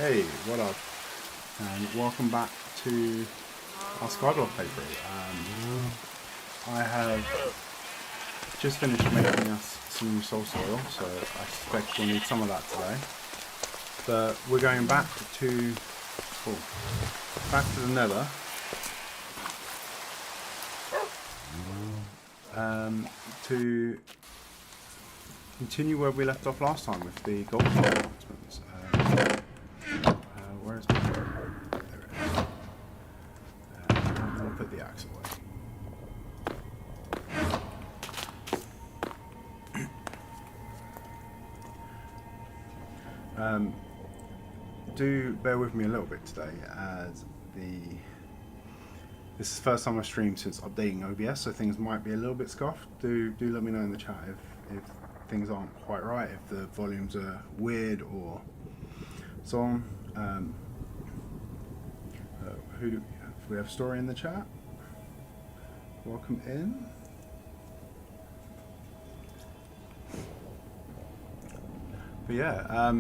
Hey, what up? And welcome back to our Skyblock playthrough. I have just finished making us some soul soil, so I suspect we'll need some of that today. But we're going back to the Nether. To continue where we left off last time with the gold announcements. Where's my bow? There it is. I'm going to put the axe away. Do bear with me a little bit today, as this is the first time I've streamed since updating OBS, so things might be a little bit scuffed. Do let me know in the chat if things aren't quite right, if the volumes are weird or so on. Who do we have? Story in the chat. Welcome in. But yeah,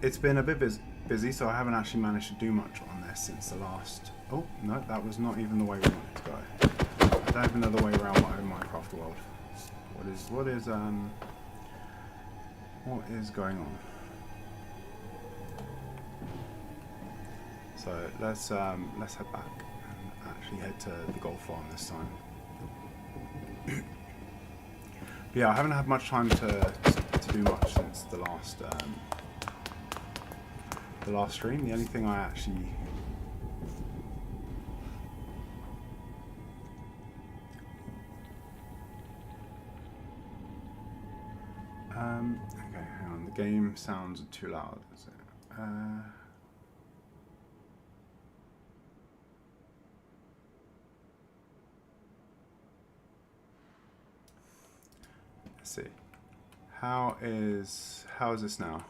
it's been a bit busy, so I haven't actually managed to do much on this since the last. Oh no, that was not even the way we wanted to go. I don't even know the way around my Minecraft world. What is going on? So let's head back and actually head to the gold farm this time. But yeah, I haven't had much time to do much since the last stream. The only thing I actually okay, hang on. The game sounds too loud. Is it? Let's see. How is this now?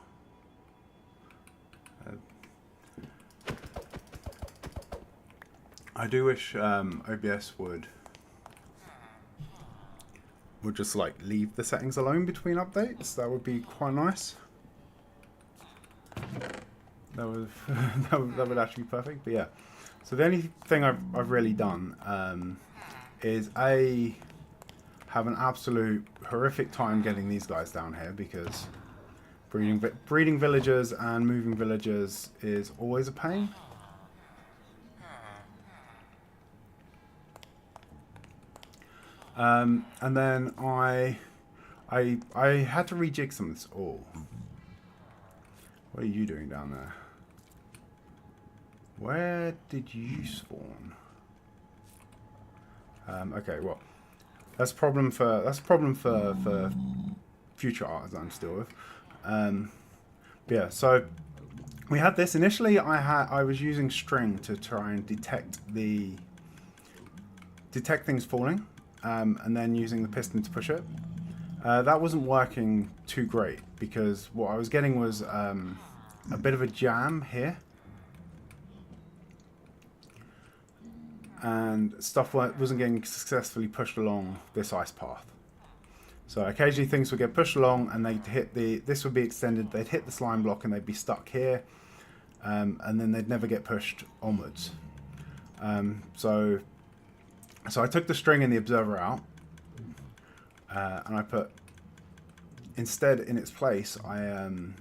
I do wish OBS would just like leave the settings alone between updates. That would be quite nice. That would that would actually be perfect. But yeah, so the only thing I've really done is have an absolute horrific time getting these guys down here, because breeding villagers and moving villagers is always a pain. And then I had to rejig some of this. Oh, what are you doing down there? Where did you spawn? Okay, well, that's a problem for future artisans to deal with. But yeah, so we had this initially. I was using string to try and detect things falling. And then using the piston to push it. That wasn't working too great, because what I was getting was a bit of a jam here. And stuff wasn't getting successfully pushed along this ice path. So occasionally things would get pushed along and they'd hit this would be extended, they'd hit the slime block and they'd be stuck here. And then they'd never get pushed onwards. So I took the string and the observer out, and I put, instead in its place, I've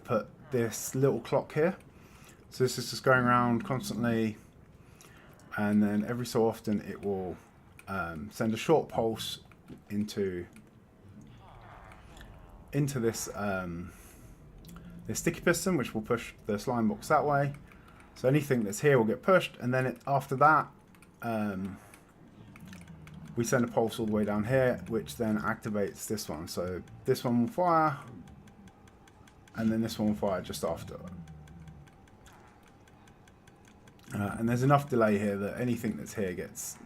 put this little clock here. So this is just going around constantly, and then every so often it will send a short pulse into this this sticky piston, which will push the slime box that way. So anything that's here will get pushed, and then after that, we send a pulse all the way down here, which then activates this one. So this one will fire, and then this one will fire just after. And there's enough delay here that anything that's here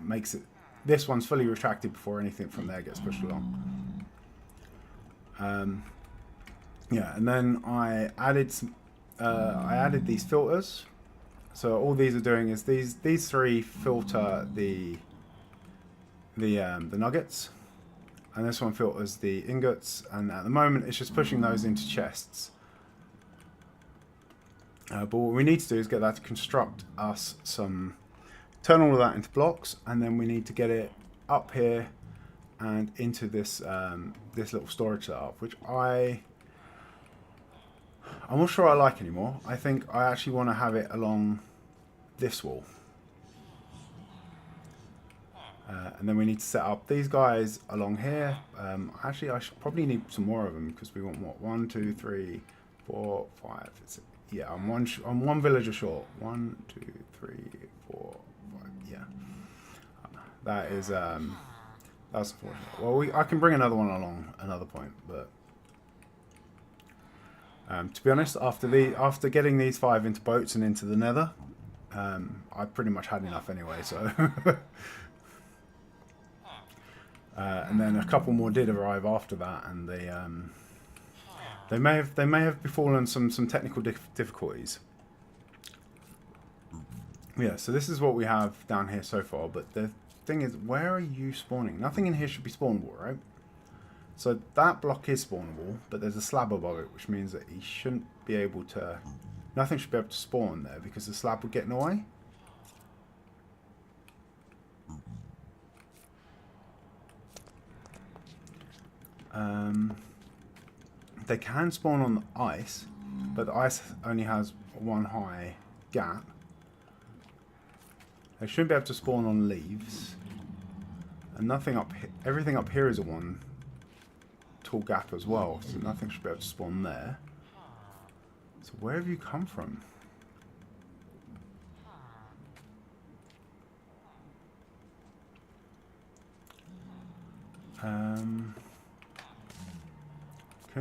makes it. This one's fully retracted before anything from there gets pushed along. Yeah, and then I added these filters. So all these are doing is these three filter the nuggets, and this one filters the ingots, and at the moment it's just pushing those into chests. But what we need to do is get that to construct us some, turn all of that into blocks, and then we need to get it up here and into this this little storage setup, which I'm not sure I like anymore. I think I actually want to have it along this wall. And then we need to set up these guys along here. Actually, I should probably need some more of them because we want what? 1, 2, 3, 4, 5. Yeah, I'm one villager short. 1, 2, 3, 4, 5. Yeah, that is that's unfortunate. Well, I can bring another one along another point, but to be honest, after getting these 5 into boats and into the Nether, I pretty much had enough anyway. So. And then a couple more did arrive after that, and they may have befallen some technical difficulties. Yeah, so this is what we have down here so far. But the thing is, where are you spawning? Nothing in here should be spawnable, right? So that block is spawnable, but there's a slab above it, which means that he shouldn't be able to. Nothing should be able to spawn there because the slab would get in the way. They can spawn on the ice, but the ice only has one high gap. They shouldn't be able to spawn on leaves, and nothing up here. Everything up here is a one tall gap as well, so nothing should be able to spawn there. So where have you come from?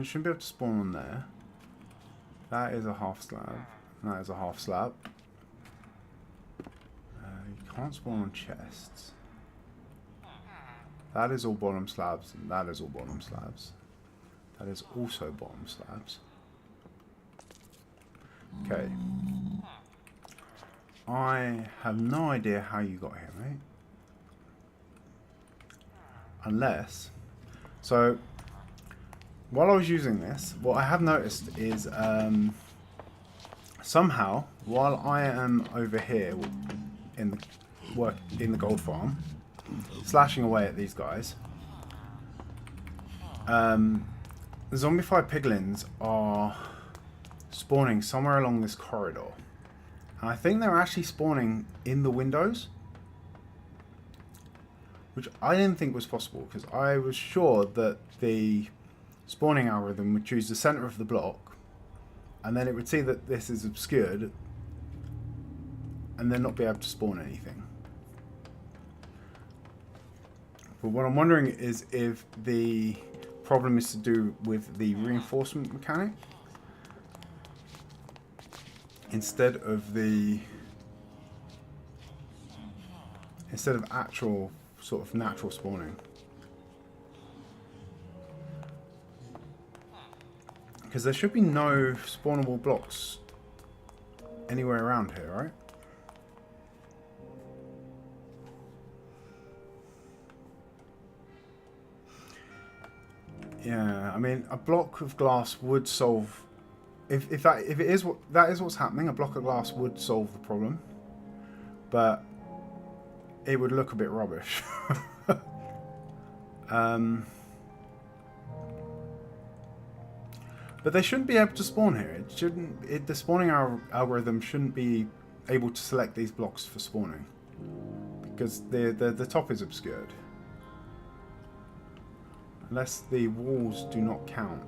Shouldn't be able to spawn on there. That is a half slab. And that is a half slab. You can't spawn on chests. That is all bottom slabs, and that is all bottom slabs. That is also bottom slabs. Okay. I have no idea how you got here, mate. Unless... So... While I was using this, what I have noticed is somehow, while I am over here in the gold farm, slashing away at these guys, the zombified piglins are spawning somewhere along this corridor, and I think they're actually spawning in the windows, which I didn't think was possible because I was sure that the spawning algorithm would choose the center of the block, and then it would see that this is obscured and then not be able to spawn anything. But what I'm wondering is if the problem is to do with the reinforcement mechanic instead of actual sort of natural spawning. Because there should be no spawnable blocks anywhere around here, right? Yeah, I mean, a block of glass would solve. If it is what's happening, a block of glass would solve the problem, but it would look a bit rubbish. But they shouldn't be able to spawn here. The spawning algorithm shouldn't be able to select these blocks for spawning because the top is obscured. Unless the walls do not count.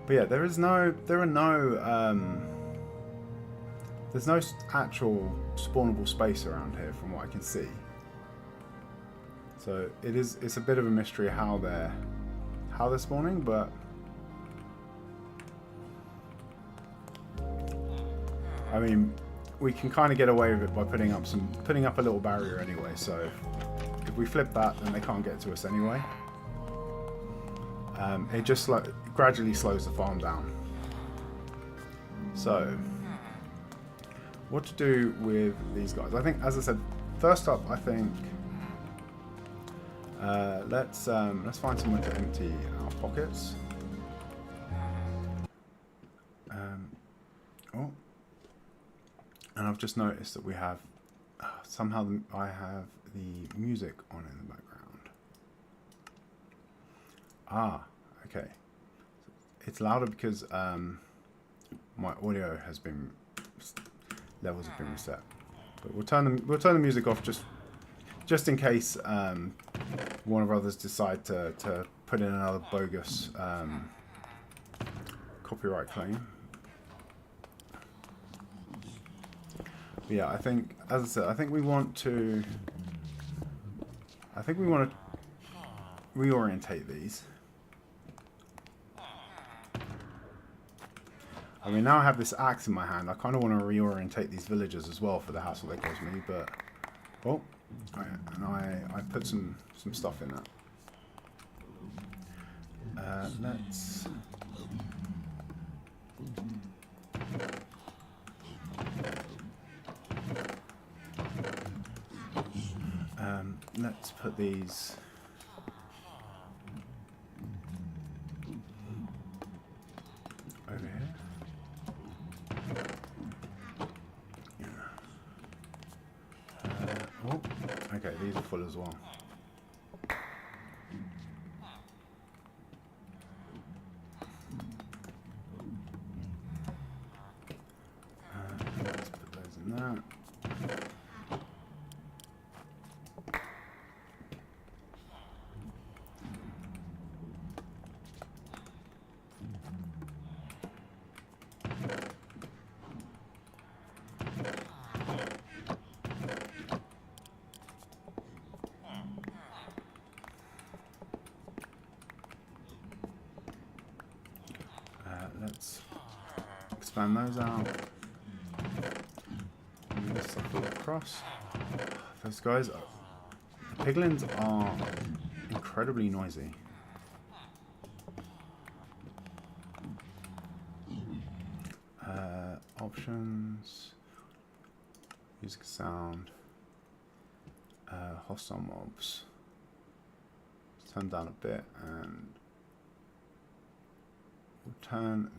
But yeah, there's no actual spawnable space around here from what I can see. So it's a bit of a mystery how they're spawning, but I mean, we can kind of get away with it by putting up a little barrier anyway. So if we flip that, then they can't get to us anyway. It just gradually slows the farm down. So what to do with these guys? I think, as I said, first up, I think Let's find somewhere to empty our pockets. Oh, and I've just noticed that we have somehow I have the music on in the background. Ah, okay. It's louder because my audio has been levels have been reset. But we'll turn the music off just in case Warner Brothers decide to put in another bogus copyright claim. But yeah, I think, as I said, I think we want to reorientate these. I mean, now I have this axe in my hand. I kind of want to reorientate these villagers as well for the hassle they cause me, but oh, and I put some stuff in that. Let's put these. Over here. Oh, okay, these are full as well. Let's put those in that. Let's expand those out. Move this stuff all across. Those guys, the piglins are incredibly noisy. Options, music sound, hostile mobs. Let's turn down a bit and we'll turn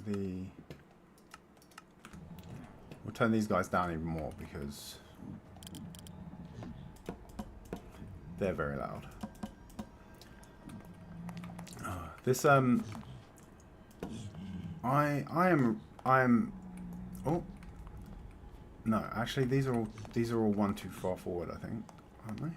these guys down even more because they're very loud. This I am oh no, actually these are all one too far forward, I think, aren't they?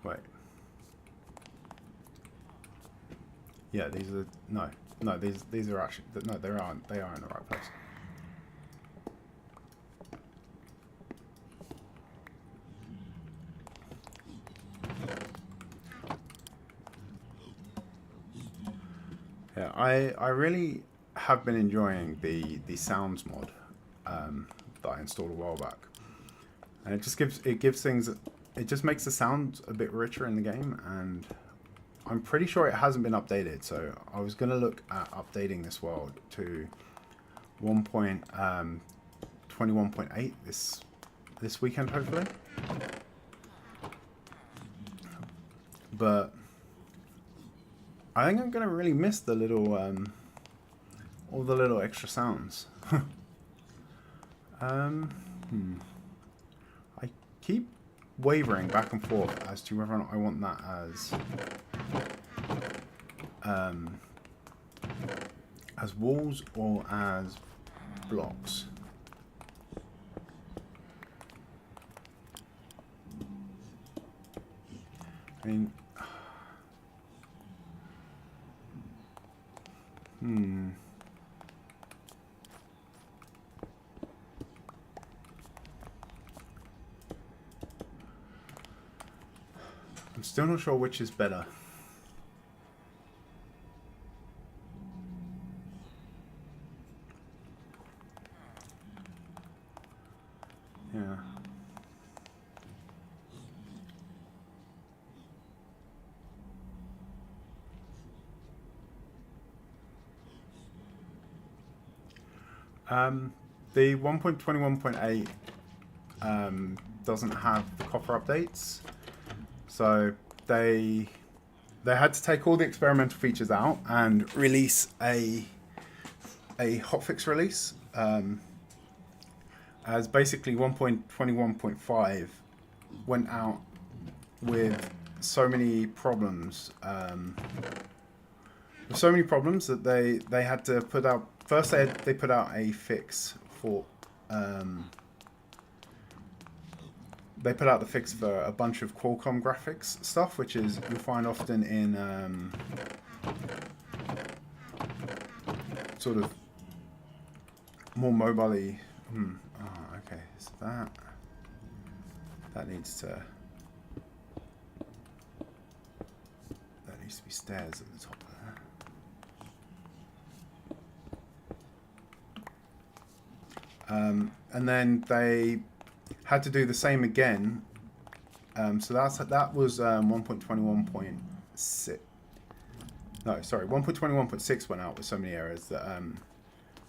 Wait. Yeah, these are no. These are actually no. They are in the right place. Yeah, I really have been enjoying the sounds mod that I installed a while back, and it gives things. It just makes the sound a bit richer in the game, and I'm pretty sure it hasn't been updated. So I was gonna look at updating this world to 1.21.8 this weekend, hopefully. But I think I'm gonna really miss the little all the little extra sounds. I keep wavering back and forth as to whether or not I want that as walls or as blocks. I mean, I'm still not sure which is better. Yeah. The 1.21.8 doesn't have the copper updates, so they had to take all the experimental features out and release a hotfix release, as basically 1.21.5 went out with so many problems. That they had to put out. First, they put out a fix for. They put out the fix for a bunch of Qualcomm graphics stuff, which is you'll find often in sort of more mobile-y. Okay, so that needs to be stairs at the top there. And then they had to do the same again. So that was 1.21.6. No, sorry, 1.21.6 went out with so many errors that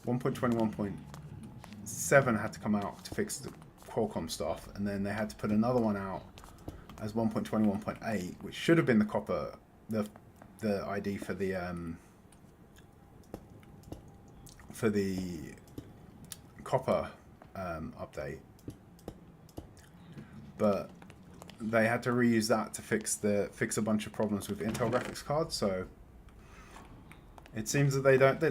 1.21.7 had to come out to fix the Qualcomm stuff, and then they had to put another one out as 1.21.8, which should have been the copper, the ID for the copper update, but they had to reuse that to fix a bunch of problems with Intel graphics cards. So it seems that they don't.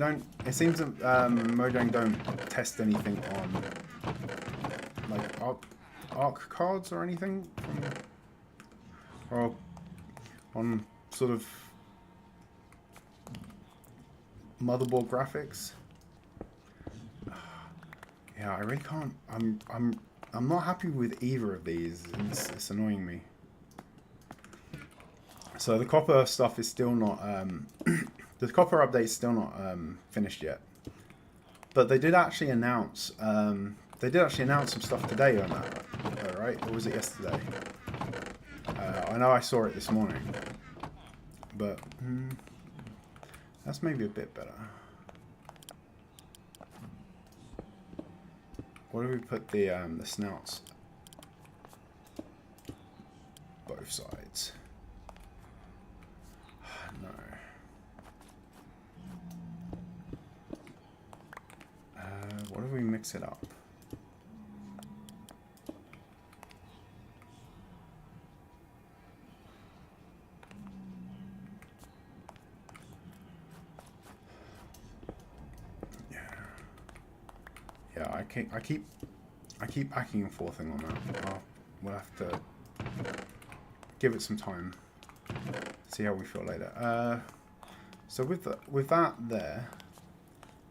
It seems that Mojang don't test anything on like ARC cards or anything or on sort of motherboard graphics. Yeah, I really can't. I'm not happy with either of these. It's annoying me. So the copper stuff is still not. The copper update is still not finished yet. But they did actually announce. They did actually announce some stuff today on that, right? Or was it yesterday? I know I saw it this morning. But that's maybe a bit better. What do we put the snouts? Both sides. No. What if we mix it up? Yeah, I keep backing and forthing on that. We'll have to give it some time. See how we feel later. So with that there,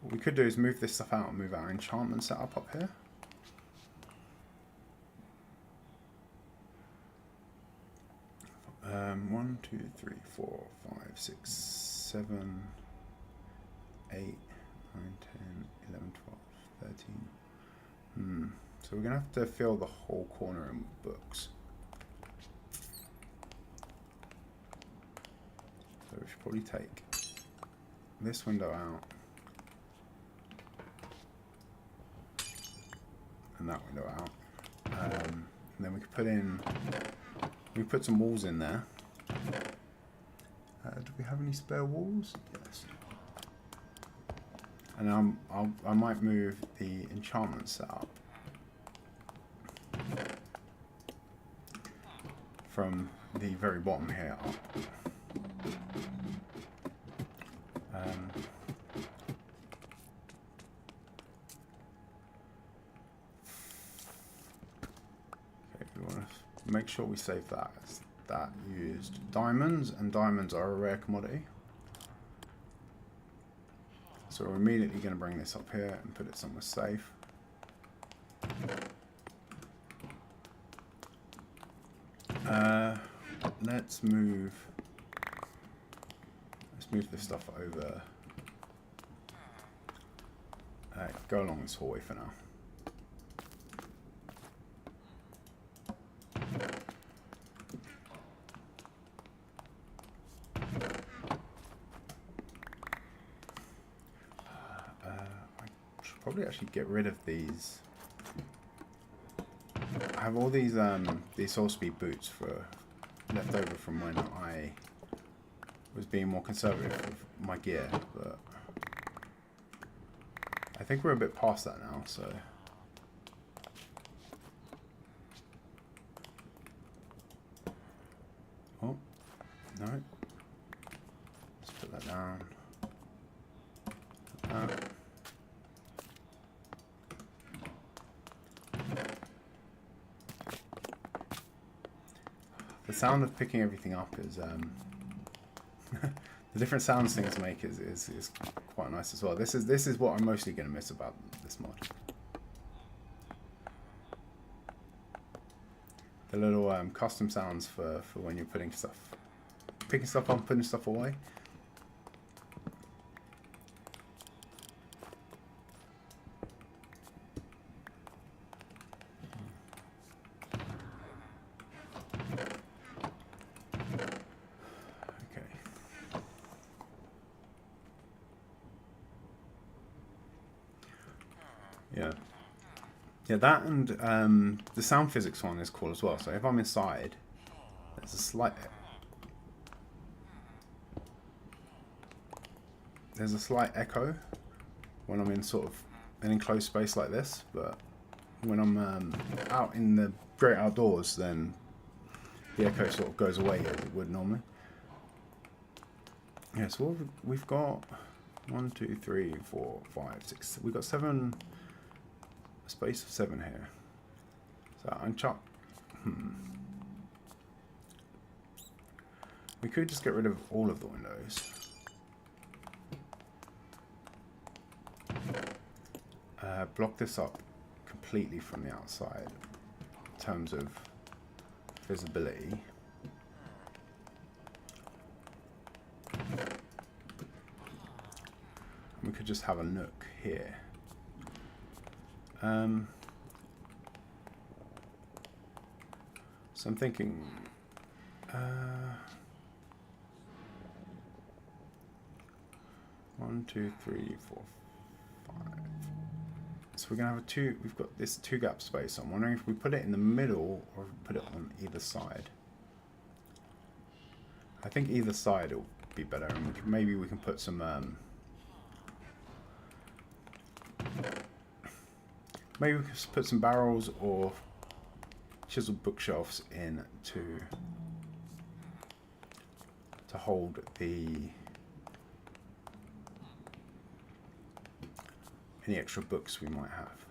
what we could do is move this stuff out and move our enchantment setup up here. One, 2, 3, 4, 5, 6, 7, 8, 9, 10, 11, 12, 13. So we're gonna have to fill the whole corner in with books. So we should probably take this window out and that window out, and then we could put some walls in there. Do we have any spare walls? Yes. And I might move the enchantment setup from the very bottom here up. Okay, we want to make sure we save that. That used diamonds, and diamonds are a rare commodity. So we're immediately going to bring this up here and put it somewhere safe. Let's move this stuff over. Go along this hallway for now. Probably actually get rid of these. I have all these soul speed boots for left over from when I was being more conservative with my gear, but I think we're a bit past that now, so oh no, let's put that down. The sound of picking everything up is the different sounds things make is quite nice as well. This is what I'm mostly going to miss about this mod. The little custom sounds for when you're picking stuff up, putting stuff away. Yeah, that and the sound physics one is cool as well. So if I'm inside, there's a slight echo when I'm in sort of an enclosed space like this, but when I'm out in the great outdoors, then the echo sort of goes away as it would normally. Yeah, so we've got 1, 2, 3, 4, 5, 6. We've got 7. Space of 7 here. So unchuck. We could just get rid of all of the windows. Block this up completely from the outside in terms of visibility. And we could just have a nook here. So I'm thinking, 1, 2, 3, 4, 5. So we're gonna have we've got this 2 gap space. So I'm wondering if we put it in the middle or if we put it on either side. I think either side will be better, and maybe we can put some maybe we could put some barrels or chiseled bookshelves in to hold any extra books we might have.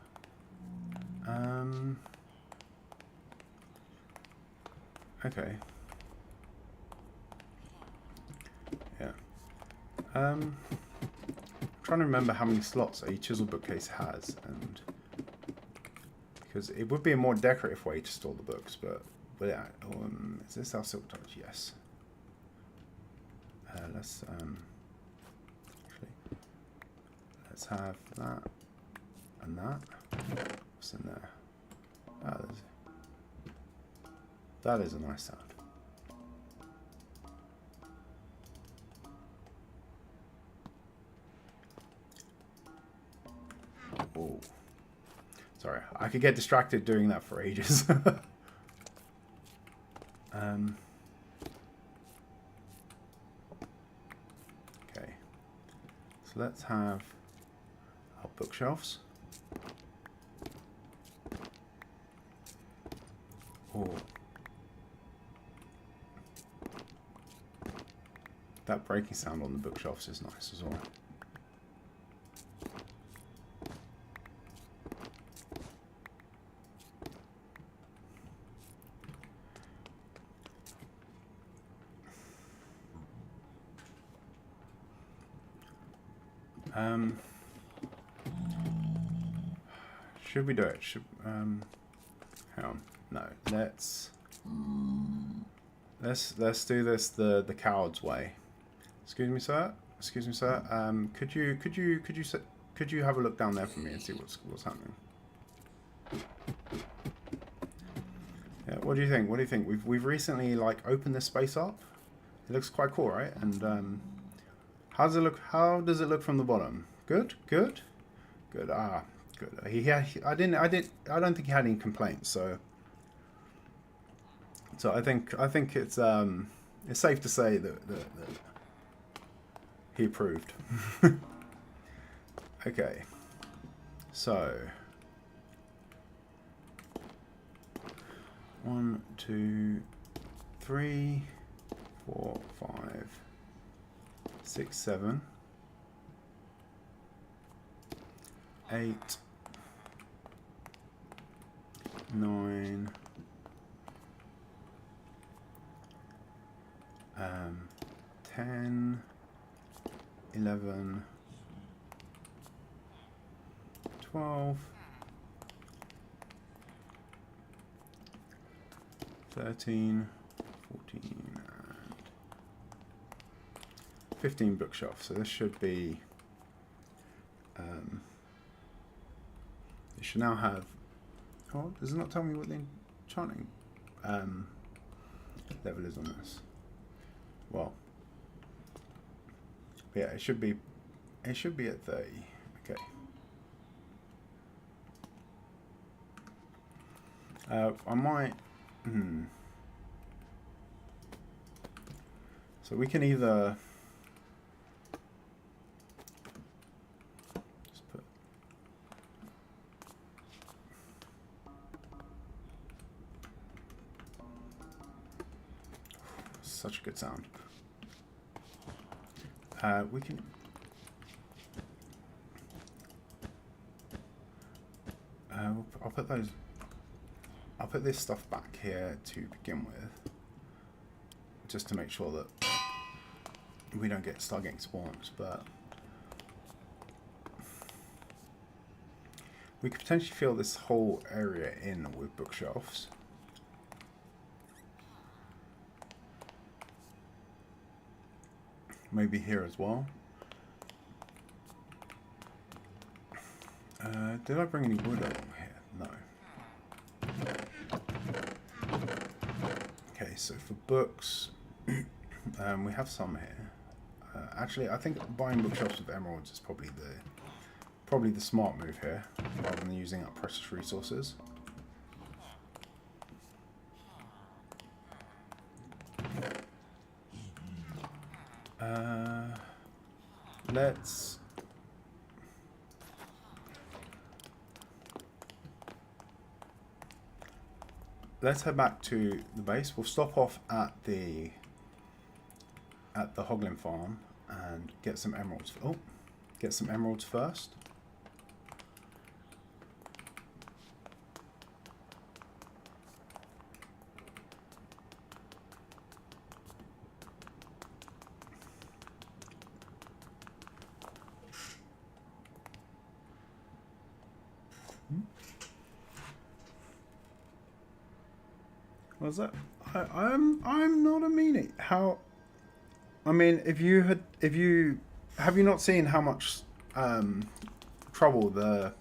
Okay. Yeah. I'm trying to remember how many slots a chiseled bookcase has, and because it would be a more decorative way to store the books, but yeah, is this our silk touch? Yes. Let's have that and that. What's in there? That is a nice sound. Oh. Sorry, I could get distracted doing that for ages. Okay, so let's have our bookshelves. Oh, that breaking sound on the bookshelves is nice as well. Should we do it? Hang on. No. Let's do this the coward's way. Excuse me, sir. Excuse me, sir. Could you have a look down there for me and see what's happening? Yeah. What do you think? What do you think? We've recently opened this space up. It looks quite cool, right? And how does it look? How does it look from the bottom? Good. Good. Good. Ah, good. I don't think he had any complaints. So I think it's safe to say that he approved. Okay. So 1, 2, 3, 4, 5, 6, 7, 8, 9, 10, 11, 12, 13, 14, and 15 bookshelves. So this should be, it should now have, oh, does it not tell me what the enchanting level is on this? Well, yeah, it should be at 30. Okay. I might. So we can either just put such a good sound. We can. I'll put those. I'll put this stuff back here to begin with, just to make sure that we don't start getting spawns. But we could potentially fill this whole area in with bookshelves. Maybe here as well. Did I bring any wood along here? No. Okay, so for books, we have some here. Actually, I think buying bookshelves with emeralds is probably the smart move here, rather than using up precious resources. Let's head back to the base. We'll stop off at the Hoglin farm and get some emeralds. Oh, get some emeralds first. What's that? I'm not a meanie. How? I mean, have you not seen how much trouble the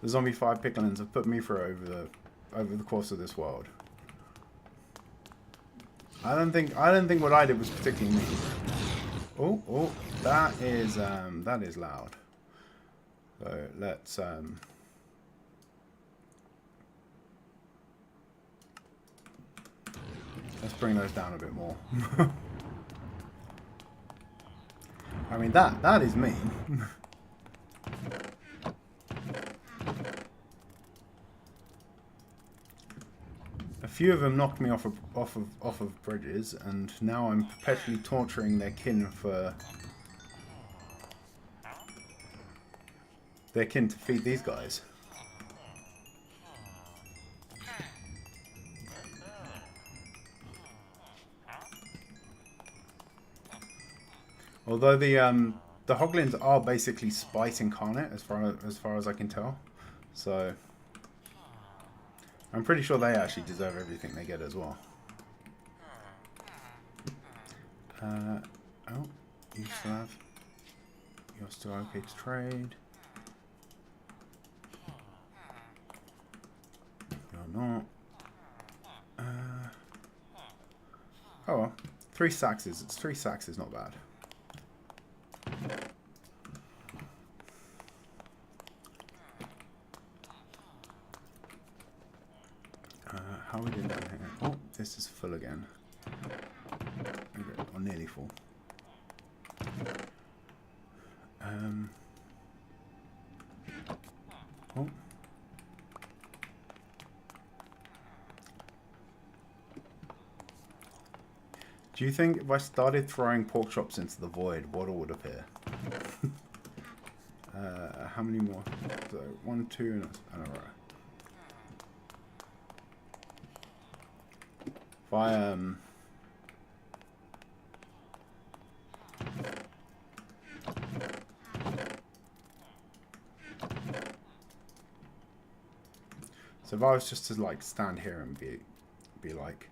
Zombie 5 Picklins have put me through over the course of this world? I don't think what I did was particularly mean. Oh, that is loud. So let's bring those down a bit more. I mean, that is mean. A few of them knocked me off of bridges, and now I'm perpetually torturing their kin to feed these guys. Although the Hoglins are basically spice incarnate, as far as I can tell, so I'm pretty sure they actually deserve everything they get as well. Oh, you're still okay to trade. You're not. Oh well, 3 sacks is 3 sacks is not bad. how are we doing down here? Oh, this is full again. Okay, or nearly full. Oh. Do you think if I started throwing pork chops into the void, water would appear? How many more? So 1, 2, and a row. If I so if I was just to like stand here and be like,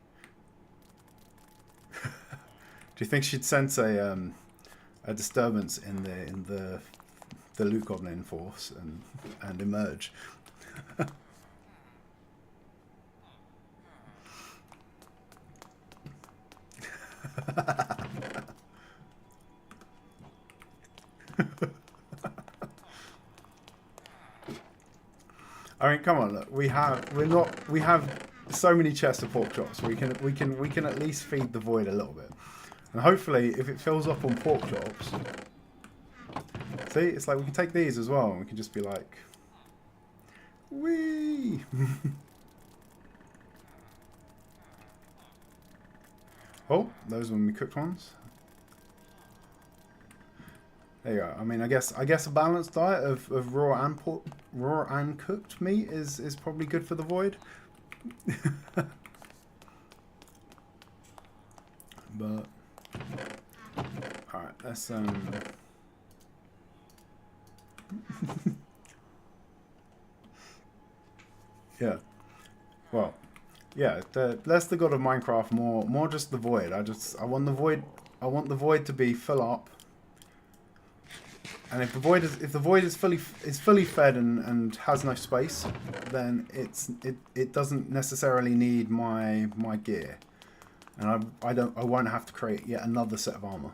do you think she'd sense a disturbance in the loot goblin force and emerge? I mean, come on, look, we have so many chests of pork chops. We can at least feed the void a little bit, and hopefully, if it fills up on pork chops, see, it's like we can take these as well, and we can just be like, wee. Oh, those are when we cooked ones. There you go. I mean, I guess a balanced diet of raw and cooked meat is probably good for the void. But all right, let's yeah. Well, yeah. Less the god of Minecraft, more just the void. I want the void to be full up. And if the void is fully fed and has no space, then it doesn't necessarily need my gear, and I won't have to create yet another set of armor.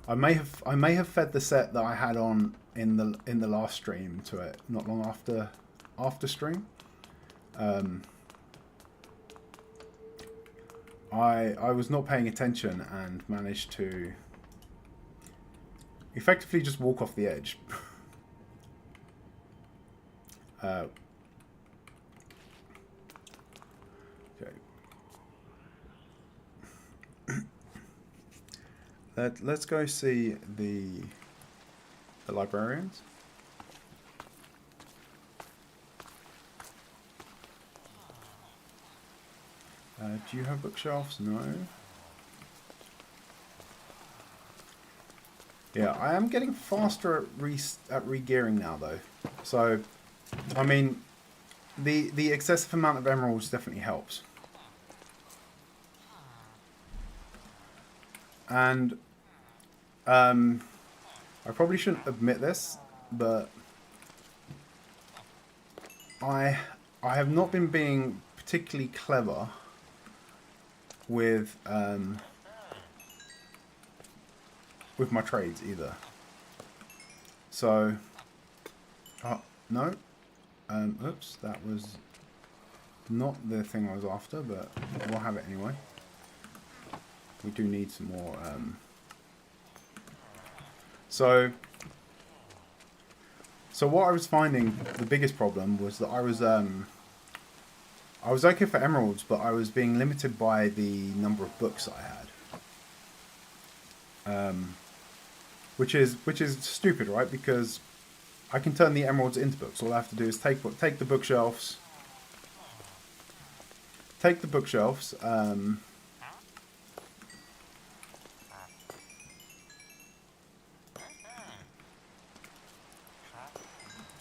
I may have fed the set that I had on in the last stream to it not long after stream. I was not paying attention and managed to effectively just walk off the edge. Okay. Let's go see the librarians. Do you have bookshelves? No. Yeah, I am getting faster at re-gearing now, though. So, I mean, the excessive amount of emeralds definitely helps. And I probably shouldn't admit this, but I have not been being particularly clever with my trades either. So, no, oops, that was not the thing I was after, but we'll have it anyway. We do need some more. So what I was finding, the biggest problem was that I was okay for emeralds, but I was being limited by the number of books I had. Which is stupid, right? Because I can turn the emeralds into books. All I have to do is take the bookshelves,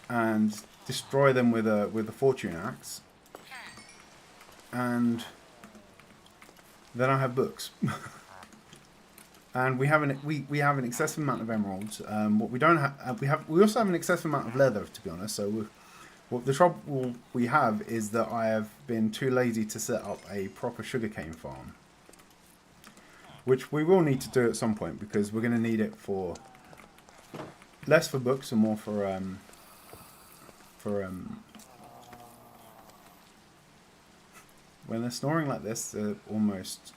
and destroy them with a fortune axe, and then I have books. And we have an excessive amount of emeralds. What we don't have, we also have an excessive amount of leather, to be honest. So what the trouble we have is that I have been too lazy to set up a proper sugarcane farm, which we will need to do at some point, because we're going to need it for less for books and more for when they're snoring like this, they're almost...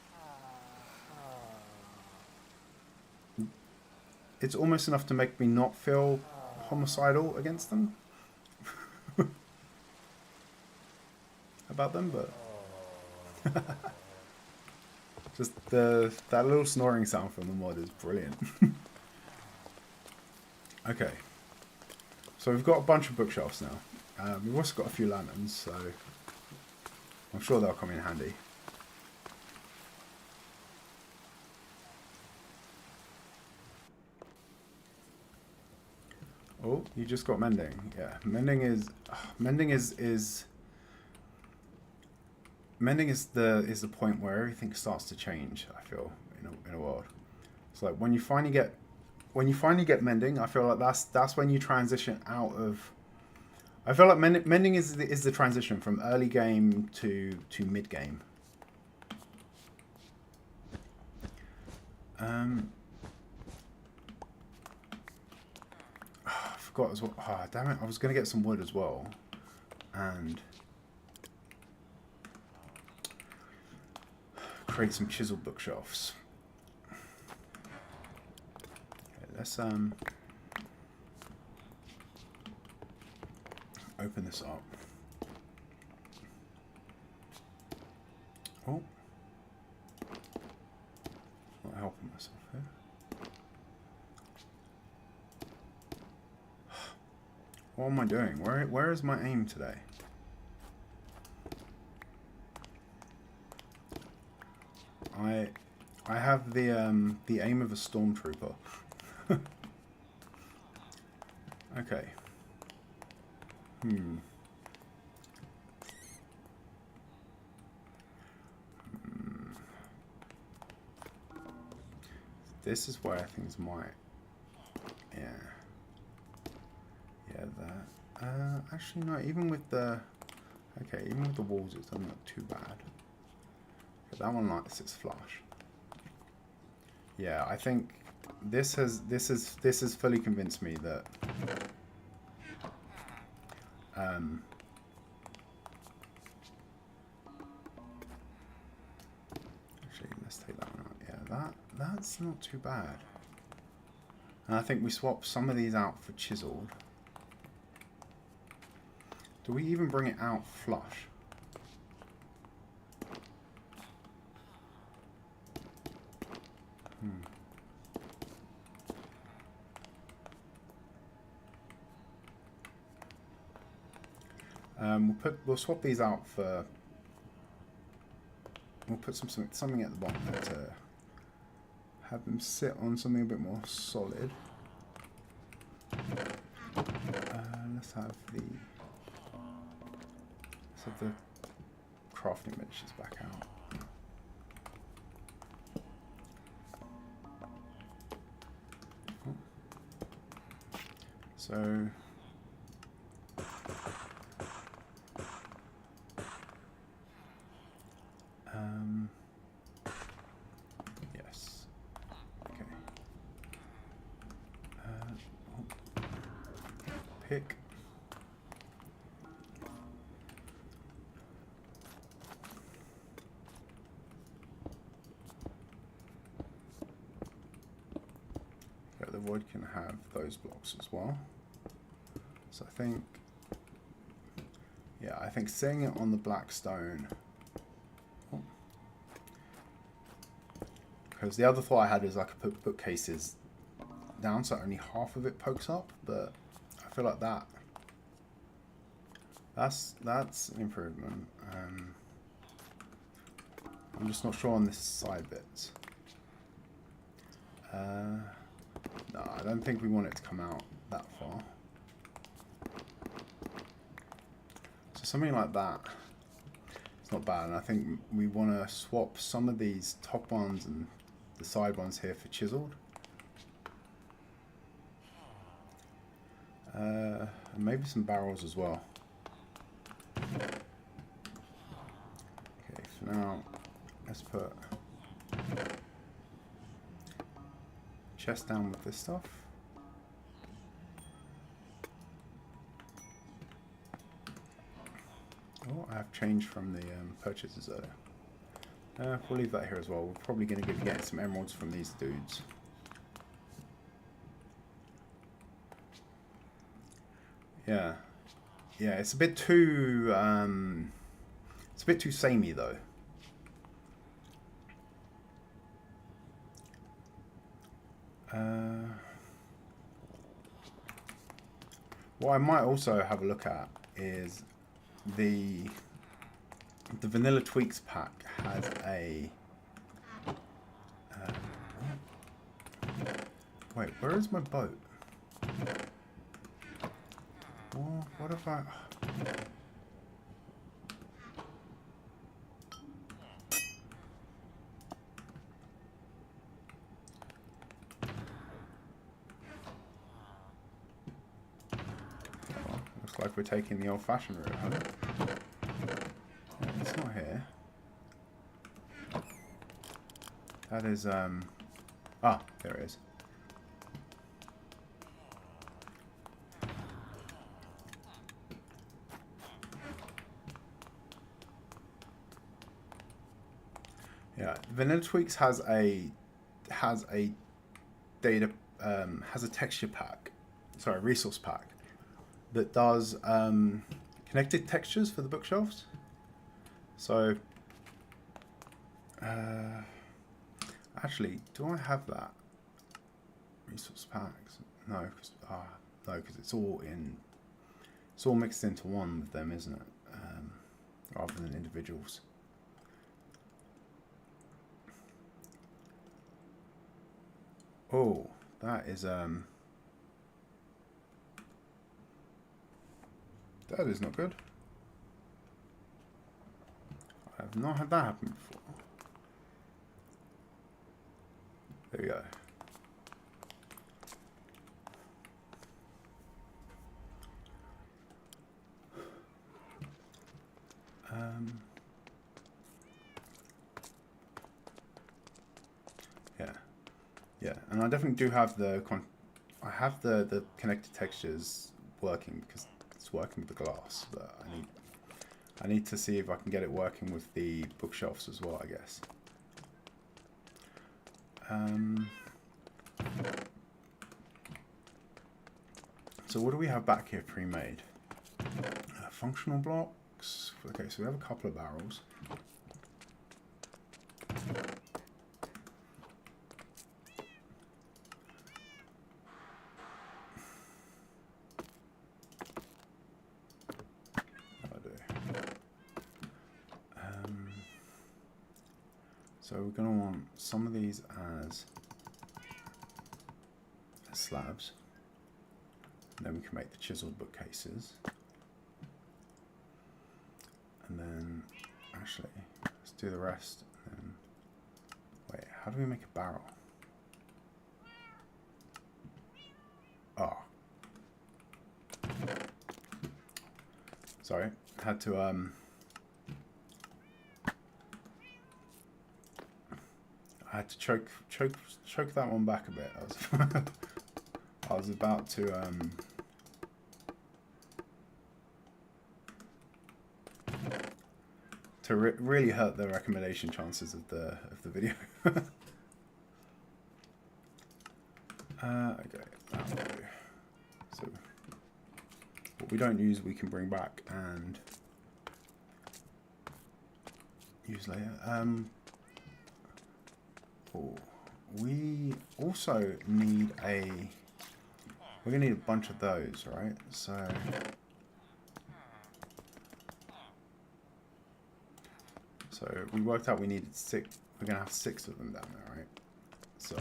It's almost enough to make me not feel homicidal against them. About them, but... Just that little snoring sound from the mod is brilliant. Okay. So we've got a bunch of bookshelves now. We've also got a few lanterns, so I'm sure they'll come in handy. Oh, you just got mending. Yeah, mending is the point where everything starts to change. I feel in a world. It's like when you finally get mending, I feel like that's when you transition out of. I feel like mending is the transition from early game to mid game. I forgot as well. Oh, damn it! I was gonna get some wood as well, and create some chiseled bookshelves. Okay, let's open this up. Oh, not helping myself here. What am I doing? Where is my aim today? I have the aim of a stormtrooper. Okay. This is where things might. Yeah. Yeah, that. Actually, no. Even with the. Okay, even with the walls, it doesn't look too bad. But that one likes its flush. Yeah, I think this has fully convinced me that. Actually, let's take that one out. Yeah, that's not too bad. And I think we swap some of these out for chiseled. Do we even bring it out flush? We'll swap these out for. We'll put something at the bottom there to have them sit on something a bit more solid. Let's have the crafting benches back out. So. Yes. Okay. Pick. Yeah, the void can have those blocks as well. So I think, yeah, I think setting it on the black stone. Because the other thought I had is I could put bookcases down so only half of it pokes up, but I feel like that's an improvement. I'm just not sure on this side bit. No, I don't think we want it to come out that far. So something like that. It's not bad, and I think we want to swap some of these top ones and the side ones here for chiseled. And maybe some barrels as well. Okay, for now, let's put chest down with this stuff. Oh, I have change from the purchases earlier. We'll leave that here as well. We're probably going to be getting some emeralds from these dudes. Yeah, yeah. It's a bit too samey though. What I might also have a look at is the vanilla tweaks pack has a wait, where is my boat? What if I looks like we're taking the old-fashioned route, huh? Yeah, it's not here. That is there it is. Yeah, Vanilla Tweaks has a data has a texture pack, sorry, resource pack that does connected textures for the bookshelves. So actually, do I have that resource packs? No, because it's all mixed into one with them, isn't it? Rather than individuals. Oh, that is not good. I have not had that happen before. There we go. Yeah, and I definitely do have the connected textures working because it's working with the glass, but I need to see if I can get it working with the bookshelves as well, I guess. So what do we have back here pre-made? Functional blocks. Okay, so we have a couple of barrels. So we're going to want some of these as slabs, and then we can make the chiseled bookcases. And then, actually, let's do the rest. And then, wait, how do we make a barrel? Oh. Sorry, had to, I had to choke that one back a bit. I was about to really hurt the recommendation chances of the video. Okay, that'll do. So what we don't use, we can bring back and use later. We also need we're gonna need a bunch of those, right? So we worked out we needed 6. We're gonna have 6 of them down there, right? So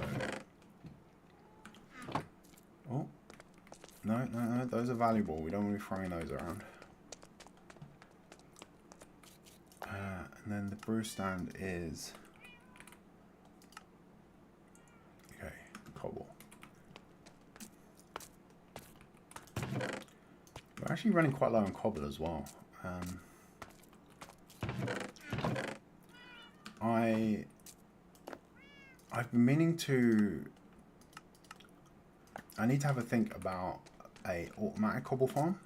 no, those are valuable. We don't want to be throwing those around. And then the brew stand is cobble. We're actually running quite low on cobble as well. I've been meaning to. I need to have a think about a automatic cobble farm.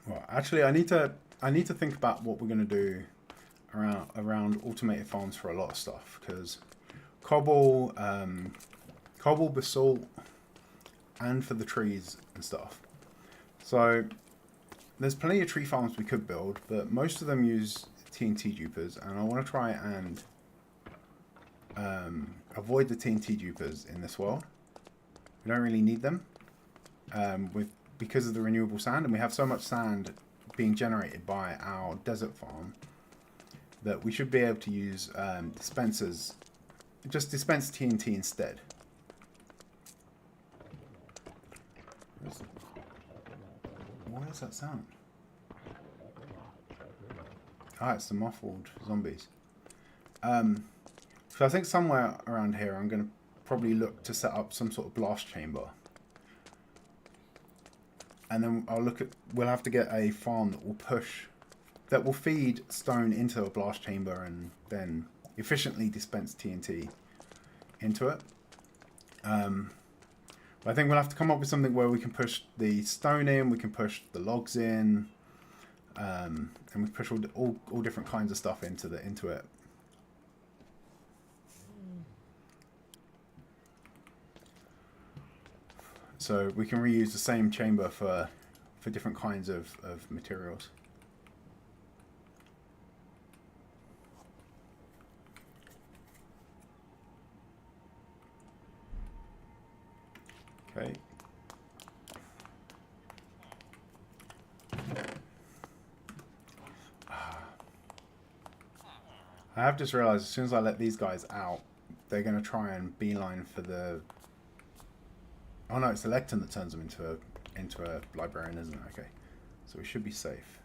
Well, actually, I need to think about what we're going to do around automated farms for a lot of stuff, because cobble, cobble, basalt, and for the trees and stuff. So there's plenty of tree farms we could build, but most of them use TNT dupers, and I want to try and avoid the TNT dupers in this world. We don't really need them because of the renewable sand, and we have so much sand being generated by our desert farm that we should be able to use dispensers, just dispense TNT instead. What is that sound? Ah, it's the muffled zombies. So I think somewhere around here I'm going to probably look to set up some sort of blast chamber. And then we'll have to get a farm that will feed stone into a blast chamber and then efficiently dispense TNT into it. But I think we'll have to come up with something where we can push the stone in, we can push the logs in, and we push all different kinds of stuff into it. So we can reuse the same chamber for different kinds of materials. Okay. I have just realized as soon as I let these guys out, they're going to try and beeline for the... Oh no, it's the lectern that turns them into a librarian, isn't it? Okay, so we should be safe.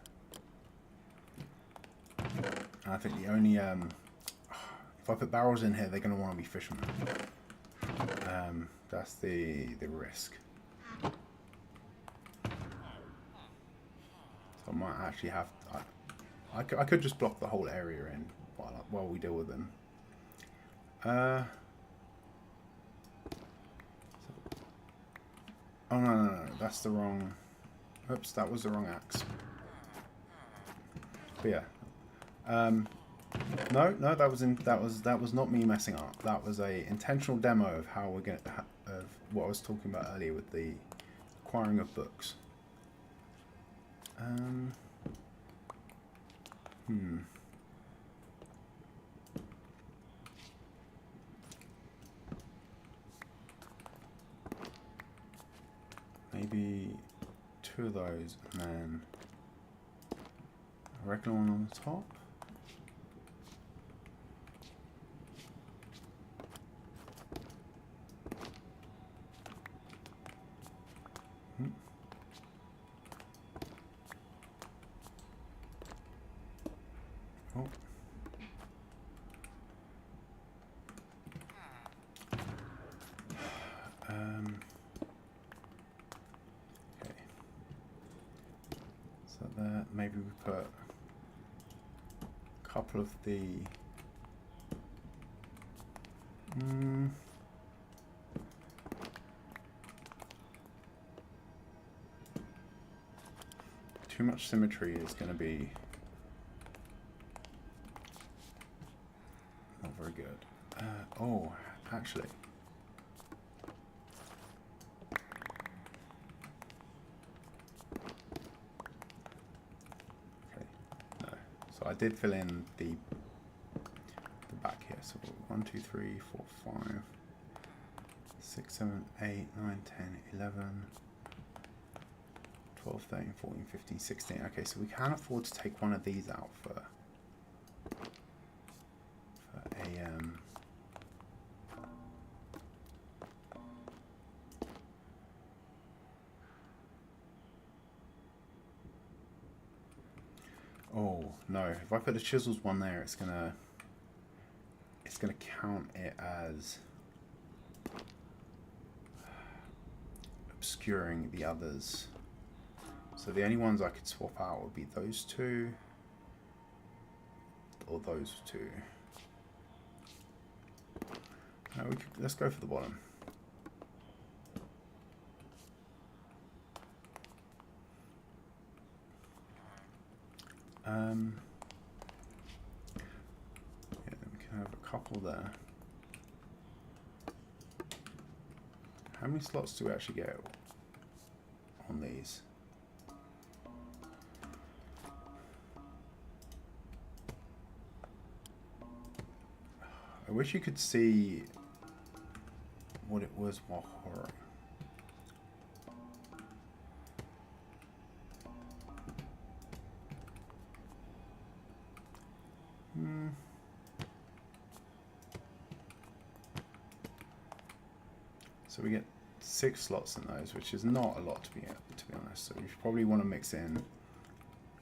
And I think the only if I put barrels in here, they're going to want to be fishermen. That's the risk. So I might actually have I could just block the whole area in while we deal with them. Oh no, that's the wrong. Oops, that was the wrong axe. But yeah, no, that was not me messing up. That was a intentional demo of how we're going of what I was talking about earlier with the acquiring of books. Maybe 2 of those, and then a regular one on the top. Oh. Okay. So there, maybe we put a couple of the too much symmetry is going to be not very good. Oh, actually. Okay, no. So I did fill in the back here. So 1, 2, 3, 4, 5, 6, 7, 8, 9, 10, 11, 12, 13, 14, 15, 16. Okay, so we can afford to take one of these out for a oh no, if I put the chisels one there, it's gonna count it as obscuring the others. So the only ones I could swap out would be those 2 or those 2. Let's go for the bottom. Yeah, then we can have a couple there. How many slots do we actually get on these? I wish you could see what it was while horroring. So we get 6 slots in those, which is not a lot to be honest. So you probably want to mix in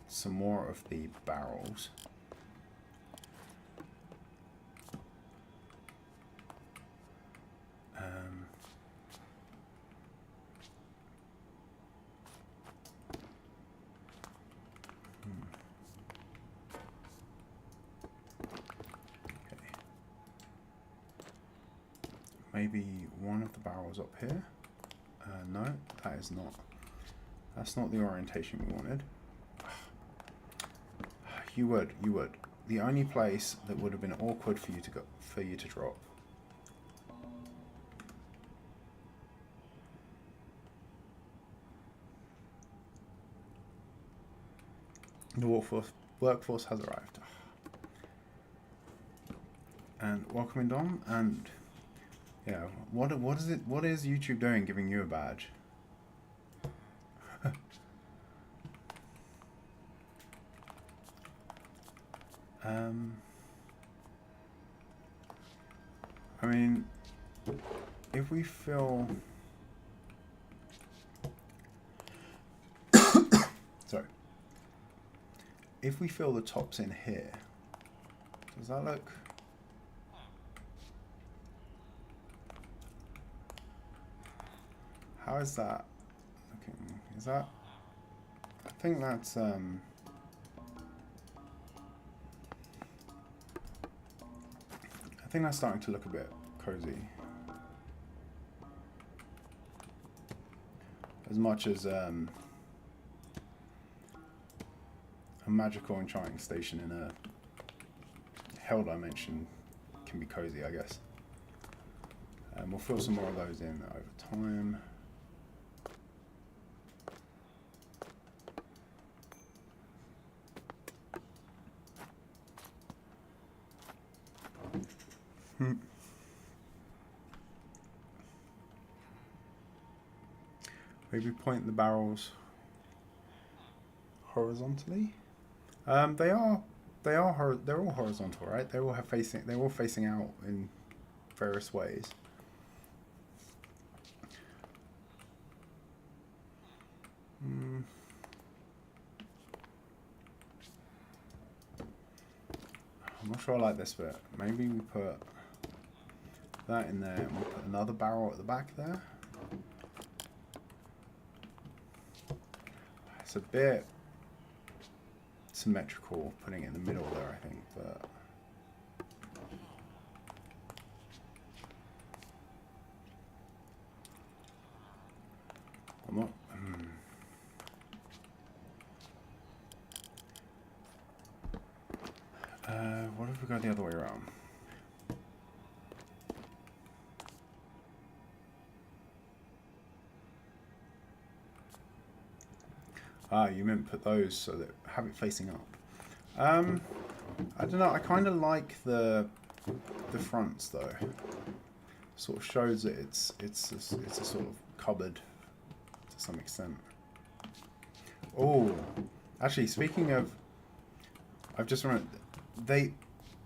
some more of the barrels. Maybe one of the barrels up here. No, that is not. That's not the orientation we wanted. You would. The only place that would have been awkward for you to drop. The workforce has arrived. And welcome in, Dom. And yeah, what is it? What is YouTube doing, giving you a badge? I mean, if we fill, sorry, if we fill the tops in here, does that look? How is that looking? Is that? I think that's I think that's starting to look a bit cozy. As much as a magical enchanting station in a hell dimension can be cozy, I guess. We'll fill some more of those in over time. Maybe point the barrels horizontally. They're all horizontal, right? They're all facing out in various ways. I'm not sure I like this bit. Maybe we put that in there and we'll put another barrel at the back there. It's a bit symmetrical putting it in the middle there, I think, but I'm not. What if we go the other way around? Ah, you meant put those so that have it facing up. I don't know. I kind of like the fronts though. Sort of shows that it's a sort of cupboard to some extent. Oh, actually, speaking of, I've just remembered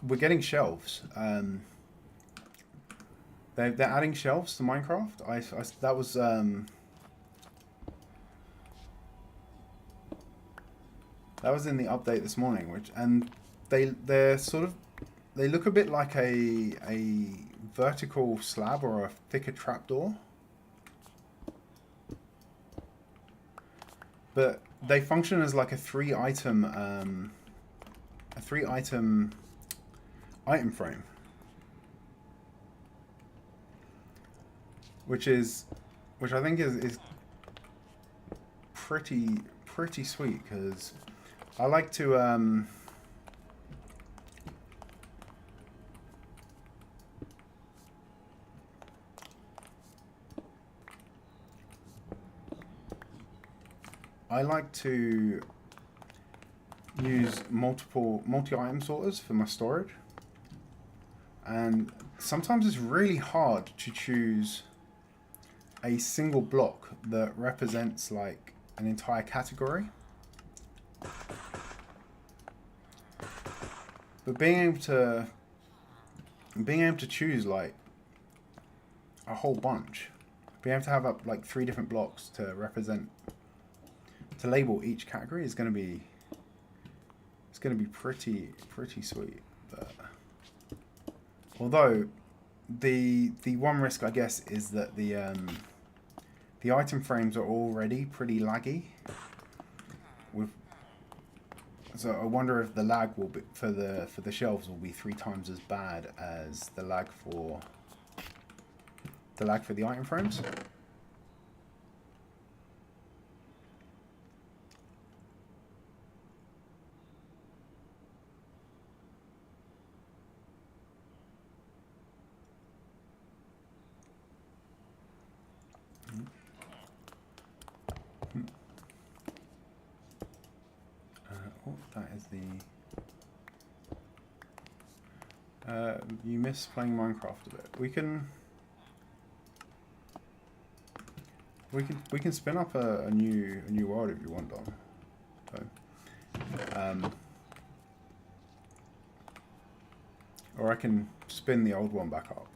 we're getting shelves. They're adding shelves to Minecraft. That was that was in the update this morning, and they're sort of, they look a bit like a vertical slab or a thicker trapdoor, but they function as like a three item item frame, which I think is pretty sweet, because I like to use multi-item sorters for my storage, and sometimes it's really hard to choose a single block that represents like an entire category. But being able to choose like a whole bunch, being able to have up like 3 different blocks to label each category is going to be pretty sweet. But although the one risk I guess is that the item frames are already pretty laggy. So I wonder if the lag will be for the shelves will be 3 times as bad as the lag for the item frames. Oh, that is the. You miss playing Minecraft a bit. We can spin up a new world if you want, Dom. So, or I can spin the old one back up.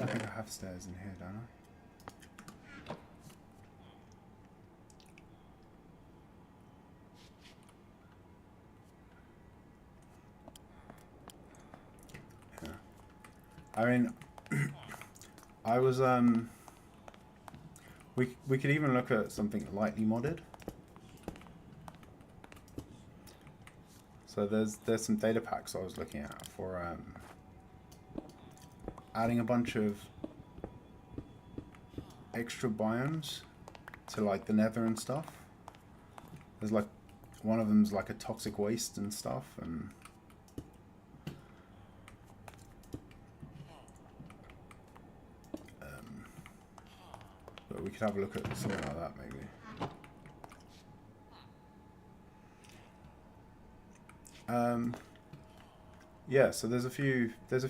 I think I have stairs in here, don't I? Yeah. I mean, I was we could even look at something lightly modded. So there's some data packs I was looking at for adding a bunch of extra biomes to like the nether and stuff. There's like one of them's like a toxic waste and stuff, and but we could have a look at something like that maybe. Yeah, so there's a few data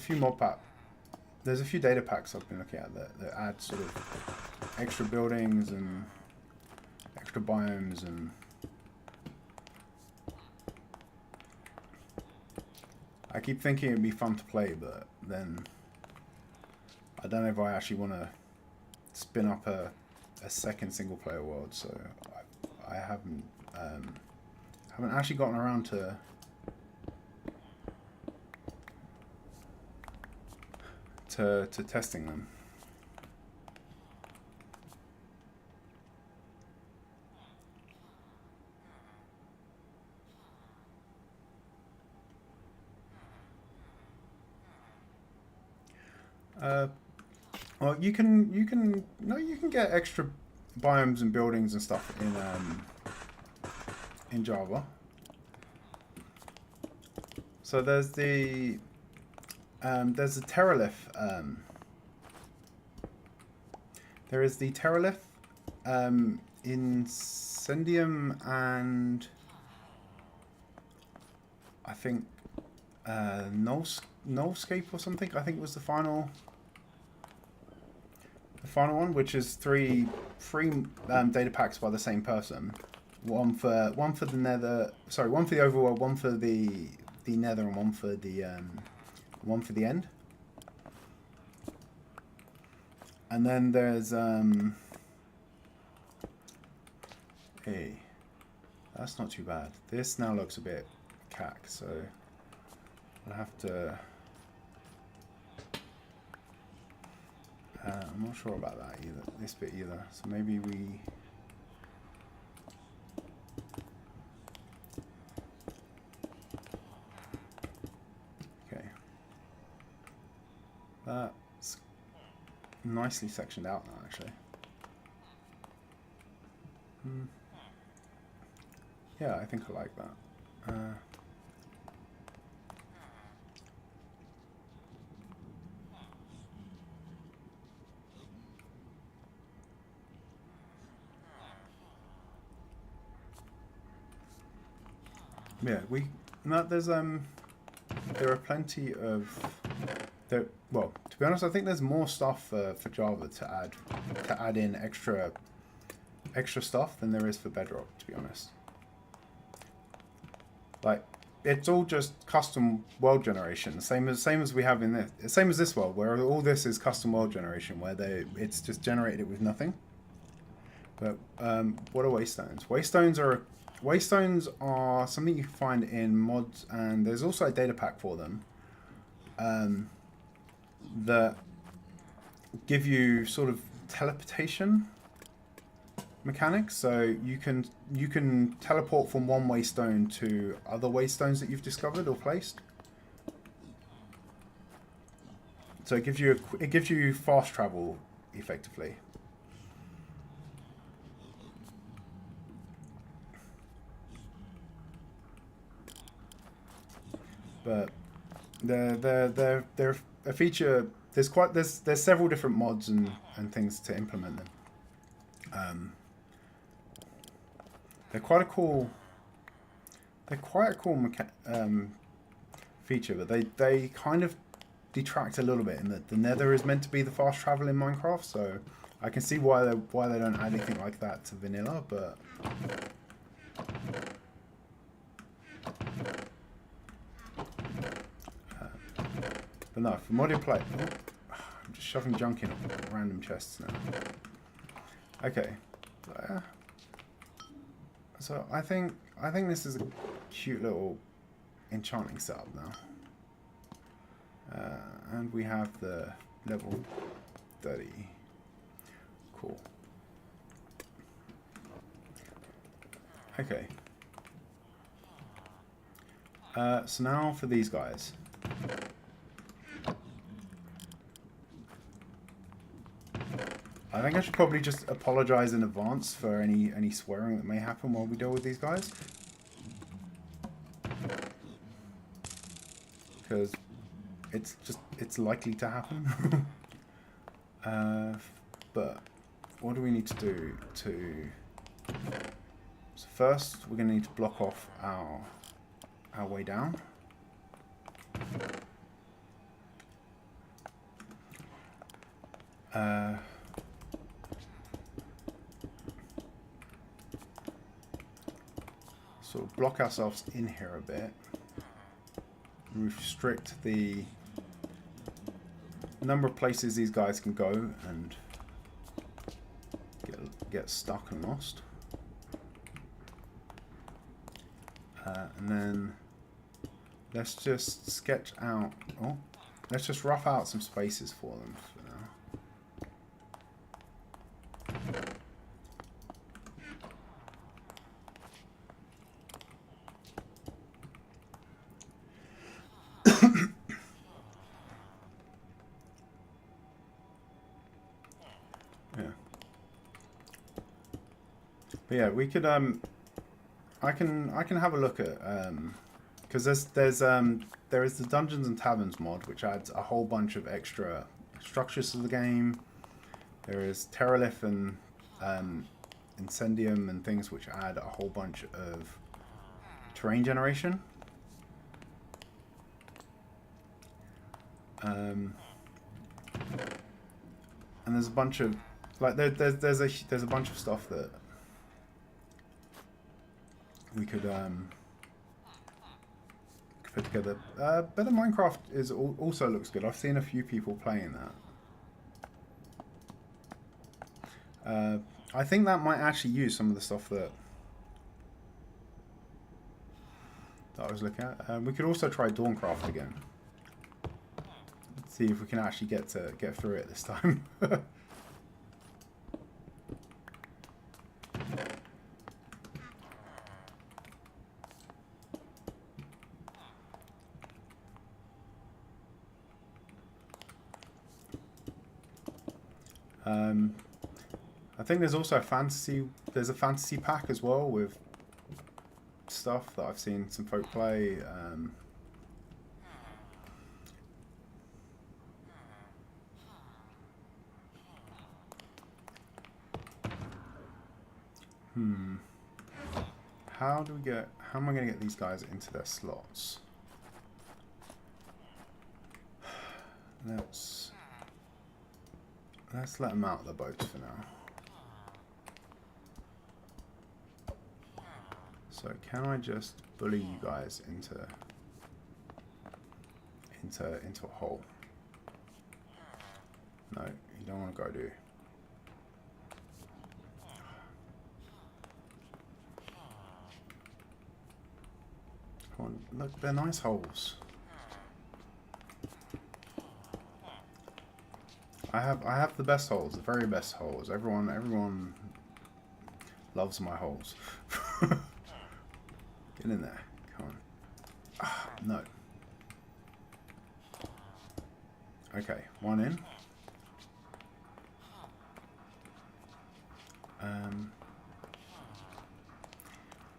packs I've been looking at that add sort of extra buildings and extra biomes, and I keep thinking it'd be fun to play, but then I don't know if I actually want to spin up a second single player world, so I haven't actually gotten around to testing them. Well, you can get extra biomes and buildings and stuff in Java. So there's the Terralith. There is the Terralith, Incendium, and I think Nullscape or something. I think it was the final one, which is three data packs by the same person. One for the Nether. Sorry, one for the overworld, one for the Nether, and one for the end. And then there's hey, that's not too bad. This now looks a bit cack, so I'll have to. I'm not sure about that either. This bit either. So maybe we. nicely sectioned out now, actually. Yeah, I think I like that. Yeah, there are plenty of well, to be honest, I think there's more stuff for Java to add in extra stuff than there is for Bedrock, to be honest. Like, it's all just custom world generation, same as we have in this, same as this world, where all this is custom world generation, where it's just generated it with nothing. But what are waystones? Waystones are something you can find in mods, and there's also a data pack for them that give you sort of teleportation mechanics. So you can teleport from one waystone to other waystones that you've discovered or placed. So it gives you fast travel effectively. But they're a feature. There's several different mods and things to implement them. They're quite a cool feature, but they kind of detract a little bit in that the Nether is meant to be the fast travel in Minecraft. So I can see why they don't add anything like that to vanilla, but. But no, for modded play, I'm just shoving junk in random chests now. Okay, so I think this is a cute little enchanting setup now, and we have the level 30. Cool. Okay. So now for these guys. I think I should probably just apologize in advance for any swearing that may happen while we deal with these guys. Because it's likely to happen. But what do we need to do to... So first we're going to need to block off our way down. Sort of block ourselves in here a bit. Restrict the number of places these guys can go and get stuck and lost. And then let's just sketch out. Oh, let's just rough out some spaces for them for now. But yeah, we could I can have a look at because there is the Dungeons and Taverns mod, which adds a whole bunch of extra structures to the game. There is Terralith and Incendium and things which add a whole bunch of terrain generation. And there's a bunch of there's a bunch of stuff that we could put together. Better Minecraft also looks good. I've seen a few people playing that. I think that might actually use some of the stuff that I was looking at. We could also try Dawncraft again. Let's see if we can actually get through it this time. I think there's also a fantasy pack as well with stuff that I've seen some folk play. How am I going to get these guys into their slots? Let's let them out of the boats for now. So can I just bully you guys into a hole? No, you don't want to go, do you? Come on, look, they're nice holes. I have the best holes, the very best holes. Everyone loves my holes. Get in there. Come on. Ah, no. Okay, one in.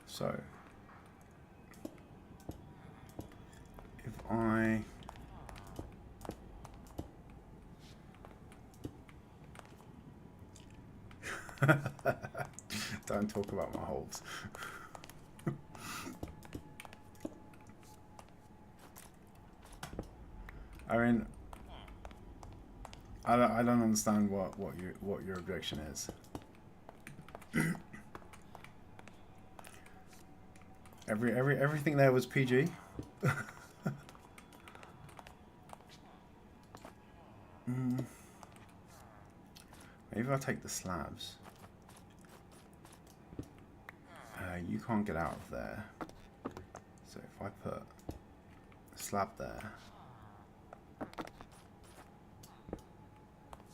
So if I don't talk about my holes. I mean, I don't understand what your objection is. Everything there was PG. Maybe if I take the slabs. You can't get out of there. So if I put a slab there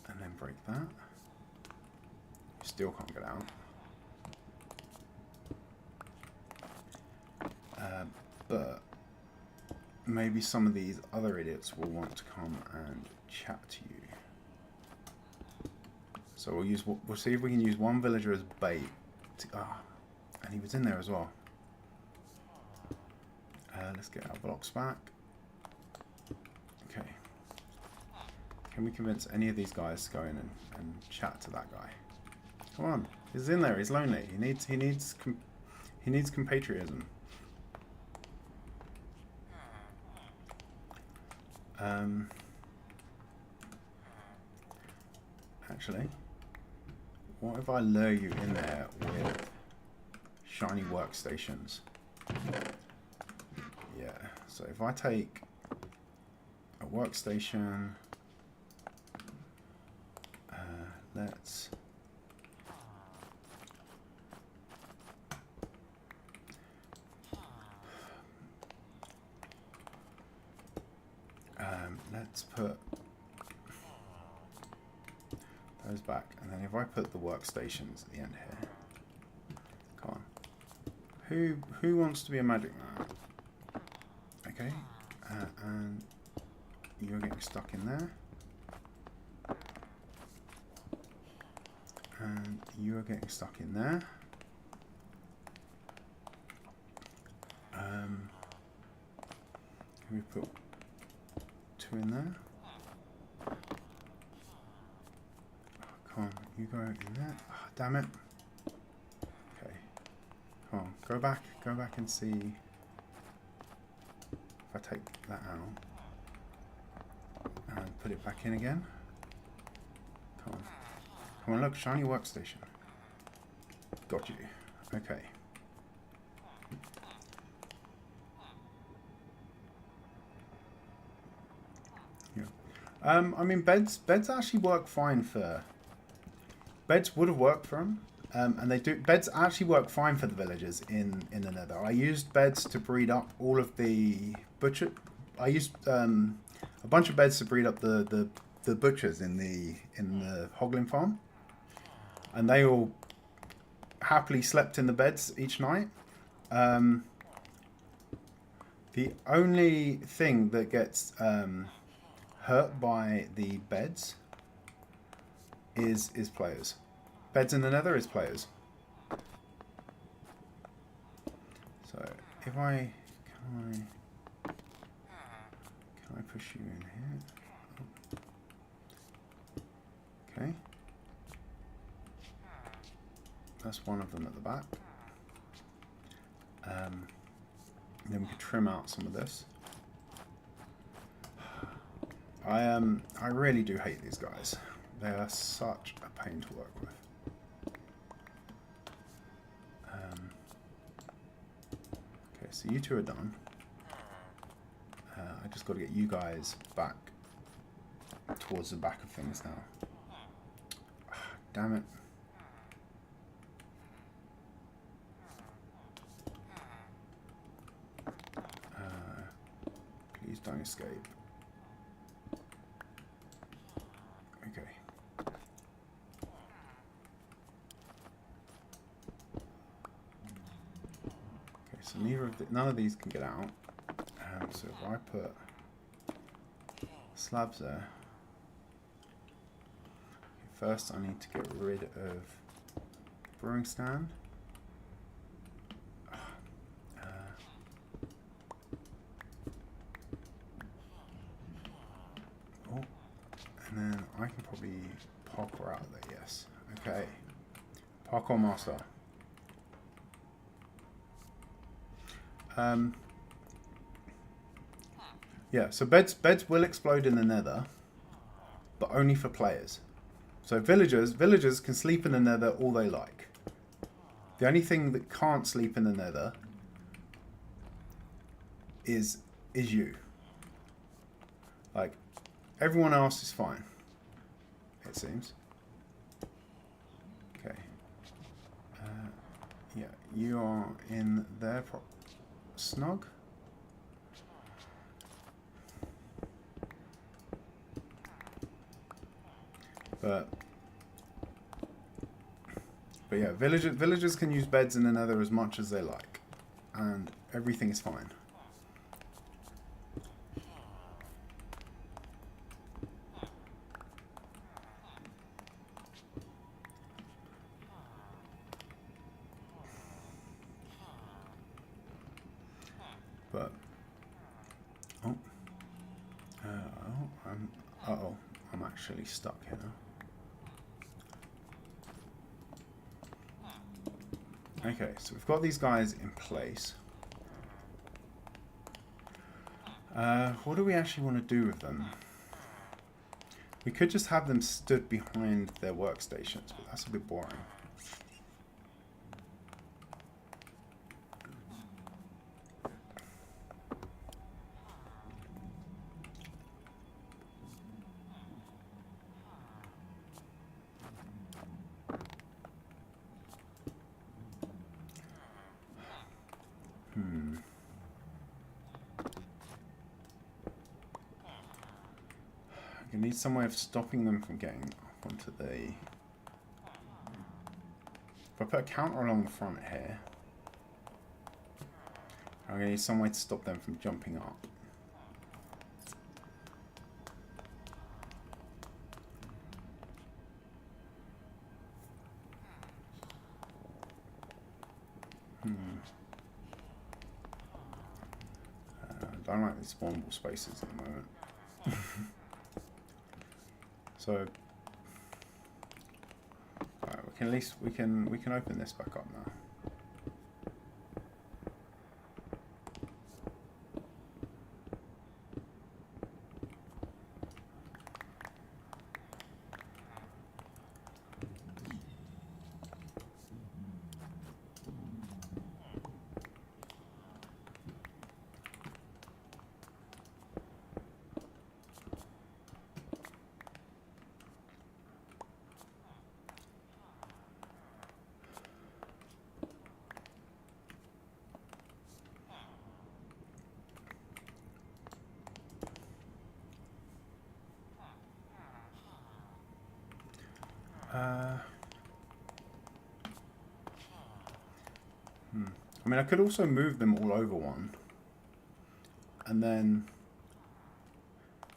and then break that, you still can't get out. But maybe some of these other idiots will want to come and chat to you. So we'll see if we can use one villager as bait. And he was in there as well. Let's get our blocks back. Okay. Can we convince any of these guys to go in and chat to that guy? Come on, he's in there. He's lonely. He needs compatriotism. Actually, what if I lure you in there with shiny workstations? Yeah, so if I take a workstation, let's put those back, and then if I put the workstations at the end here, come on, who wants to be a magic man? Okay, and you're getting stuck in there, and you are getting stuck in there. Can we put 2 in there? Come on, you go in there. Oh, damn it. Okay. Come on, go back and see if I take that out and put it back in again. Come on, look, shiny workstation. Got you. Okay. I mean, beds actually work fine for... Beds would have worked for them, and they do. Beds actually work fine for the villagers in the Nether. I used beds to breed up all of the butcher... I used a bunch of beds to breed up the butchers in the hoglin farm, and they all happily slept in the beds each night. The only thing that gets... hurt by the beds is players. Beds in the nether is players. So if I can I push you in here? Okay. That's one of them at the back. Then we could trim out some of this. I really do hate these guys. They are such a pain to work with. Okay, so you two are done. I just got to get you guys back towards the back of things now. Damn it. Please don't escape. Okay. Okay, so none of these can get out. So if I put slabs there, first I need to get rid of brewing stand. And then I can probably parkour out of there, yes. Okay. Parkour master. Yeah, so beds will explode in the nether, but only for players. So villagers can sleep in the nether all they like. The only thing that can't sleep in the nether is you. Like, everyone else is fine, it seems. Okay. Yeah, you are in there. Snug. But yeah, villagers can use beds in the nether as much as they like, and everything is fine. But I'm actually stuck here now. Okay, so we've got these guys in place. What do we actually want to do with them? We could just have them stood behind their workstations, but that's a bit boring. I need some way of stopping them from getting up onto the... If I put a counter along the front here, I'm going to need some way to stop them from jumping up. I don't like these spawnable spaces at the moment. So, right, we can at least we can open this back up now. I mean, I could also move them all over one, and then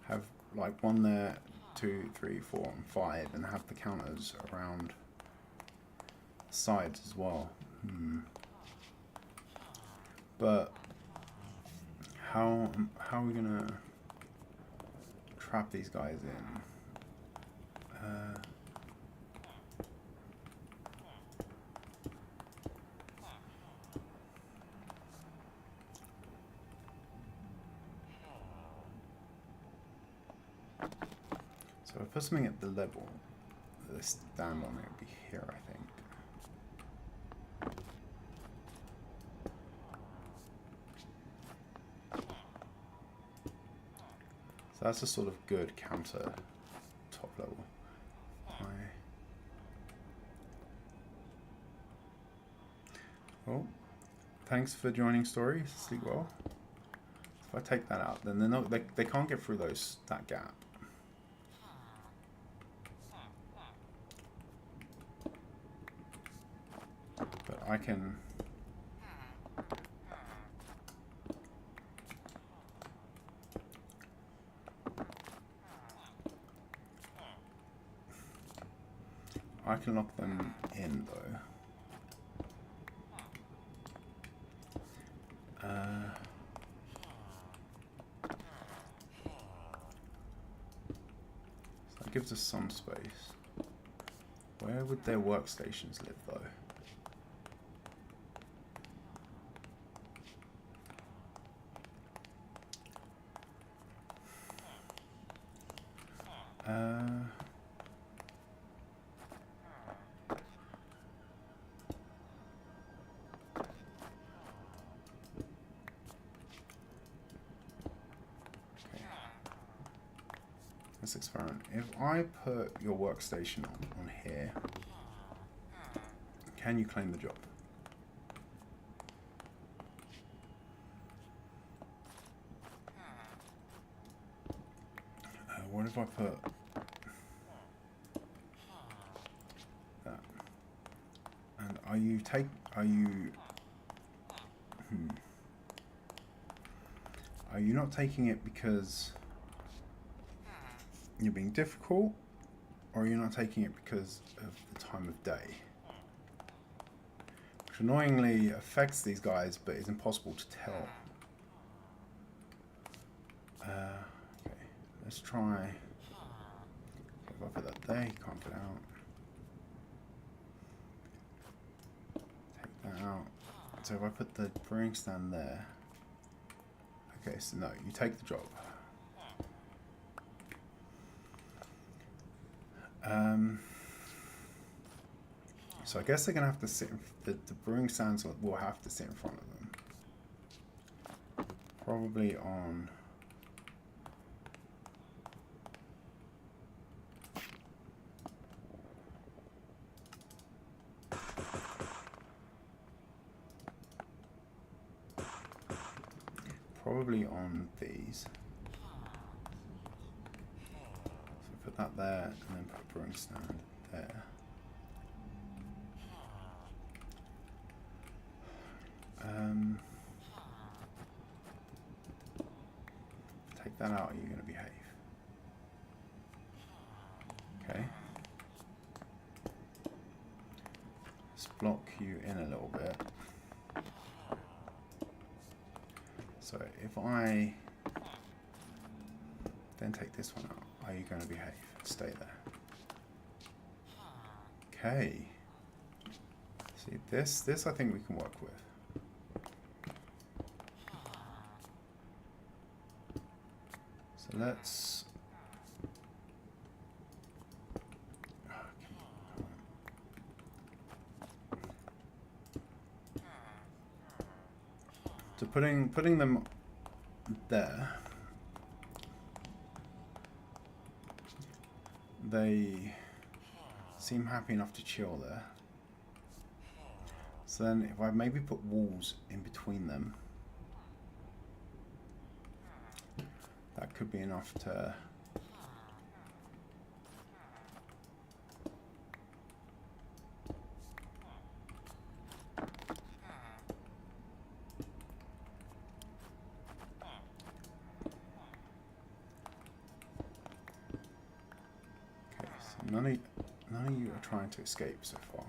have like one there 2, 3, 4, and 5 and have the counters around the sides as well. But how are we gonna trap these guys in? So if I put something at the level that they stand on, it would be here, I think. So that's a sort of good counter top level. Oh, thanks for joining Story. Sleep well. If I take that out, then they can't get through that gap. But I can. I can lock them in though. So that gives us some space. Where would their workstations live though? Let's experiment. If I put your workstation on here, can you claim the job? What if I put that? And are you not taking it because you're being difficult, or are you not taking it because of the time of day? Which annoyingly affects these guys, but is impossible to tell. Okay, let's try. If I put that there, he can't get out. Take that out. So if I put the brewing stand there. Okay, so no, you take the job. So I guess they're gonna have to sit. The brewing stands will have to sit in front of them. Probably on. Probably on these. So put that there, and then put a brewing stand there. Take that out, are you going to behave? Okay. Let's block you in a little bit. So if I then take this one out, are you going to behave? Stay there. Okay. See, this I think we can work with. So let's. So putting them there, they seem happy enough to chill there. So then if I maybe put walls in between them, that could be enough to None of you are trying to escape so far.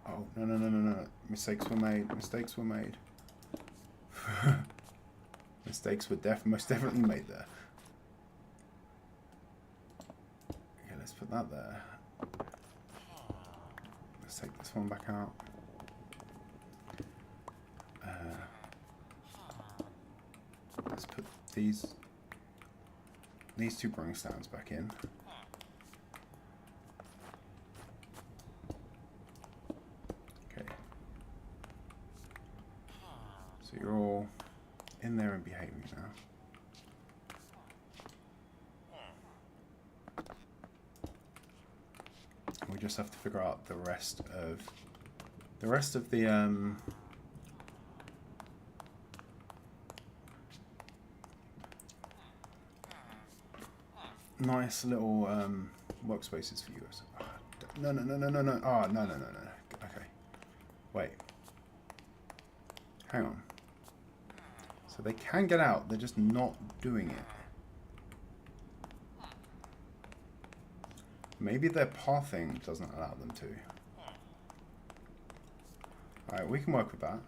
Oh, no. Mistakes were made. Mistakes were made. Mistakes were most definitely made there. Okay, let's put that there. Let's take this one back out. Let's put these two brewing stands back in. Okay. So you're all in there and behaving now. We just have to figure out the rest of the nice little workspaces for you. No. Oh, no. Okay. Wait. Hang on. So they can get out, they're just not doing it. Maybe their pathing doesn't allow them to. Alright, we can work with that.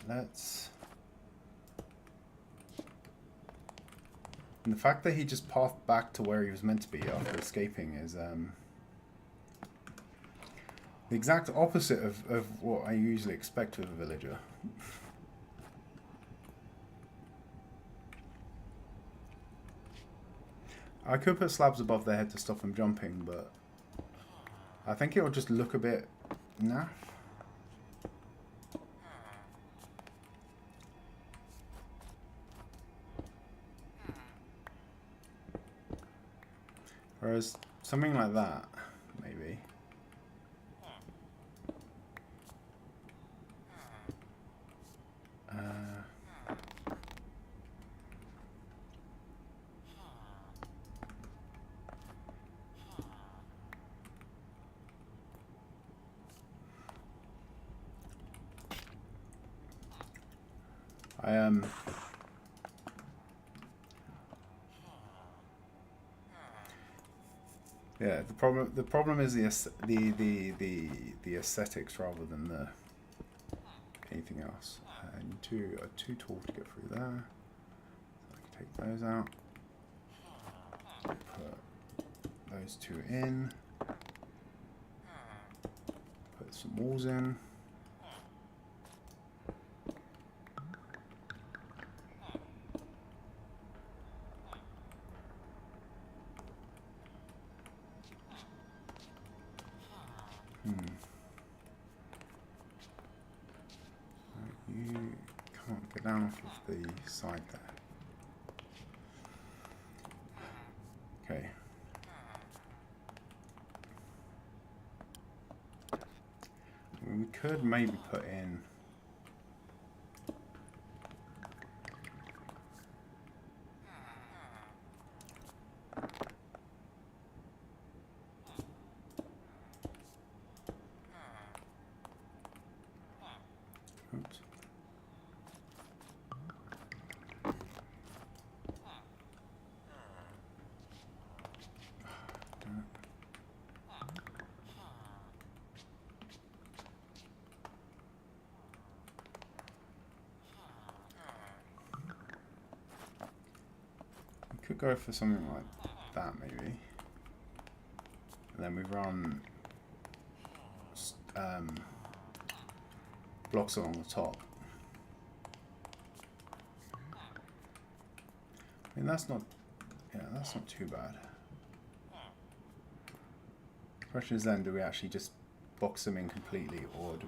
Let's... And the fact that he just pathed back to where he was meant to be after escaping is the exact opposite of what I usually expect with a villager. I could put slabs above their head to stop them jumping, but I think it will just look a bit naff. Whereas something like that, maybe. Yeah, the problem is the aesthetics rather than the anything else. And you are too tall to get through there. So I can take those out. Put those two in. Put some walls in. You can't get down off of the side there. Okay. We could maybe put in oops. Could go for something like that maybe, and then we run blocks along the top. I mean that's not too bad. Question is then, do we actually just box them in completely, or do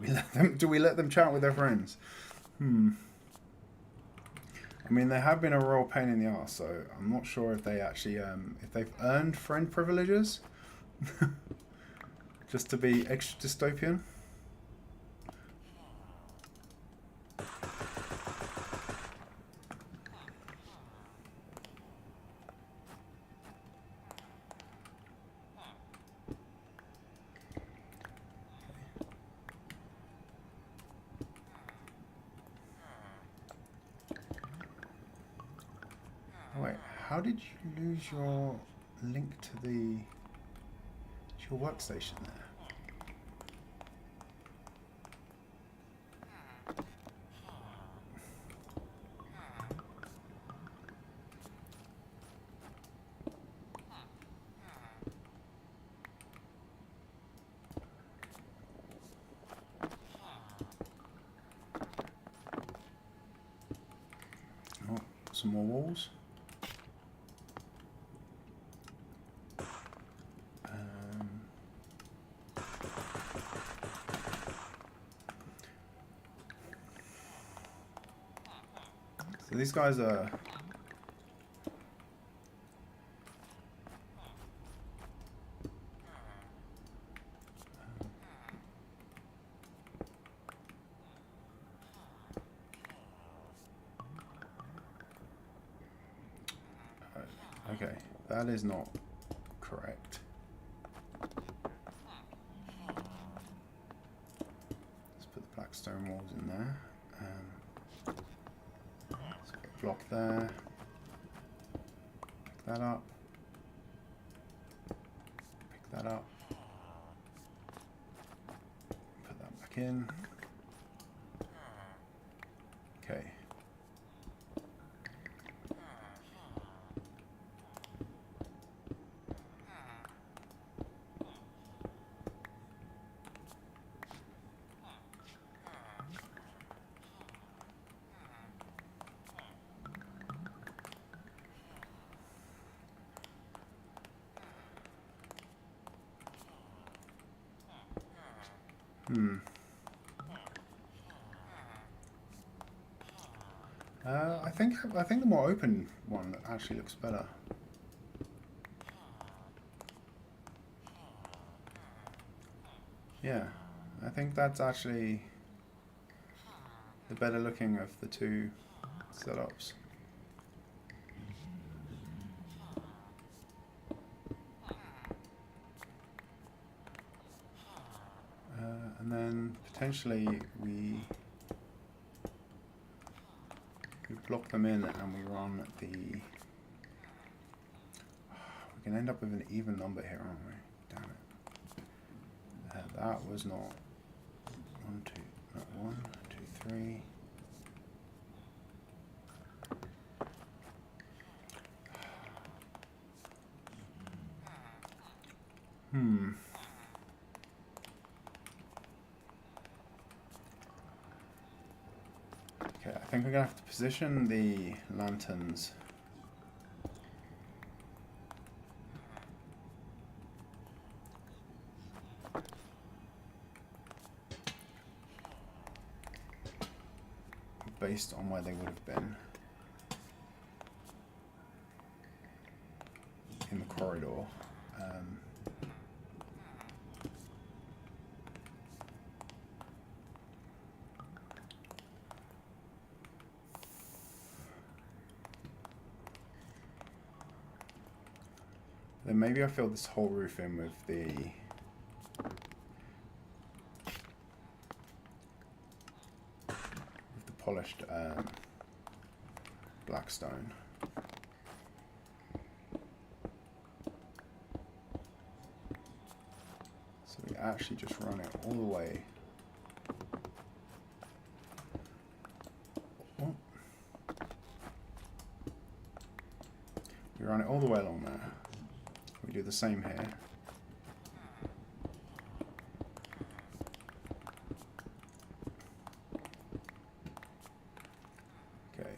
we let them chat with their friends? I mean, they have been a real pain in the arse, so I'm not sure if they actually, if they've earned friend privileges, just to be extra dystopian. How did you lose your link to your workstation there? Oh, some more walls. So these guys are okay, that is not correct. Let's put the black stone walls in there. Let's put a block there. Pick that up. Pick that up. Put that back in. Okay. I think the more open one actually looks better. Yeah, I think that's actually the better looking of the two setups. And then potentially we block them in and we run the... We can end up with an even number here, aren't we? Damn it. That was not 1, 2, not 1, 2, 3. Okay, I think we're gonna have to position the lanterns based on where they would have been in the corridor. Then maybe I fill this whole roof in with the polished black stone. So we actually just run it all the way. Oh. We run it all the way along there. We do the same here. Okay.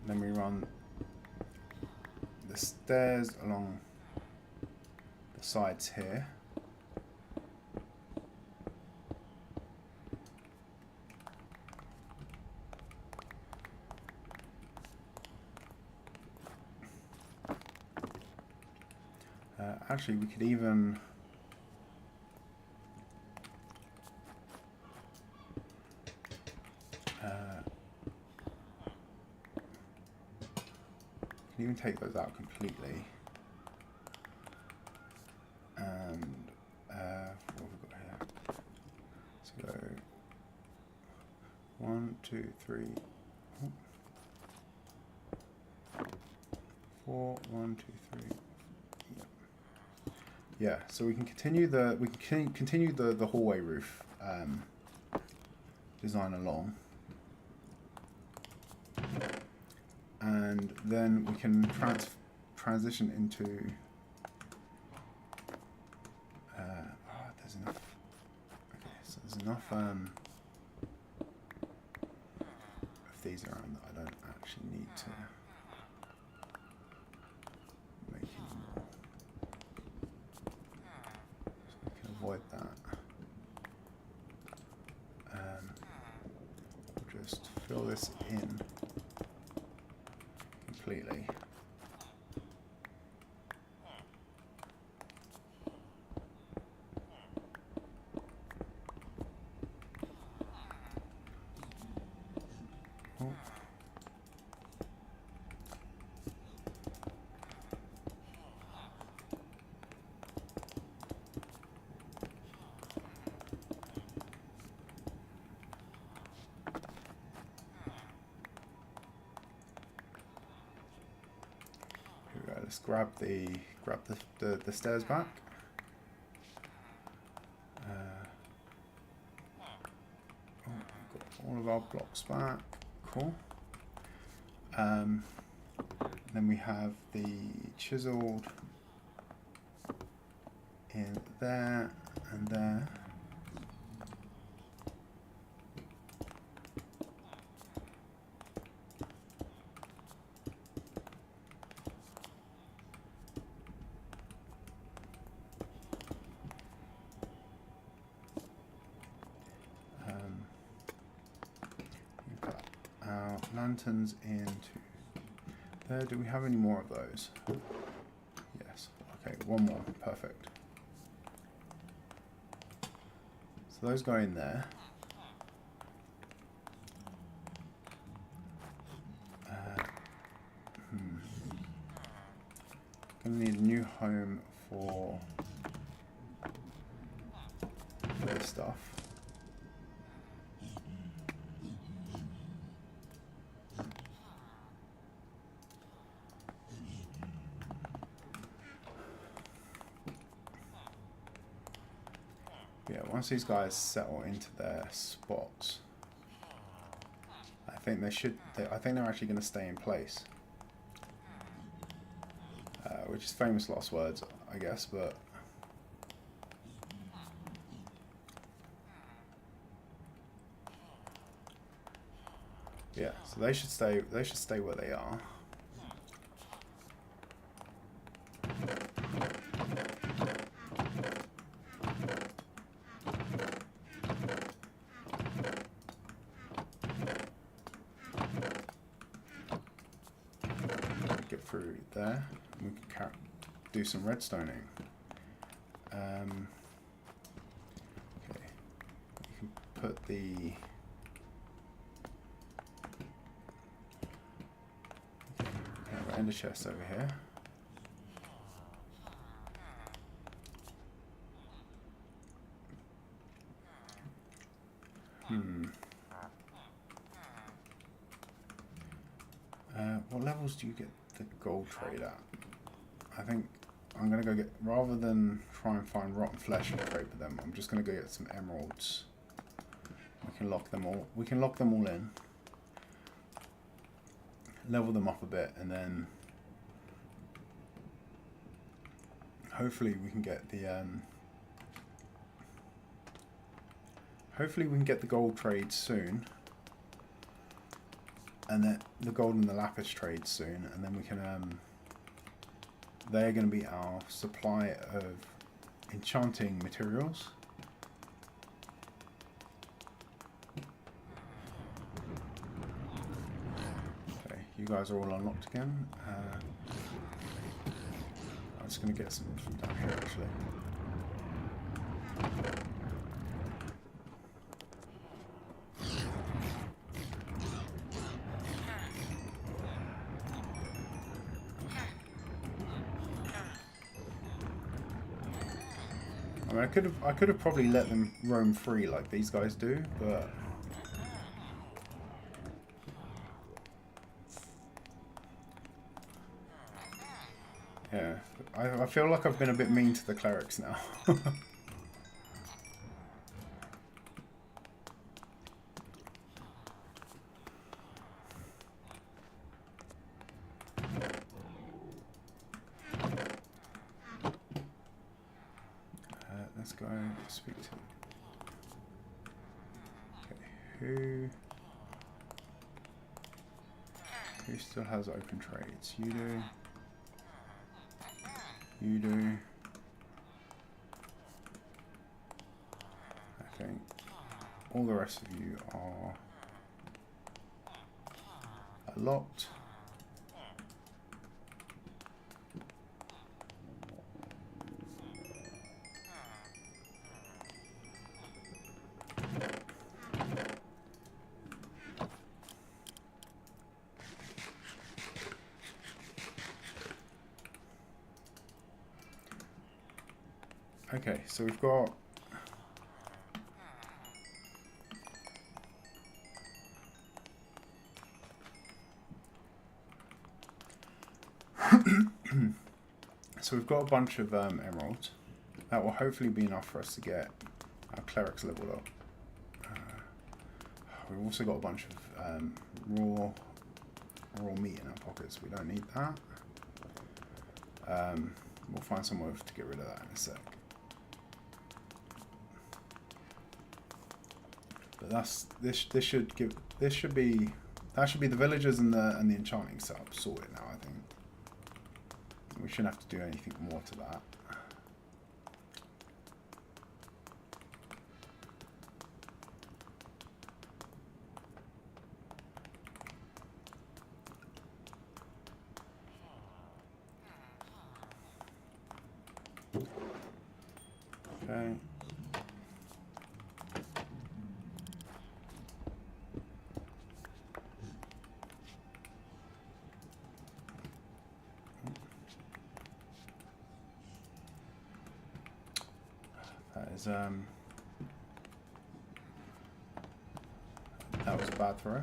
Then we run the stairs along the sides here. Actually, we could even take those out completely. And what have we got here? Let's go 1, 2, 3, 4, 1, 2, 3. Yeah, so we can continue the hallway roof design along, and then we can transition into. There's enough. Okay, so there's enough of these around that I don't actually need to make any more. So we can avoid that. We'll just fill this in completely. Let's grab the stairs back. We've got all of our blocks back. Cool. Then we have the chiseled in there and there. Lanterns into there. Do we have any more of those? Yes. Okay, one more. Perfect. So those go in there. Gonna need a new home for this stuff. Yeah, once these guys settle into their spots, I think they should. I think they're actually going to stay in place, which is famous last words, I guess. But yeah, so they should stay. They should stay where they are. Through there, we can do some redstoning. Okay, we can put the ender chest over here. What levels do you get the gold trade at? I think I'm gonna go get, rather than try and find rotten flesh and trade with them, I'm just gonna go get some emeralds. We can lock them all. We can lock them all in, level them up a bit, and then hopefully we can get the gold trade soon. And then the gold and the lapis trade soon, and then we can they're going to be our supply of enchanting materials. Okay, you guys are all unlocked again. I'm just going to get some from down here actually. I mean, I could have probably let them roam free like these guys do, but Yeah, I feel like I've been a bit mean to the clerics now. Let's go speak to... Okay, who still has open trades? You do. You do. I think all the rest of you are locked. Okay, so we've got so we've got a bunch of emeralds. That will hopefully be enough for us to get our clerics leveled up. We've also got a bunch of raw meat in our pockets. We don't need that. We'll find somewhere to get rid of that in a sec. But that should be the villagers and the enchanting setup sorted now, I think. We shouldn't have to do anything more to that. Okay. That was a bad throw.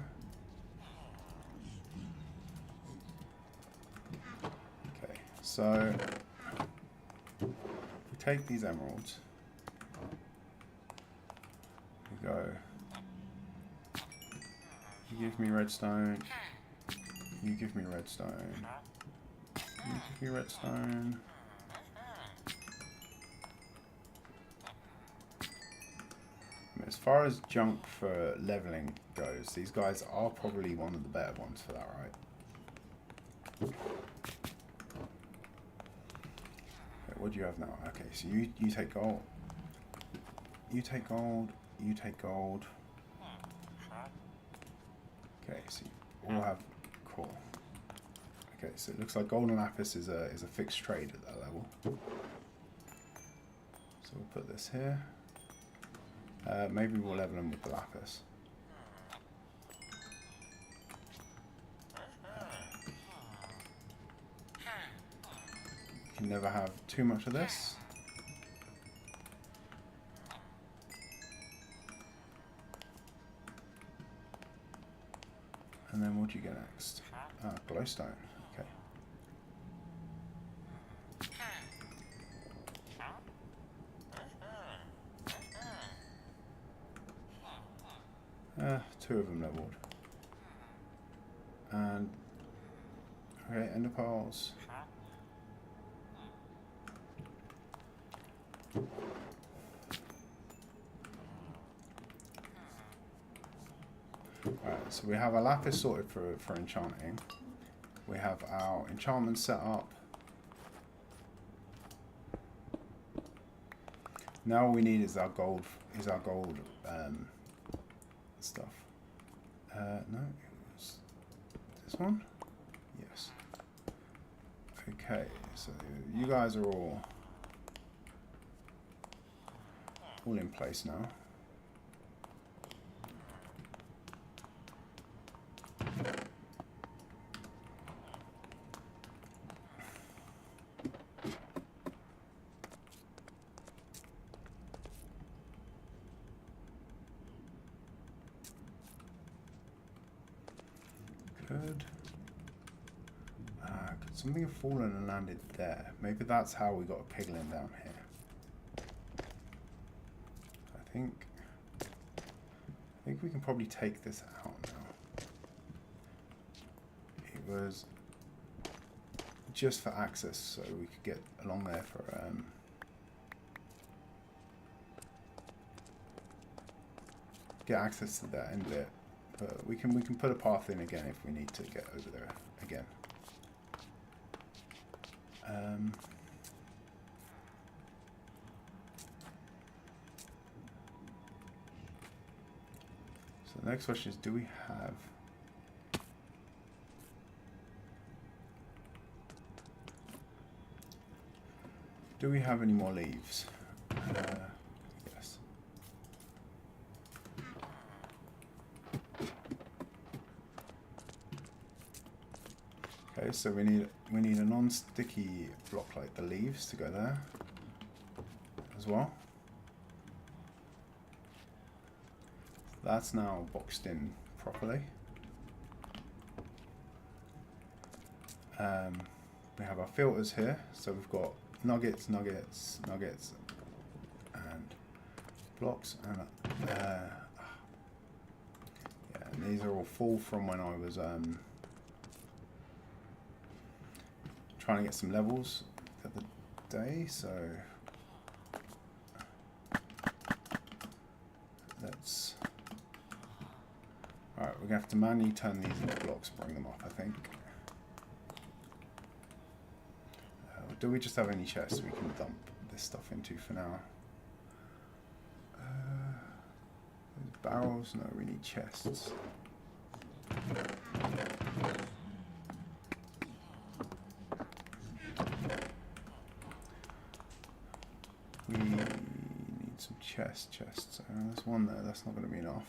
Okay, so we take these emeralds. We go. You give me redstone. You give me redstone. You give me redstone. As far as junk for leveling goes, these guys are probably one of the better ones for that, right? Okay, what do you have now? Okay, so you take gold. You take gold. You take gold. Okay, so you all have cool. Okay, so it looks like gold and lapis is a fixed trade at that level. So we'll put this here. Maybe we'll level them with the lapis. You can never have too much of this. And then what do you get next? Glowstone. Okay. Two of them leveled. And okay, ender pearls. Alright, so we have our lapis sorted for enchanting. We have our enchantment set up. Now all we need is our gold stuff. No, it's this one? Yes. Okay, so you guys are all in place now. Good. Something had fallen and landed there. Maybe that's how we got a piglin down here. I think we can probably take this out now. It was just for access, so we could get along there for get access to that end bit. But we can put a path in again if we need to get over there again. So the next question is, do we have any more leaves? Yes. Okay, so we need a non-sticky block like the leaves to go there as well. That's now boxed in properly. We have our filters here, so we've got nuggets, nuggets, nuggets, and blocks, and yeah, and these are all full from when I was trying to get some levels the other day, so let's. Alright, we're gonna have to manually turn these into blocks, bring them up, I think. Do we just have any chests we can dump this stuff into for now? Barrels? No, we need chests. We need some chests. There's one there, that's not going to be enough.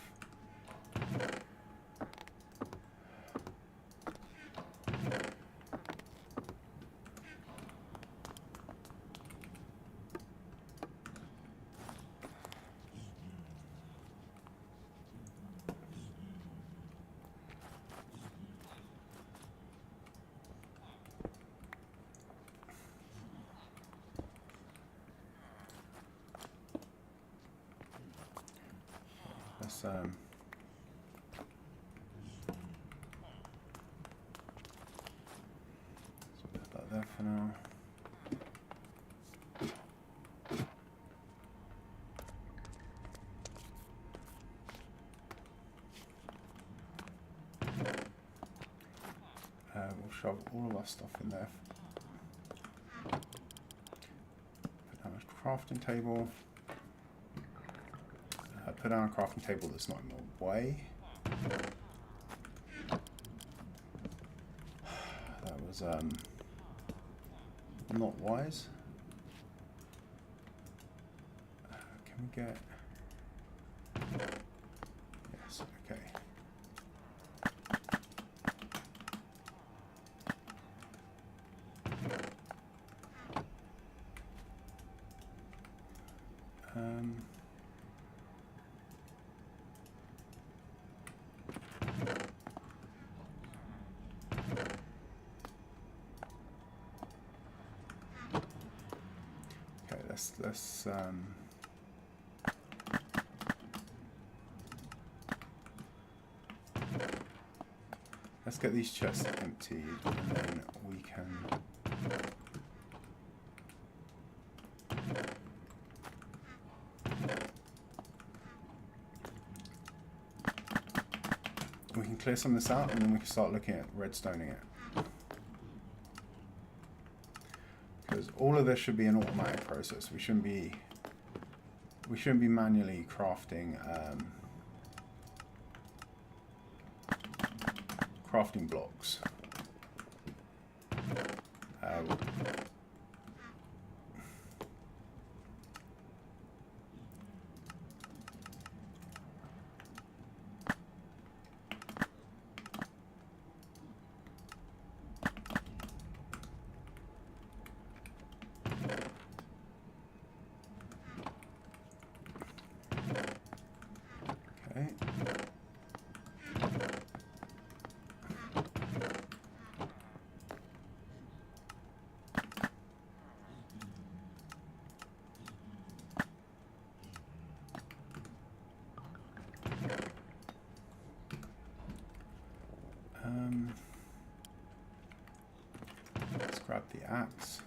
Let's put that there for now. We'll shove all of our stuff in there. Put down a crafting table. Put down a crafting table that's not in the way. That was not wise. Can we get? Yes. Okay. Let's get these chests emptied, and then we can clear some of this out, and then we can start looking at redstoning it. Because all of this should be an automatic process. We shouldn't be manually crafting blocks. Let's grab the axe.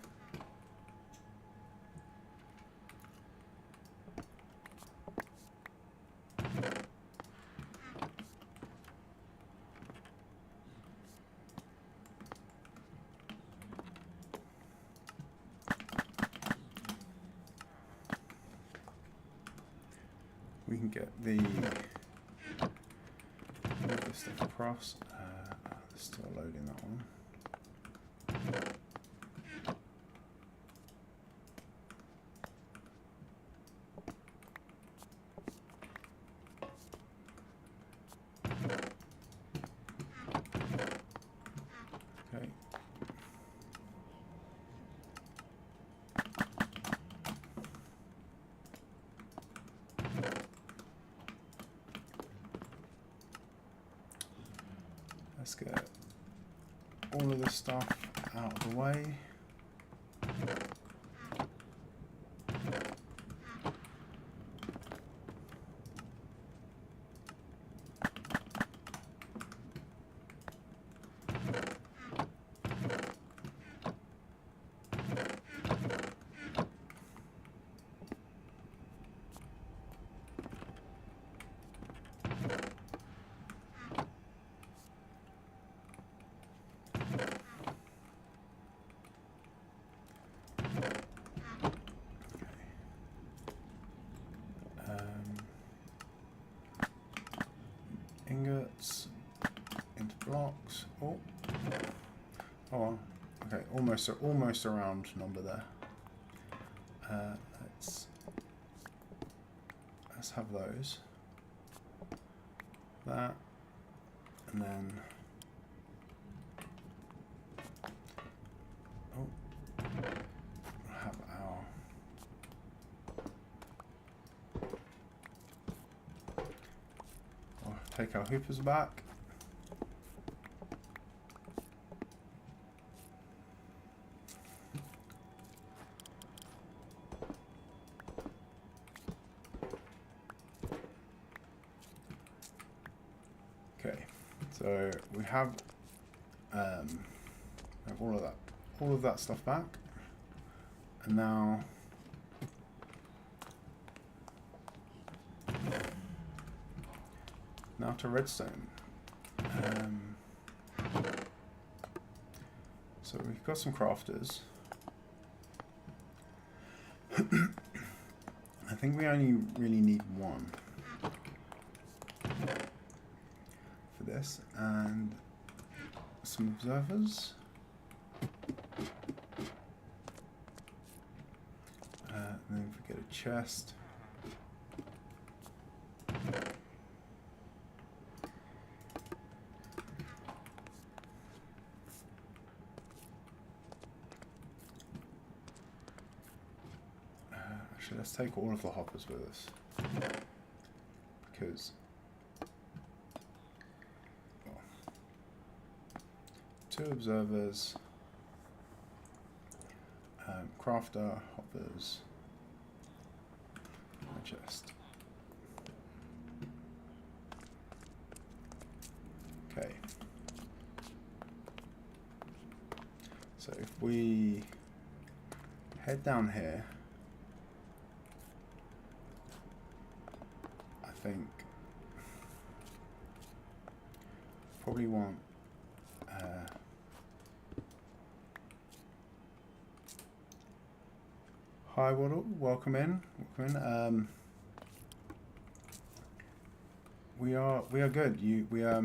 We can get the move this stuff across. Still loading that one. Okay. Let's get all of this stuff out of the way. Ingots into blocks. Oh, okay, almost a round number there. Let's have those. That, and then we'll have our take our hoopers back. Okay, so we have all of that stuff back, and now to redstone. So we've got some crafters. I think we only really need one for this, and some observers. And then if we get a chest. Actually, let's take all of the hoppers with us, because two observers, crafter, hoppers, and a chest. Okay. So if we head down here, I think probably want hi Waddle, welcome in. We are good. You were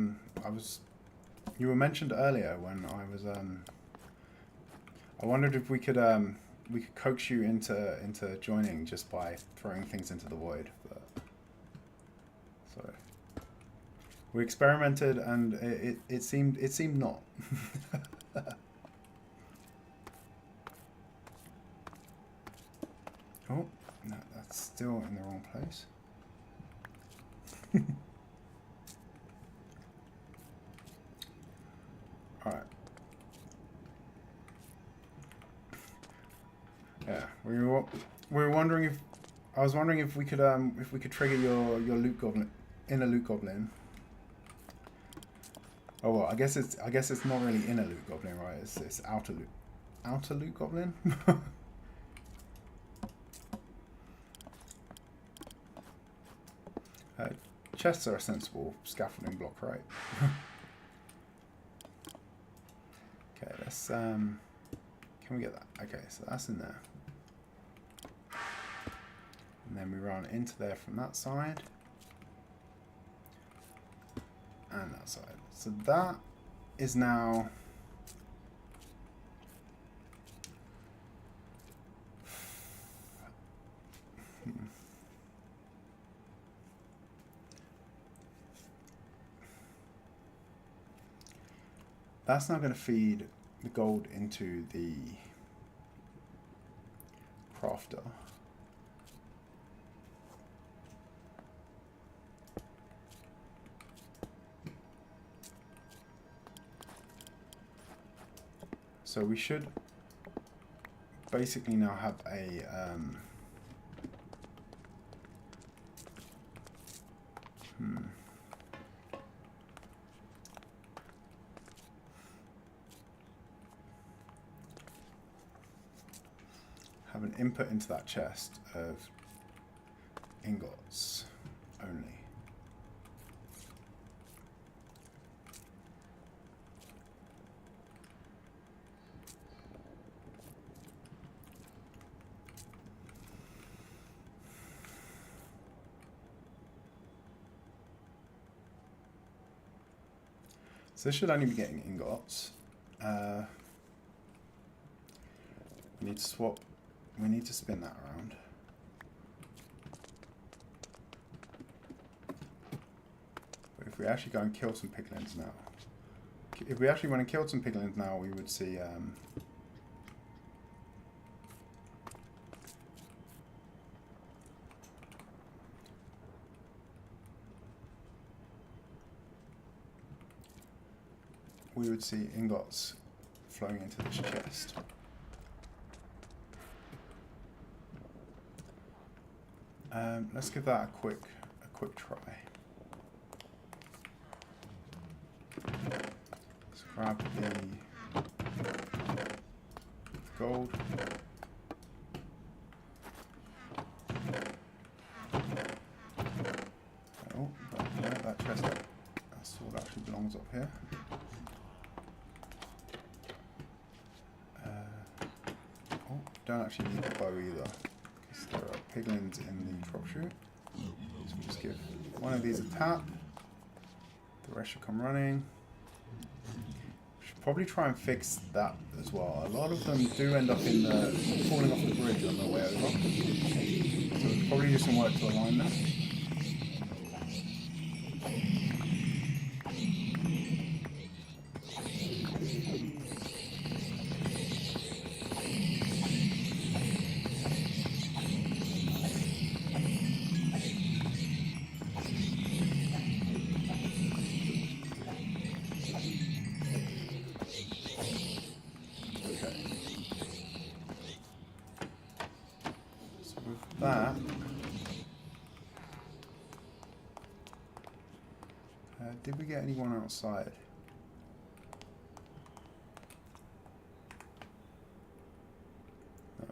mentioned earlier when I was I wondered if we could coax you into joining just by throwing things into the void, but so we experimented and it seemed not. Oh, no, that's still in the wrong place. All right. Yeah, we were wondering if I was wondering if we could trigger your loot goblin, inner loot goblin. Oh well, I guess it's not really inner loot goblin, right? It's outer loot goblin. Chests are a sensible scaffolding block, right? Okay, let's can we get that? Okay, so that's in there. And then we run into there from that side. And that side. So that is now that's now going to feed the gold into the crafter. So we should basically now have a have an input into that chest of ingots only. So this should only be getting ingots. We need to swap. We need to spin that around. But if we actually go and kill some piglins now, if we actually went and killed some piglins now, we would see. We would see ingots flowing into this chest. Let's give that a quick try. Let's grab the gold. Oh, no, that chest, that sword actually belongs up here. Don't actually need the bow either, because there are piglins in the drop chute. So we just give one of these a tap. The rest should come running. We should probably try and fix that as well. A lot of them do end up in the falling off the bridge on their way over. So we could probably do some work to align that. That did we get anyone outside? No.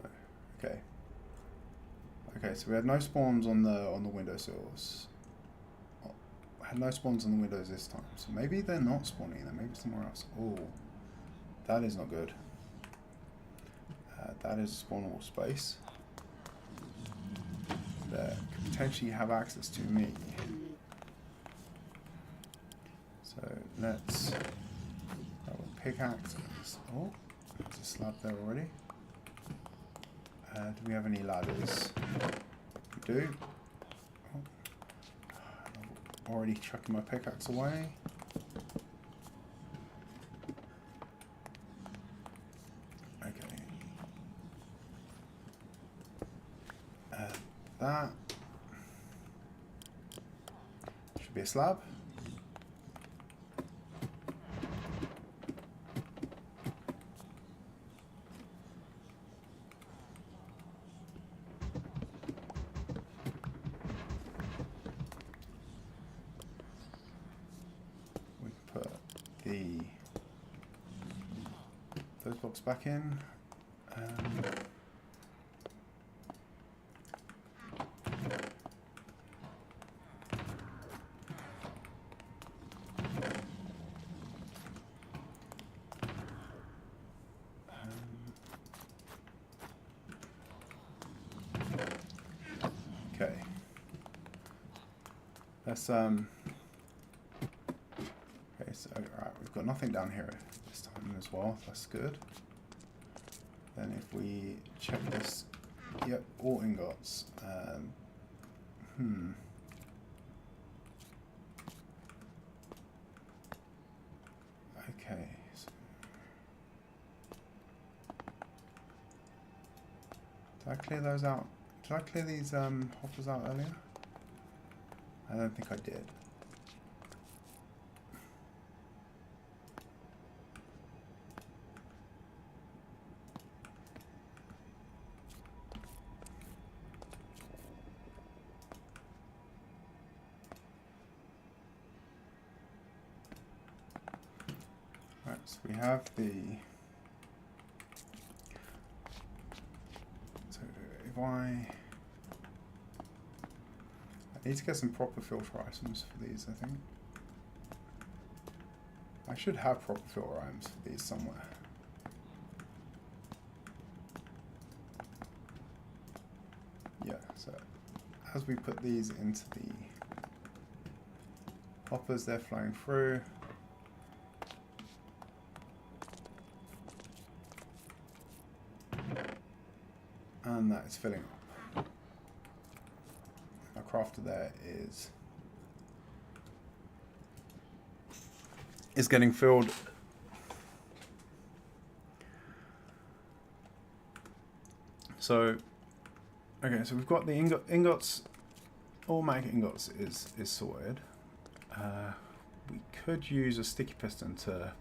Okay, so we had no spawns on the windowsills. Oh, had no spawns on the windows this time, so maybe they're not spawning there, maybe somewhere else. Oh, that is not good. That is a spawnable space that could potentially have access to me. So let's grab a pickaxe. Oh, there's a slab there already. Do we have any ladders? We do. Oh, I'm already chucking my pickaxe away. That should be a slab. We can put those blocks back in. Okay. Let's okay, so alright, we've got nothing down here this time as well. That's good. Then if we check this, yep, all ingots. Okay. So did I clear those out? Did I clear these hoppers out earlier? I don't think I did. Right, so we have the... So if I need to get some proper filter items for these, I think. I should have proper filter items for these somewhere. Yeah, so as we put these into the hoppers, they're flowing through. And that is filling up. Our crafter there is getting filled. So, okay, so we've got the ingots, automatic ingots is sorted. We could use a sticky piston to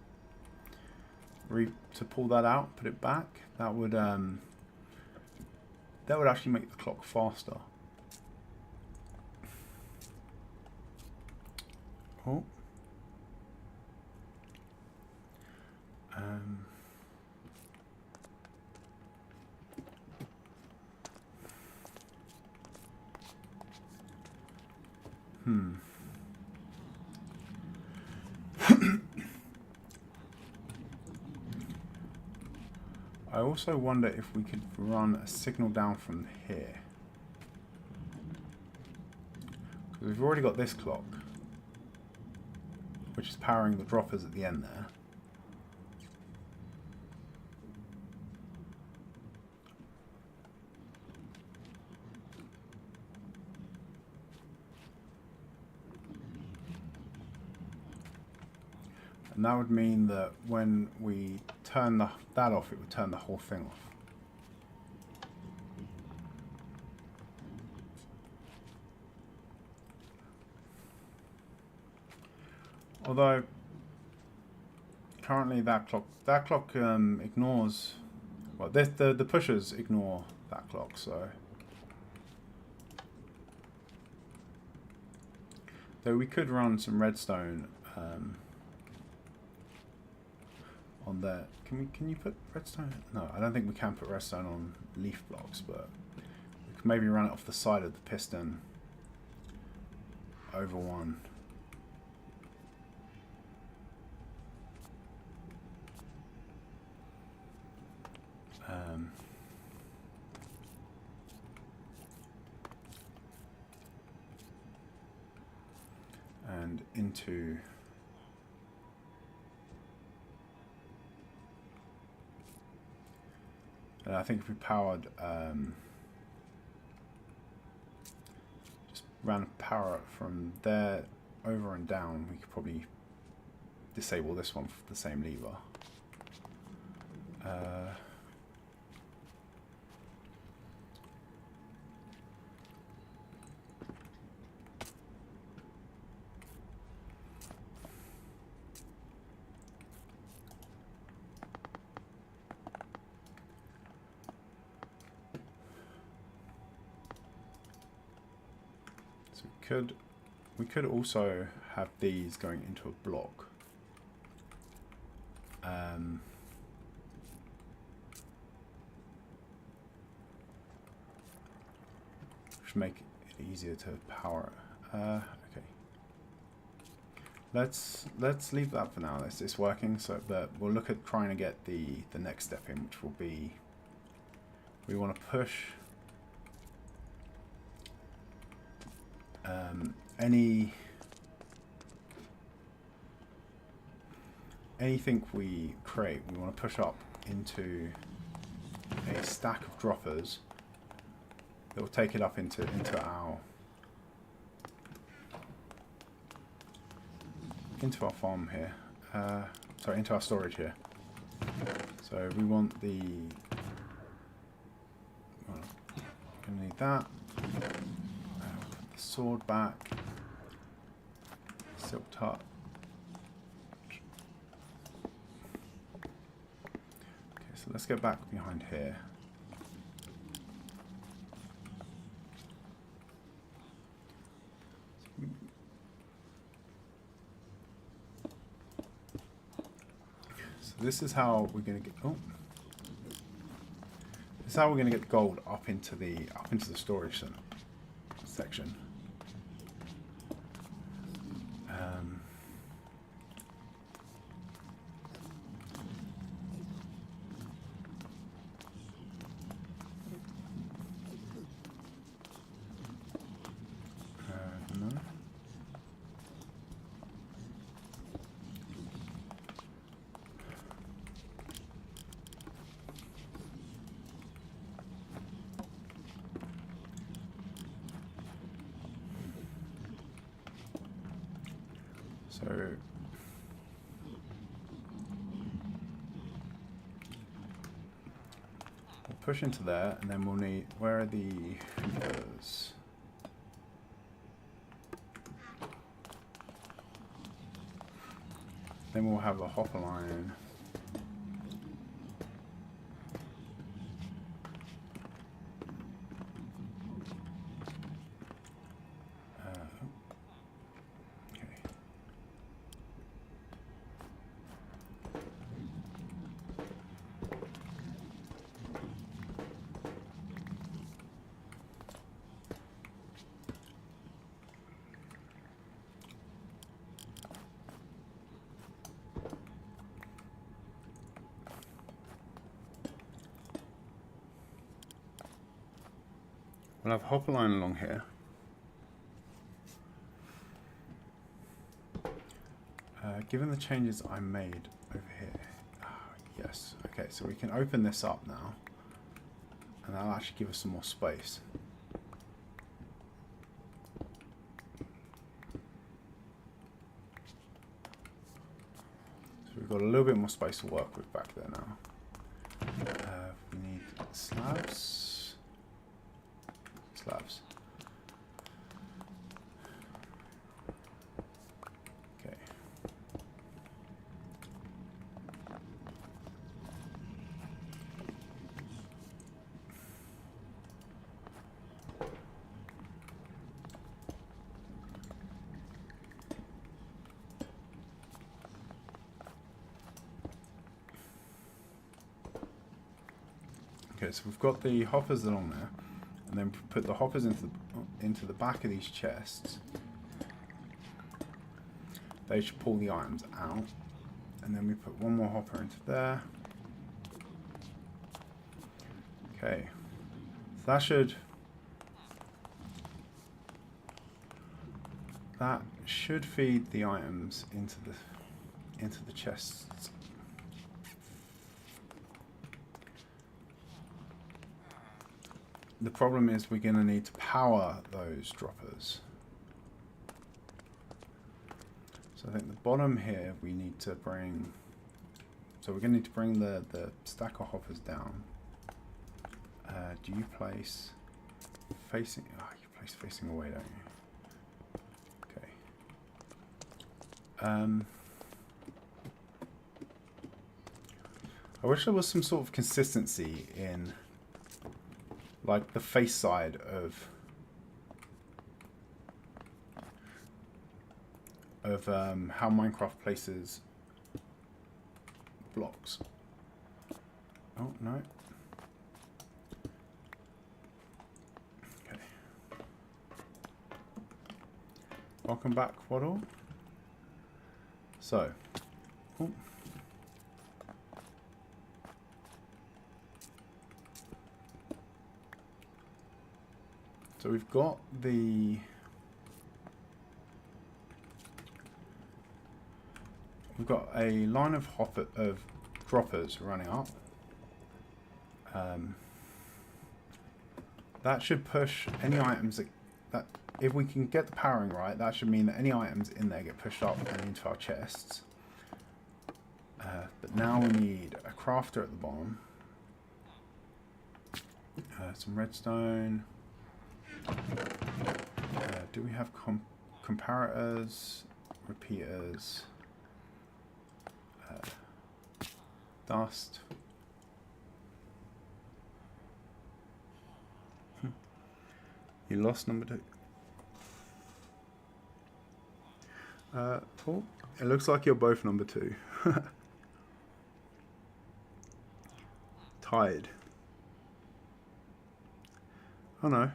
pull that out, put it back. That would actually make the clock faster. Oh. I also wonder if we could run a signal down from here. Because we've already got this clock, which is powering the droppers at the end there. And that would mean that when we turn that off, it would turn the whole thing off. Although currently that clock ignores, well, the pushers ignore that clock, so though we could run some redstone on there. Can you put redstone? No, I don't think we can put redstone on leaf blocks, but we could maybe run it off the side of the piston over one. And into and I think if we powered just ran power up from there over and down, we could probably disable this one for the same lever. We could also have these going into a block. which make it easier to power it. Okay. Let's leave that for now. It's working, so but we'll look at trying to get the next step in, which will be we want to push anything we create. We want to push up into a stack of droppers that will take it up into our farm here. Sorry, into our storage here. So we want the gonna need that. The sword back. Silk touch. Okay, so let's get back behind here. So this is how we're gonna get. Oh. This is how we're going to get gold up into the storage section. No. So we'll push into there, and then we'll need, where are the hoopers? Then we'll have a hopper line. We'll have a hopper line along here. Given the changes I made over here. Yes, okay, so we can open this up now. And that'll actually give us some more space. So we've got a little bit more space to work with back there now. We need slabs. Okay. Okay, so we've got the hoppers along there. And then put the hoppers into the back of these chests. They should pull the items out. And then we put one more hopper into there. Okay. So that should feed the items into the chests. The problem is we're going to need to power those droppers. So I think the bottom here we need to bring, so we're going to need to bring the stack of hoppers down. Do you place facing, you place facing away, don't you? Okay. I wish there was some sort of consistency in like the face side of how Minecraft places blocks. Oh no. Okay. Welcome back, Waddle. So, oh. So we've got the a line of droppers running up. That should push any items that if we can get the powering right, that should mean that any items in there get pushed up and into our chests. But now we need a crafter at the bottom, some redstone. Do we have comparators, repeaters, dust? You lost number 2. Oh, it looks like you're both number 2. Tied. Oh no.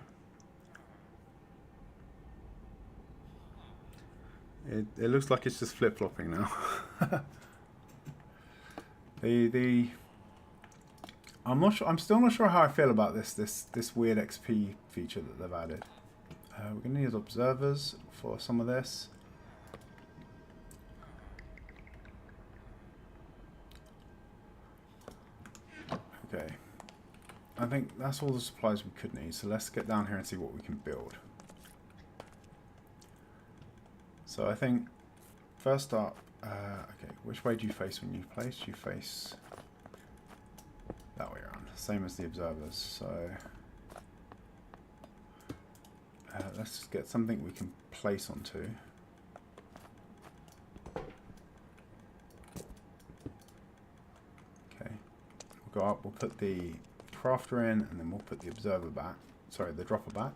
It looks like it's just flip-flopping now. I'm still not sure how I feel about this weird XP feature that they've added. We're gonna need observers for some of this. Okay. I think that's all the supplies we could need, so let's get down here and see what we can build. So I think, first up, okay, which way do you face when you place? You face that way around, same as the observers. So let's just get something we can place onto. Okay, we'll go up, we'll put the crafter in, and then we'll put the observer back, sorry, the dropper back.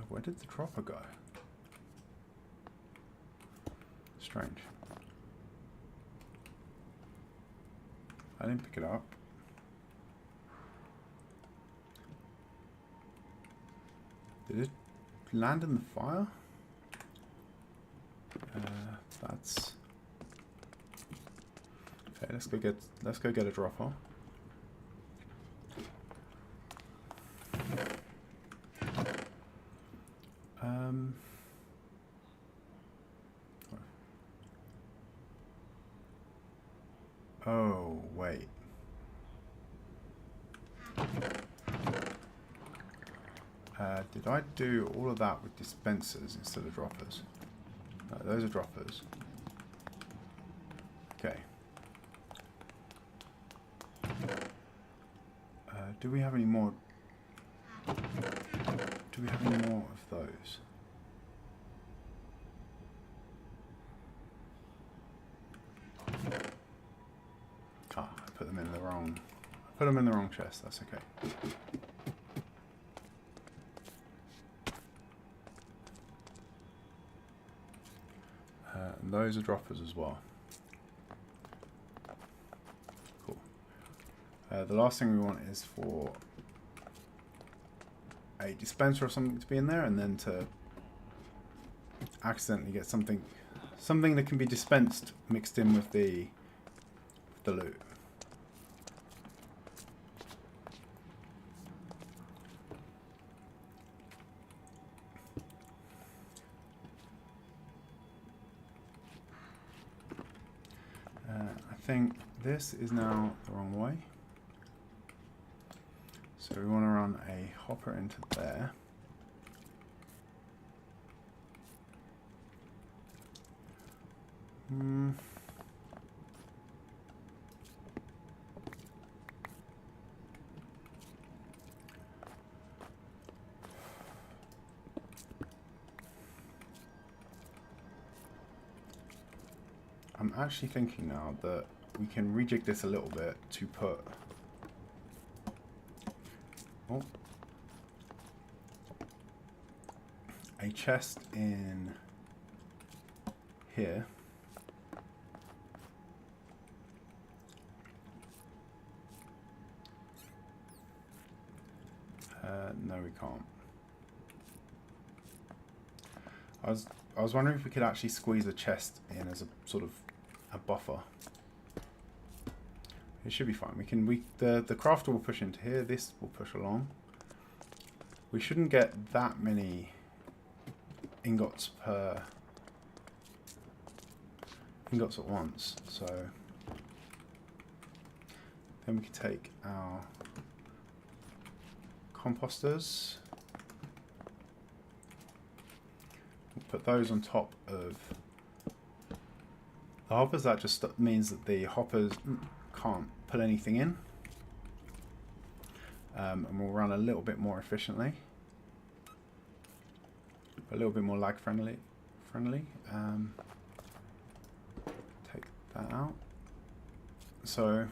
Where did the dropper go? Strange. I didn't pick it up. Did it land in the fire? That's okay. Let's go get a dropper. Oh, wait. Did I do all of that with dispensers instead of droppers? No, those are droppers. Okay. Do we have any more? Do we have any more of those? Ah, I put them in the wrong. I put them in the wrong chest. That's okay. And those are droppers as well. Cool. The last thing we want is for a dispenser or something to be in there, and then to accidentally get something that can be dispensed mixed in with the loot. I think this is now the wrong way. So we want to run a hopper into there. I'm actually thinking now that we can rejig this a little bit to put a chest in here, No, we can't. I was wondering if we could actually squeeze a chest in as a sort of a buffer. It should be fine. The crafter will push into here. This will push along. We shouldn't get that many ingots at once. So then we can take our composters. We'll put those on top of the hoppers. That just means that the hoppers can't put anything in. And we'll run a little bit more efficiently. A little bit more lag friendly. Take that out. So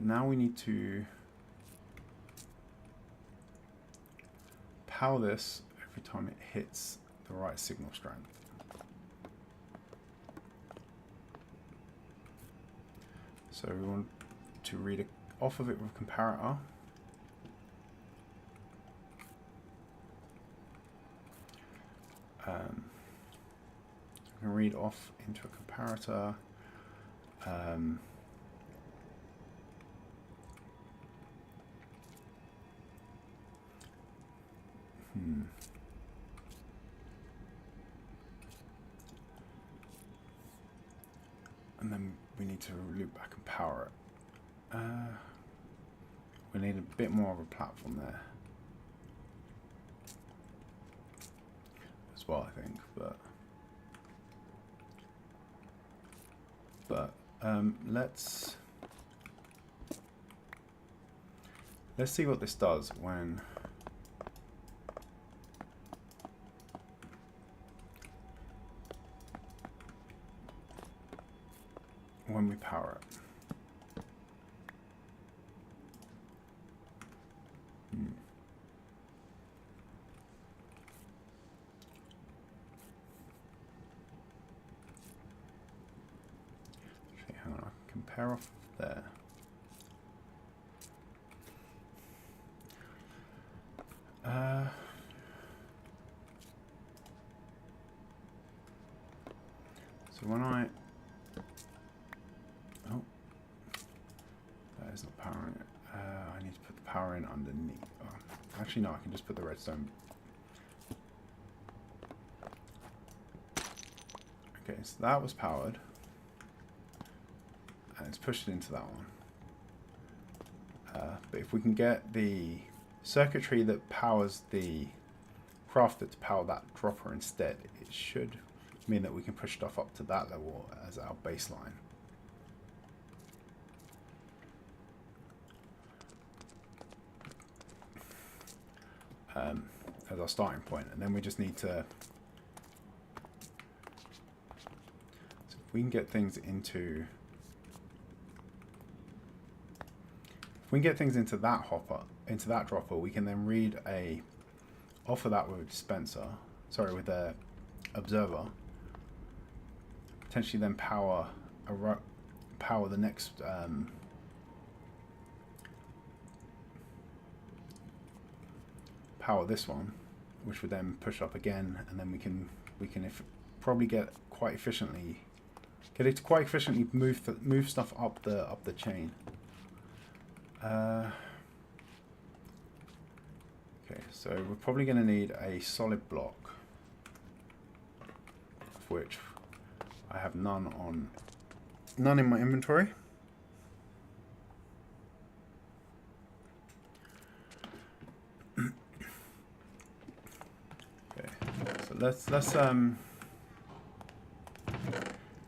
now we need to power this every time it hits the right signal strength. So we want to read it off of it with comparator. We can read off into a comparator. And then we need to loop back and power it. We need a bit more of a platform there as well, I think. But let's see what this does when we power it. Actually, hang on, I can compare off there. So when I is not powering it. I need to put the power in underneath. Oh, actually, no, I can just put the redstone. Okay, so that was powered. And it's pushed it into that one. But if we can get the circuitry that powers the crafter to power that dropper instead, it should mean that we can push stuff up to that level as our baseline. As our starting point, and then we just need to, so if we can get things into, that hopper, into that dropper, we can then read off of that with a dispenser, with a observer, potentially then power the next power this one, which would then push up again, and then we can probably get it to quite efficiently move stuff up the chain. Okay, so we're probably going to need a solid block, of which I have none in my inventory.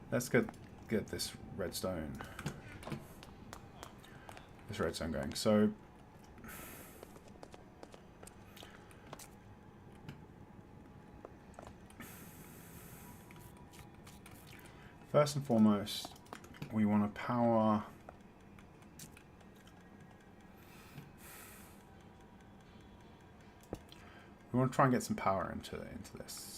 Let's get this redstone going. So first and foremost, we want to power we want to try and get some power into this.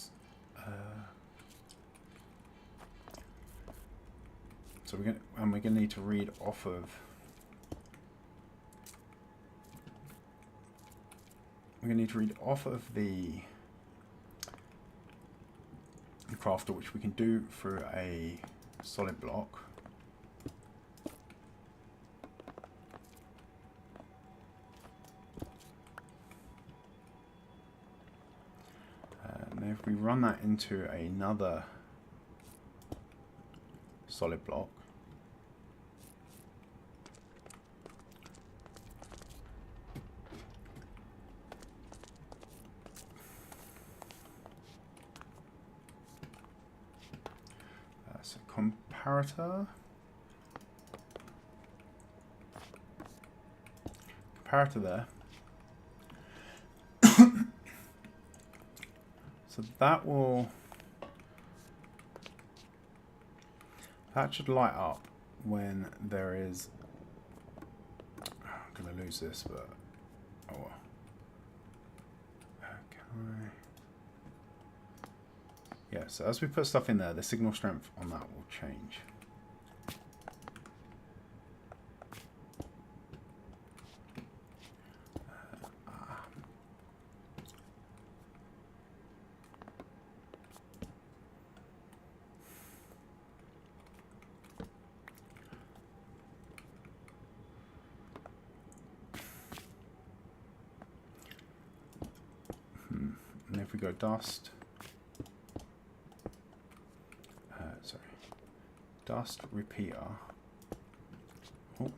So we're gonna need to read off of. We're gonna need to read off of the crafter, which we can do through a solid block. And if we run that into another solid block, so comparator there. So that should light up when there is. I'm gonna lose this, but oh well. Okay. Yeah, so as we put stuff in there, the signal strength on that will change. And if we go dust, dust repeater. Oh.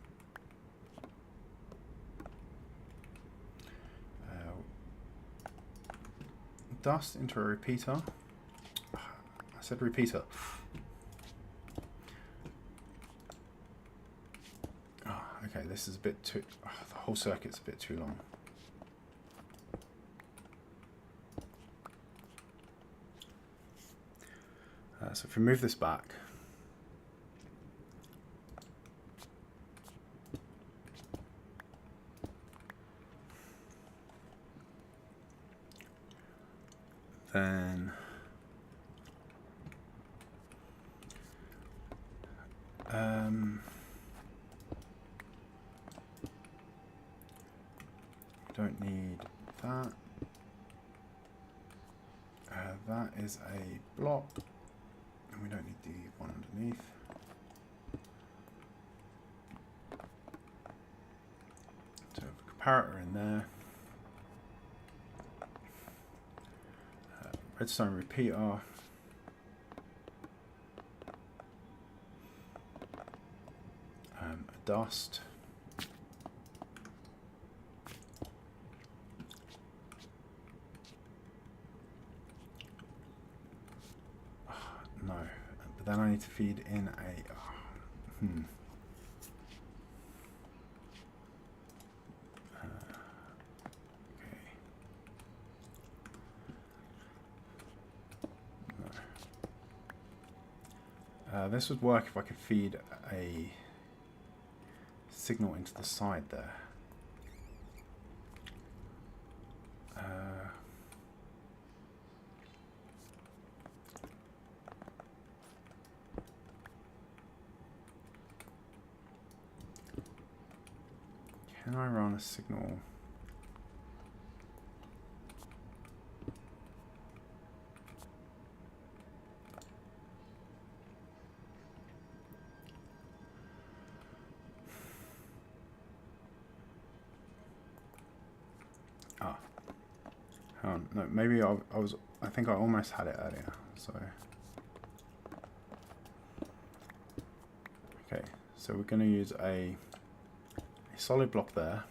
Dust into a repeater. I said repeater. Oh, okay, this is a bit too. Oh, the whole circuit's a bit too long. So if we move this back, then don't need that. That is a block. We don't need the one underneath. So a comparator in there. Redstone repeater. A dust. No. But then I need to feed in a. Okay. No. This would work if I could feed a signal into the side there. Can I run a signal? Ah, hang on. No, maybe I think I almost had it earlier. So, okay. So we're going to use a solid block there.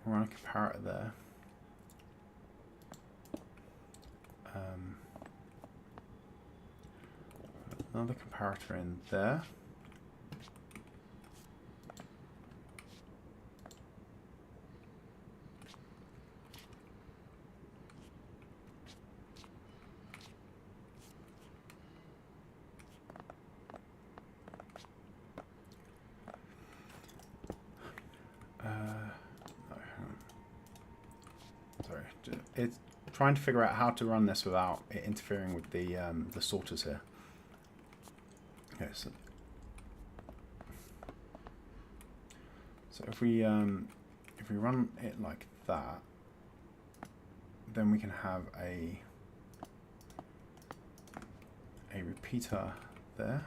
Run a comparator there. Another comparator in there. No, hang on. Sorry, it's trying to figure out how to run this without it interfering with the sorters here. Okay, so if we run it like that, then we can have a repeater there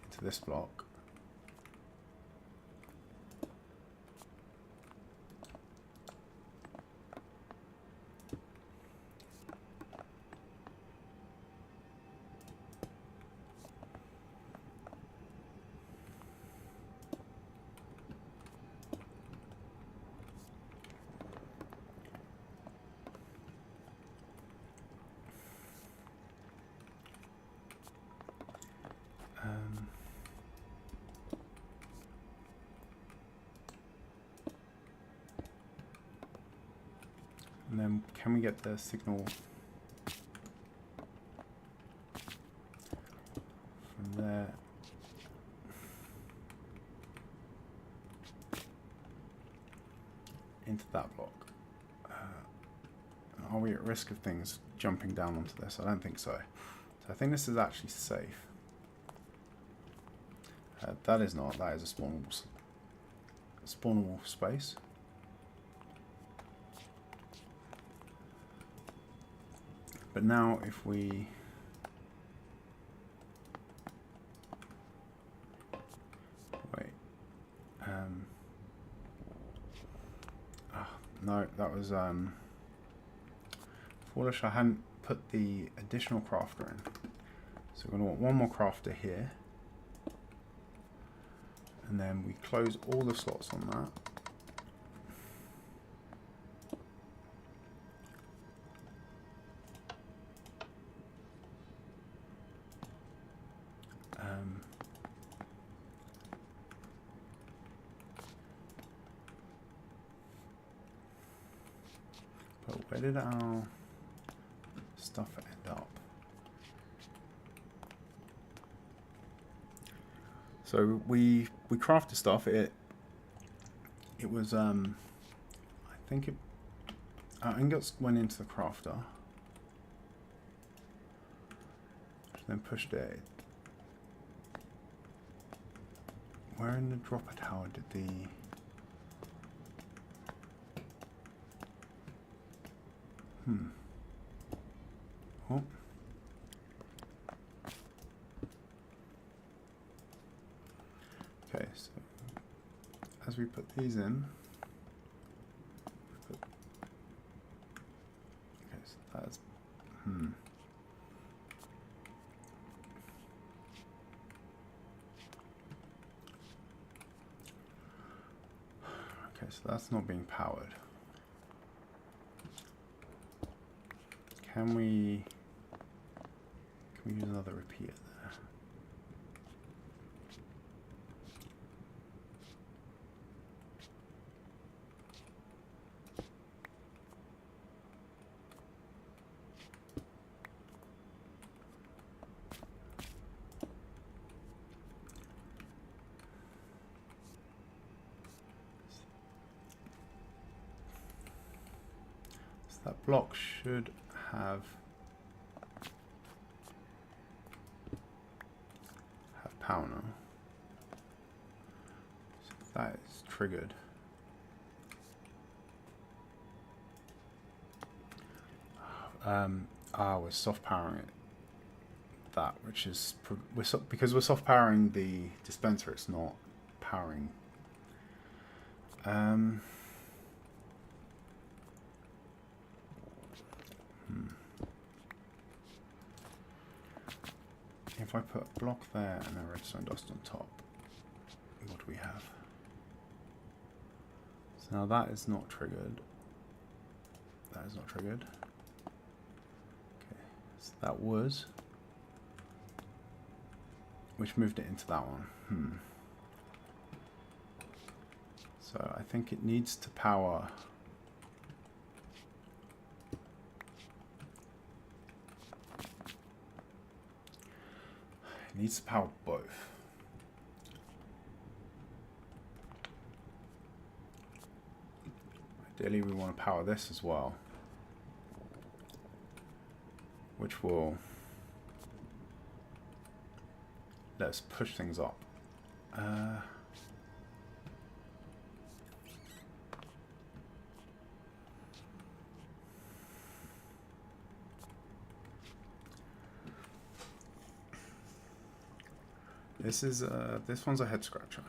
into this block. And then can we get the signal from there into that block? Are we at risk of things jumping down onto this? I don't think so. So I think this is actually safe. That is not. That is a spawnable space. But now if we wait, no, that was foolish. I hadn't put the additional crafter in. So we're going to want one more crafter here, and then we close all the slots on that. But where did our stuff end up? So we crafted stuff. It was I think our ingots went into the crafter, which then pushed it. Where in the dropper tower did the Oh. Okay, so as we put these in, okay, so that's okay, so that's not being powered. Can we use another repeater there? So that block should have power now. So that is triggered. We're soft powering it. That, which is because we're soft powering the dispenser, it's not powering. If I put a block there and a redstone dust on top, what do we have? So now that is not triggered. That is not triggered. Okay, so that was, which moved it into that one. So I think it needs to power. It needs to power both. Ideally we want to power this as well, which will let us push things up. This one's a head scratcher.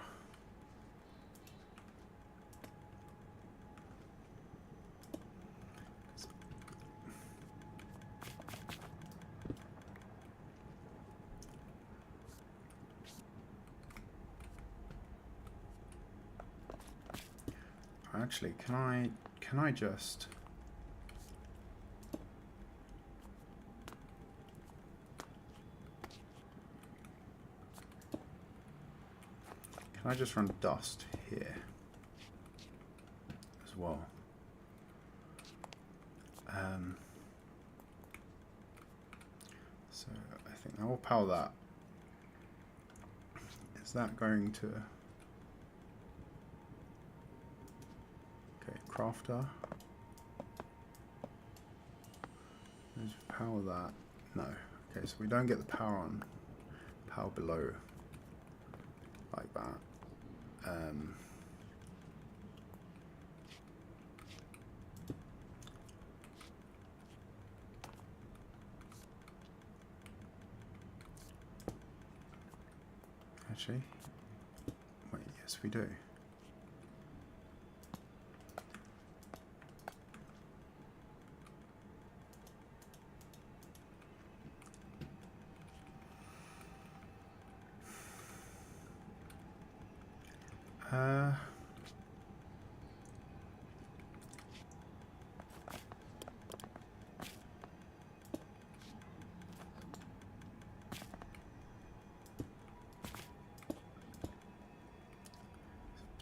Actually, can I just run dust here as well? So I think that will power that. Is that going to... Okay, crafter. Let's power that. No. Okay, so we don't get the power on. Power below. Like that. Actually, wait, yes we do.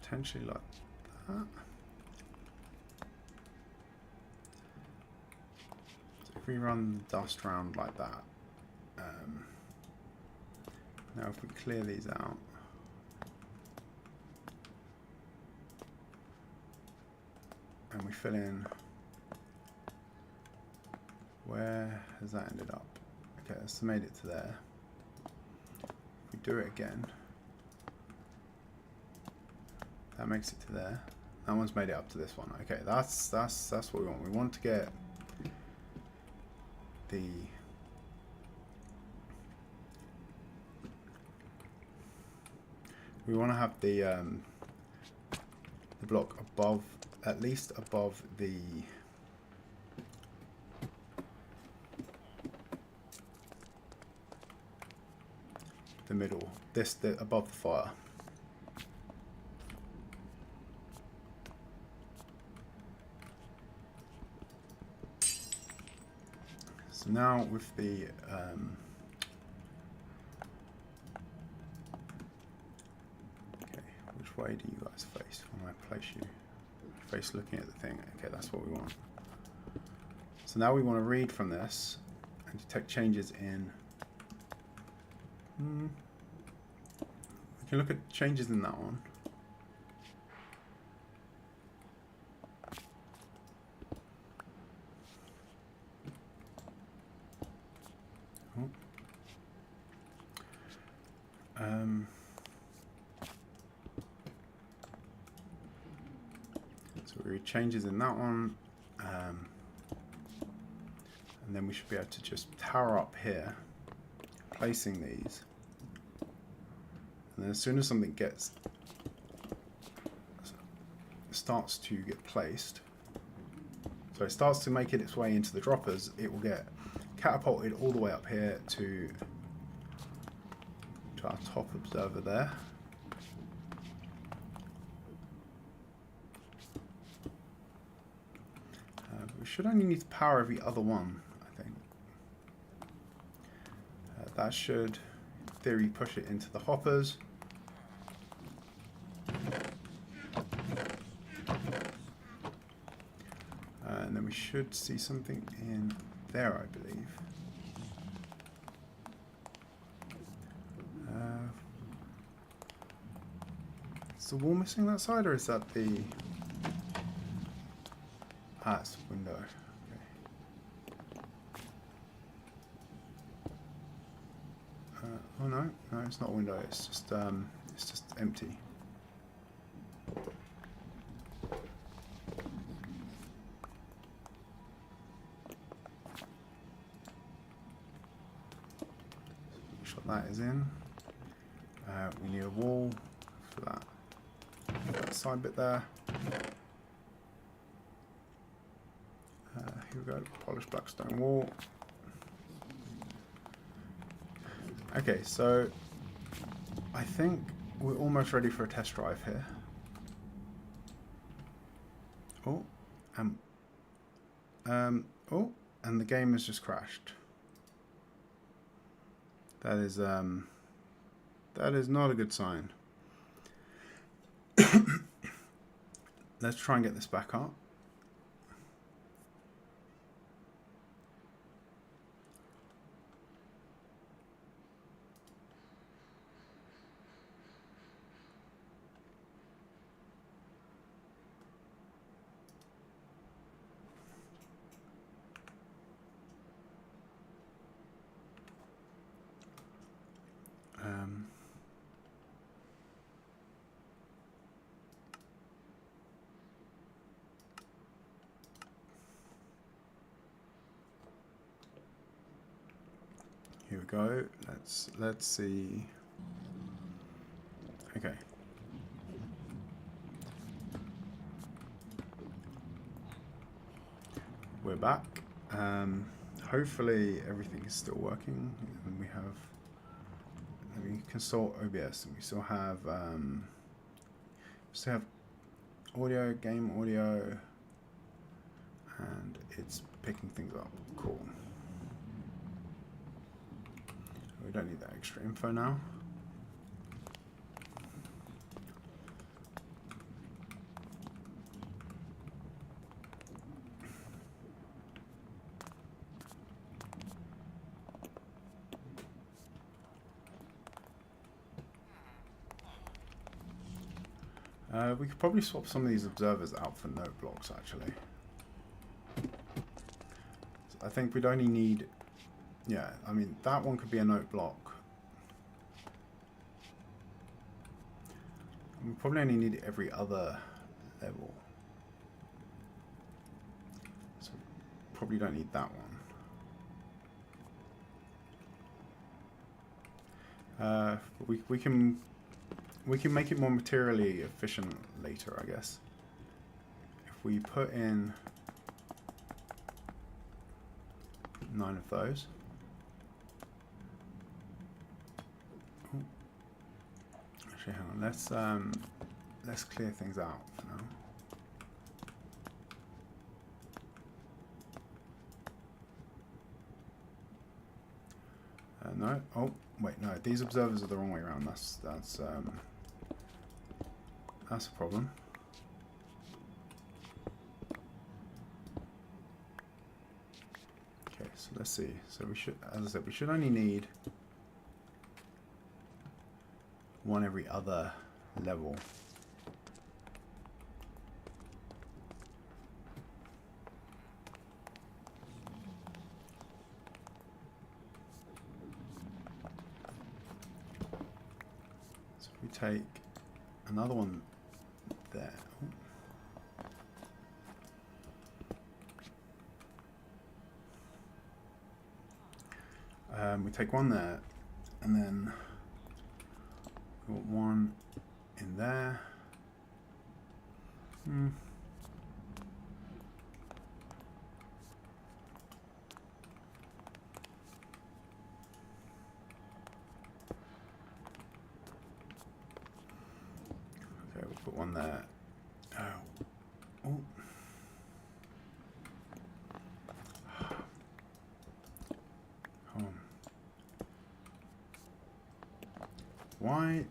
Potentially like that. So if we run the dust round like that, now if we clear these out, and we fill in, where has that ended up? Okay, that's made it to there. If we do it again, that makes it to there. That one's made it up to this one. Okay, that's what we want. We want to get the we want to have the block above, at least above the middle. Above the fire. So now with the okay, which way do you guys face when I place you? Face looking at the thing. Okay, that's what we want. So now we want to read from this and detect changes in. We can look at changes in that one. So we read changes in that one, and then we should be able to just tower up here, placing these, and then as soon as something starts to get placed, so it starts to make its way into the droppers, it will get catapulted all the way up here to our top observer there. We should only need to power every other one, I think. That should, in theory, push it into the hoppers. And then we should see something in there, I believe. Is the wall missing that side, or is that the... Ah, it's window. Okay. Oh no, no, it's not a window. It's just empty. Shot that is in. We need a wall for that side bit there. Here we go. Polished black stone wall. Okay, so I think we're almost ready for a test drive here. Oh, oh, and the game has just crashed. That is not a good sign. Let's try and get this back up. Here we go. Let's see. Okay. We're back. Hopefully everything is still working, and we have. Let me consult OBS, and we still have audio, game audio, and it's picking things up. Cool. We don't need that extra info now. We could probably swap some of these observers out for note blocks, actually. So I think we'd only need... Yeah, I mean, that one could be a note block. We probably only need it every other level. So probably don't need that one. We can make it more materially efficient later, I guess. If we put in 9 of those. Ooh. Actually, hang on. Let's clear things out for now. No. Oh, wait. No. These observers are the wrong way around. That's a problem. Okay. So let's see. So we should, as I said, we should only need one every other level. So we take another one there. We take one there, and then we want one in there. Okay, we'll put one there. Oh.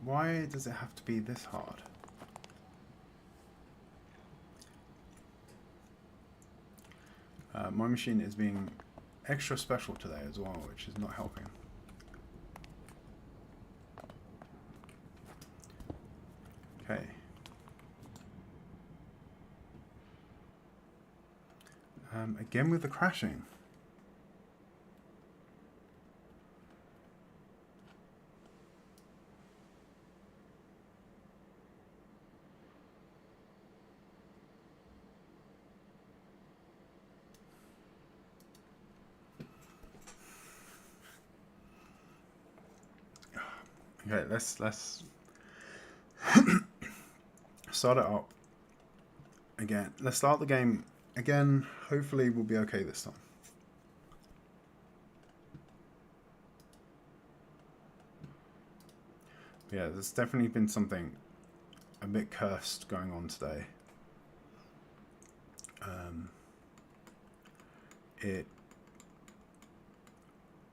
Why does it have to be this hard? My machine is being extra special today as well, which is not helping. Okay. Again with the crashing. Okay, let's start it up again. Let's start the game again. Hopefully we'll be okay this time. Yeah, there's definitely been something a bit cursed going on today.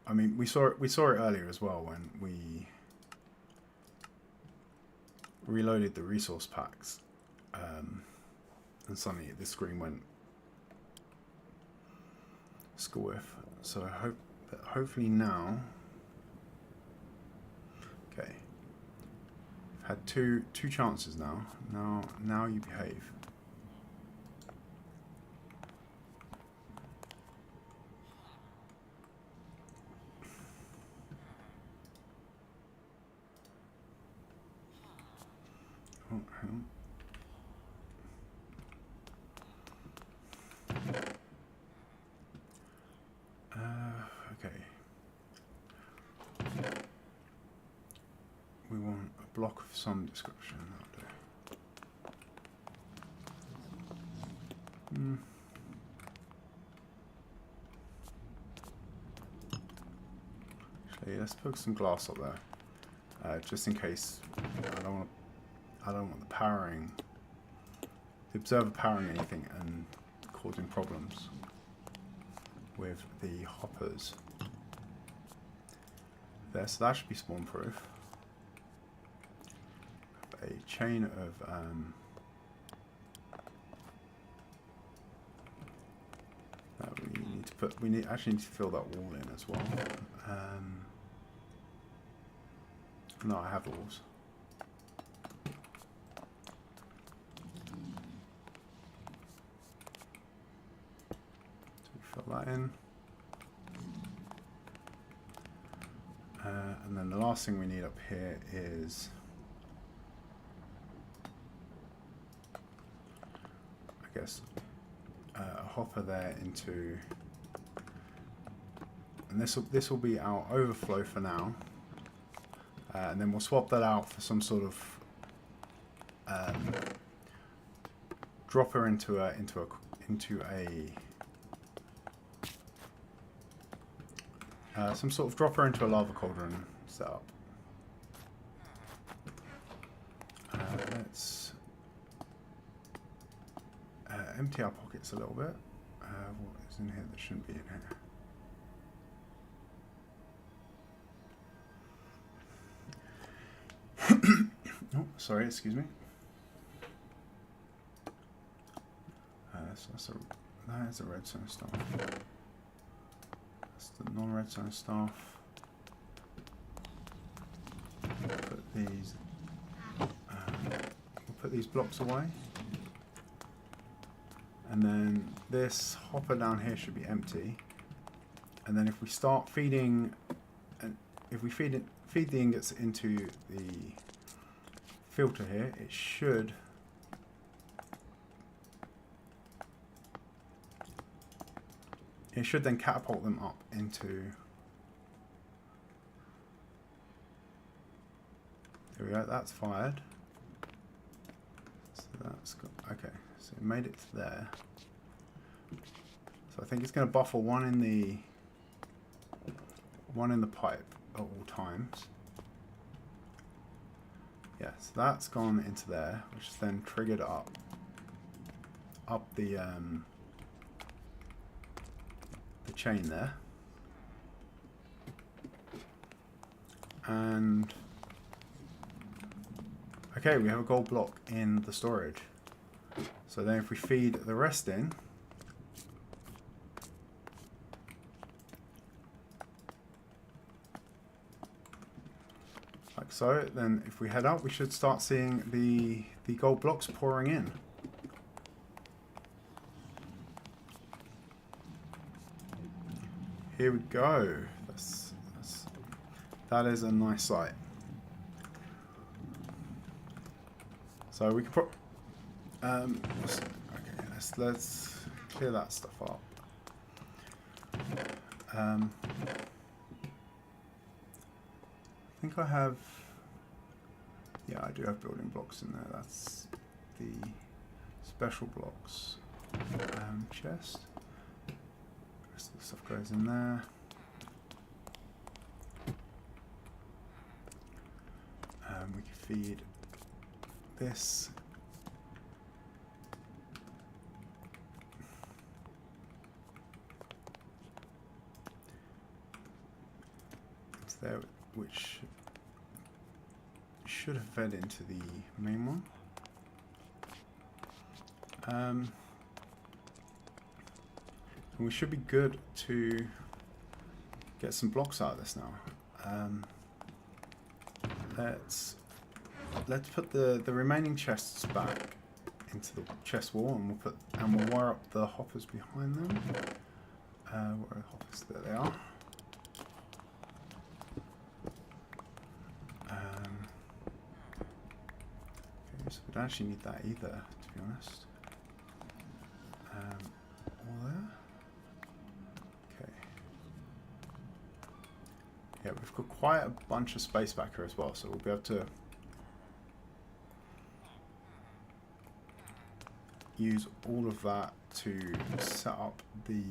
I mean, we saw it earlier as well when we reloaded the resource packs, and suddenly the screen went squiff. So I hope that hopefully now. Okay, I've had two chances now. Now you behave. Oh, hang on. Okay. We want a block of some description. Actually, let's put some glass up there, just in case. I don't want the observer powering anything and causing problems with the hoppers. There, so that should be spawn proof. A chain of that we need to put. We actually need to fill that wall in as well. No, I have walls. So fill that in. And then the last thing we need up here is, I guess, a hopper there into, and this will be our overflow for now, and then we'll swap that out for some sort of dropper into a some sort of dropper into a lava cauldron setup. Let's empty our pockets a little bit. What is in here that shouldn't be in here? Oh, sorry, excuse me. That's a redstone staff. That's the non-redstone staff. We'll put these blocks away. And then this hopper down here should be empty. And then if we start feeding, and if we feed the ingots into the filter here, it should then catapult them up into. There we go. That's fired. So that's got, okay. So it made it to there. So I think it's going to buffer one in the pipe at all times. Yeah, so that's gone into there, which is then triggered up the chain there. And okay, we have a gold block in the storage. So then if we feed the rest in, like so, then if we head up, we should start seeing the gold blocks pouring in. here we go. That is a nice site. So we could put. Let's clear that stuff up. I think I have. Yeah, I do have building blocks in there. That's the special blocks chest. The rest of the stuff goes in there. We can feed this. It's there, which should have fed into the main one. And we should be good to get some blocks out of this now. Let's put the remaining chests back into the chest wall, and we'll wire up the hoppers behind them. Where are the hoppers? There they are. Okay, so we don't actually need that either, to be honest. All there. Okay. Yeah, we've got quite a bunch of space back here as well, so we'll be able to use all of that to set up the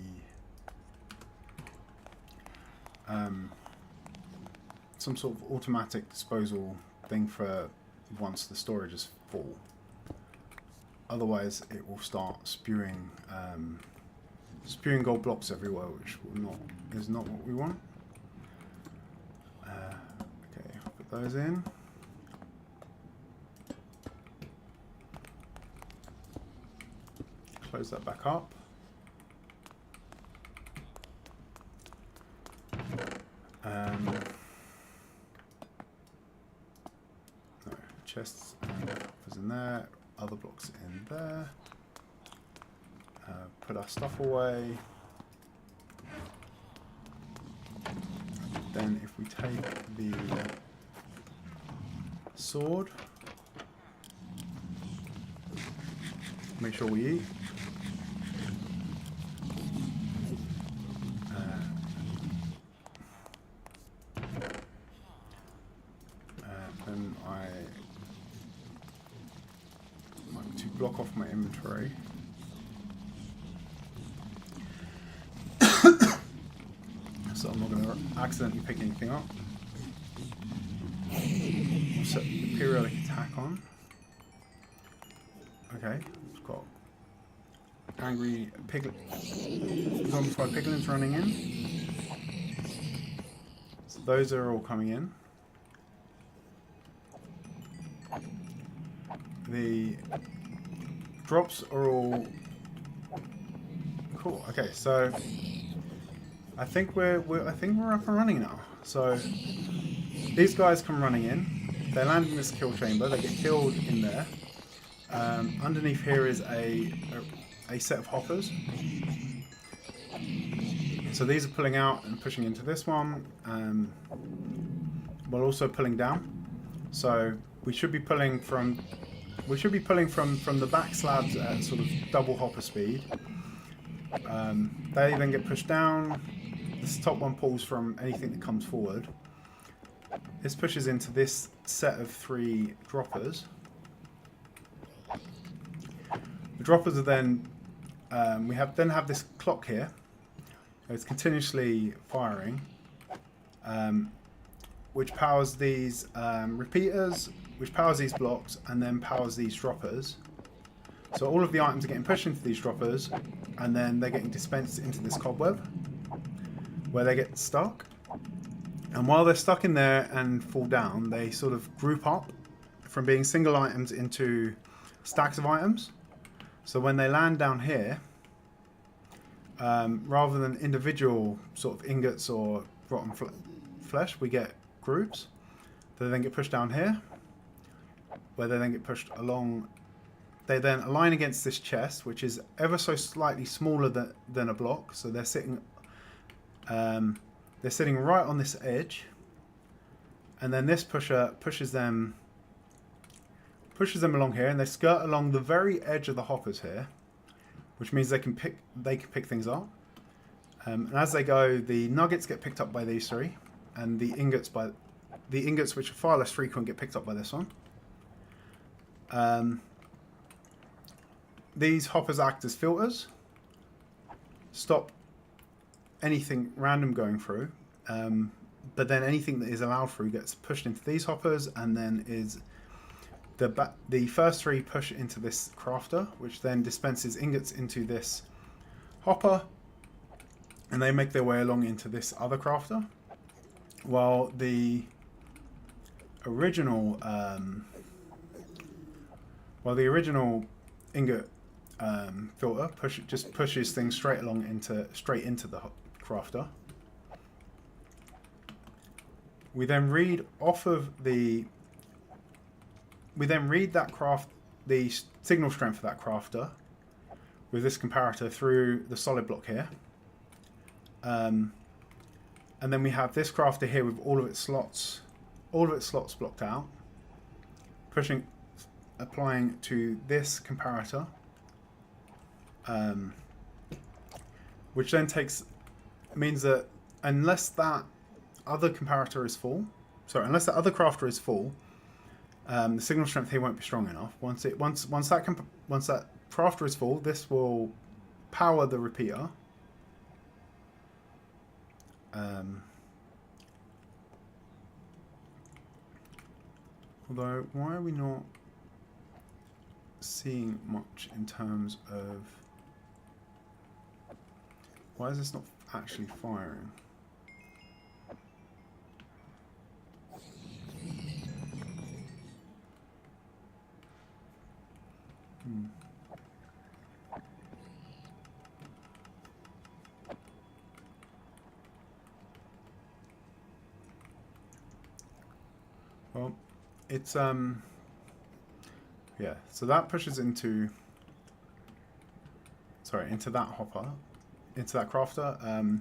some sort of automatic disposal thing for once the storage is full. Otherwise, it will start spewing gold blocks everywhere, which is not what we want. Okay, I'll put those in. Close that back up. No, chests and hoppers in there, other blocks in there. Put our stuff away. Then if we take the sword, make sure we eat. Then I like to block off my inventory. So I'm not going to accidentally pick anything up. I'll set the periodic attack on. Okay, we've got angry piglet, zombified piglins running in. So those are all coming in. The drops are all cool. Okay, so I think we're up and running now. So these guys come running in. They land in this kill chamber. They get killed in there. Underneath here is a set of hoppers. So these are pulling out and pushing into this one, while also pulling down. So we should be pulling from the back slabs at sort of double hopper speed. They then get pushed down. This top one pulls from anything that comes forward. This pushes into this set of 3 droppers. The droppers are then we have this clock here. It's continuously firing, which powers these repeaters, which powers these blocks, and then powers these droppers. So all of the items are getting pushed into these droppers, and then they're getting dispensed into this cobweb, where they get stuck. And while they're stuck in there and fall down, they sort of group up from being single items into stacks of items. So when they land down here, rather than individual sort of ingots or rotten flesh, we get groups. They then get pushed down here, where they then get pushed along. They then align against this chest, which is ever so slightly smaller than a block. So they're sitting They're sitting right on this edge, and then this pusher pushes them along here, and they skirt along the very edge of the hoppers here, which means they can pick things up. And as they go, the nuggets get picked up by these three, and the ingots which are far less frequent get picked up by this one. These hoppers act as filters, stop anything random going through, but then anything that is allowed through gets pushed into these hoppers, and then is the first three push into this crafter, which then dispenses ingots into this hopper, and they make their way along into this other crafter, while the original ingot filter just pushes things straight into the crafter. We then read the signal strength of that crafter with this comparator through the solid block here. And then we have this crafter here with all of its slots blocked out, applying to this comparator, which then means that unless that other crafter is full, the signal strength here won't be strong enough. Once that crafter is full, this will power the repeater. Although, why are we not seeing much in terms of... Why is this not actually firing? Well, it's yeah, so that pushes into that hopper, into that crafter,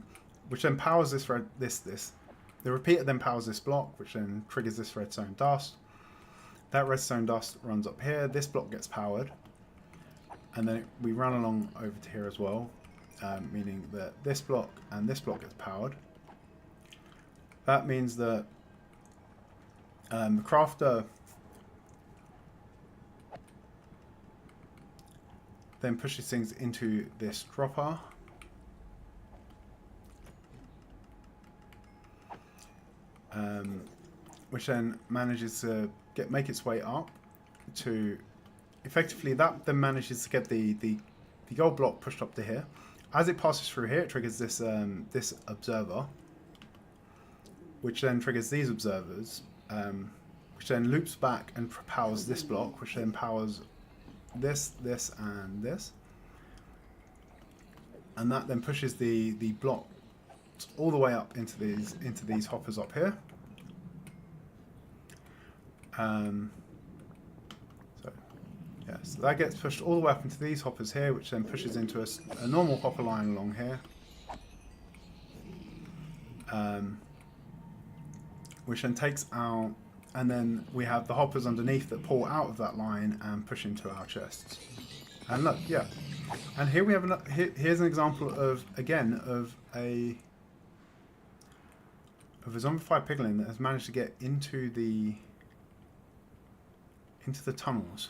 which then powers this the repeater then powers this block, which then triggers this redstone dust. That redstone dust runs up here, this block gets powered, and then we run along over to here as well, meaning that this block and this block gets powered. That means that the crafter then pushes things into this dropper, which then manages to make its way up to effectively that then manages to get the gold block pushed up to here. As it passes through here, it triggers this this observer, which then triggers these observers, which then loops back and powers this block, which then powers this, and this, and that then pushes the block all the way up into these hoppers up here. So that gets pushed all the way up into these hoppers here, which then pushes into a normal hopper line along here, which then takes out, and then we have the hoppers underneath that pull out of that line and push into our chests. And look, yeah, and here we have here's an example of a zombified piglin that has managed to get into the tunnels,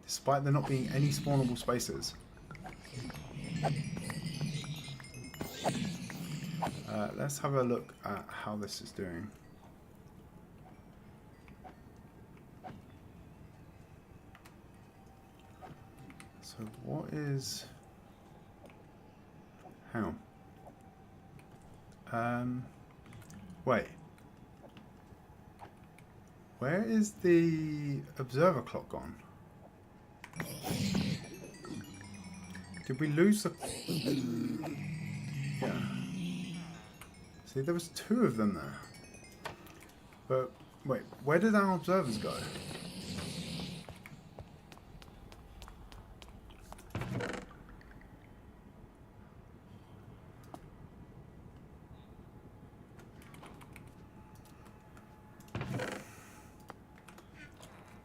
despite there not being any spawnable spaces. Let's have a look at how this is doing. So what is... Hang on. Wait. Where is the observer clock gone? Did we lose the... Yeah. See, there was two of them there. But, wait, where did our observers go?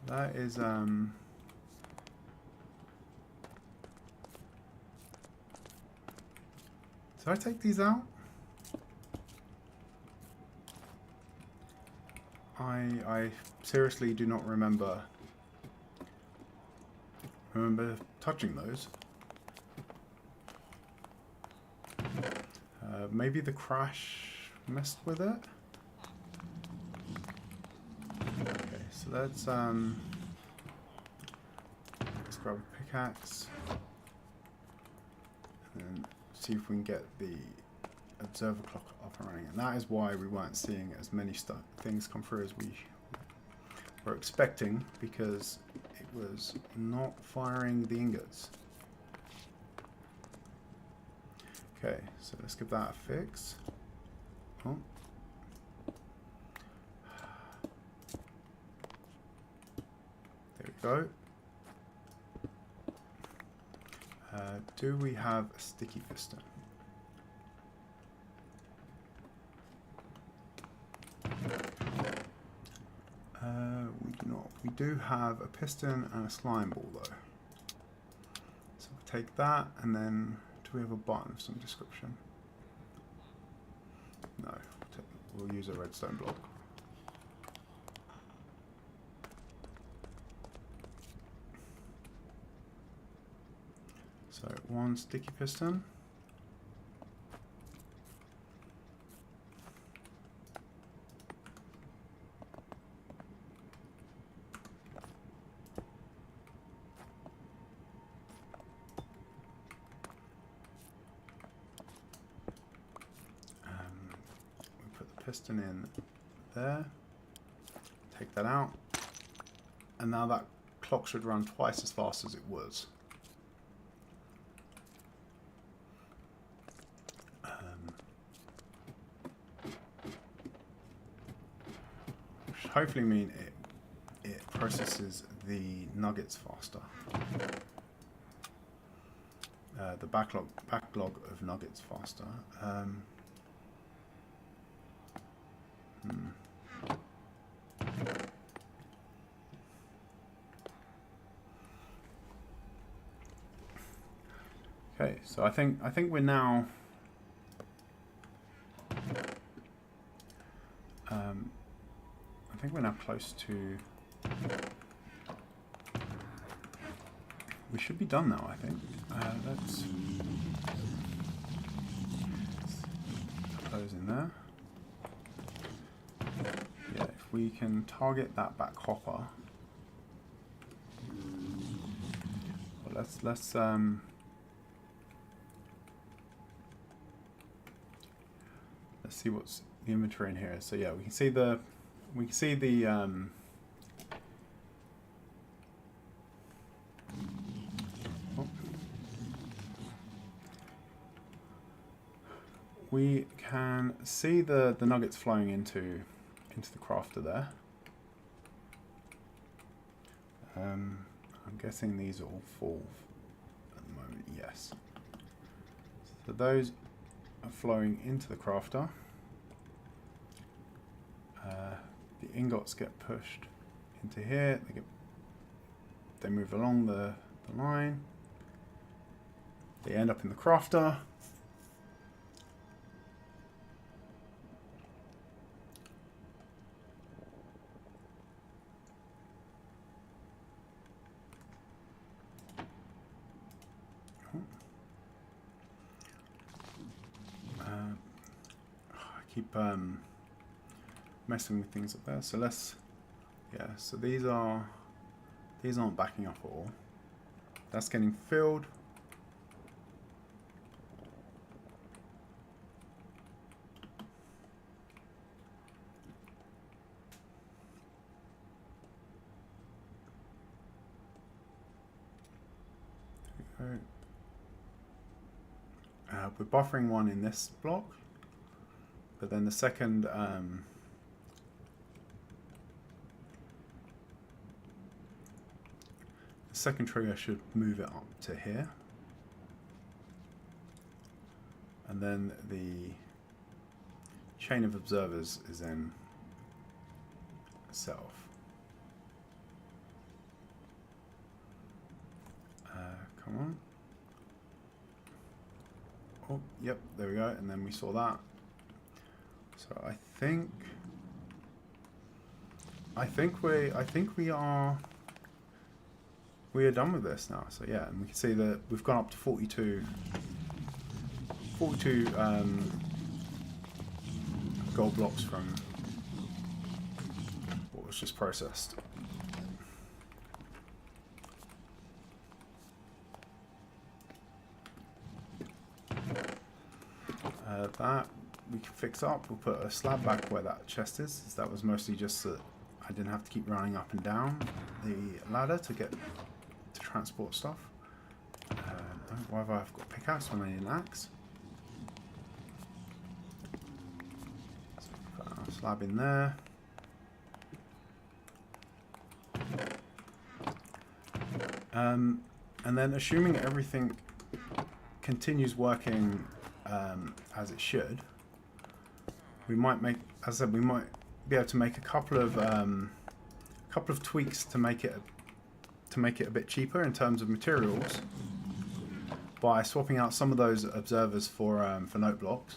That is did I take these out? I seriously do not remember touching those. Maybe the crash messed with it. Okay, so let's grab a pickaxe and then see if we can get the observer clock up and running. And that is why we weren't seeing as many things come through as we were expecting, because it was not firing the ingots. Okay, so let's give that a fix. Oh. There we go. Do we have a sticky piston? We do not. We do have a piston and a slime ball though. So we'll take that, and then do we have a button of some description? No. We'll use a redstone block. So one sticky piston. We put the piston in there. Take that out. And now that clock should run twice as fast as it was. Hopefully mean it processes the nuggets faster. The backlog of nuggets faster. Okay, so I think we're now close to. We should be done now, I think. Let's close in there. Yeah, if we can target that back hopper. Well, let's see what's the inventory in here. So yeah, we can see the we can see the nuggets flowing into the crafter there. I'm guessing these are all full at the moment. Yes. So those are flowing into the crafter. The ingots get pushed into here. They move along the line. They end up in the crafter. I keep messing with things up there. So so these aren't backing up at all. That's getting filled. There we go. We're buffering one in this block, but then the second second trigger should move it up to here, and then the chain of observers is then set off. Come on. Oh, yep, there we go. And then we saw that. So I think we are done with this now. So yeah, and we can see that we've gone up to 42 gold blocks from what was just processed. That we can fix up. We'll put a slab back where that chest is. That was mostly just that I didn't have to keep running up and down the ladder to transport stuff. Why have I got a pickaxe when I need an axe? So put our slab in there. And then assuming everything continues working as it should, we might make, as I said, we might be able to make a couple of tweaks to make it a bit cheaper in terms of materials by swapping out some of those observers for note blocks.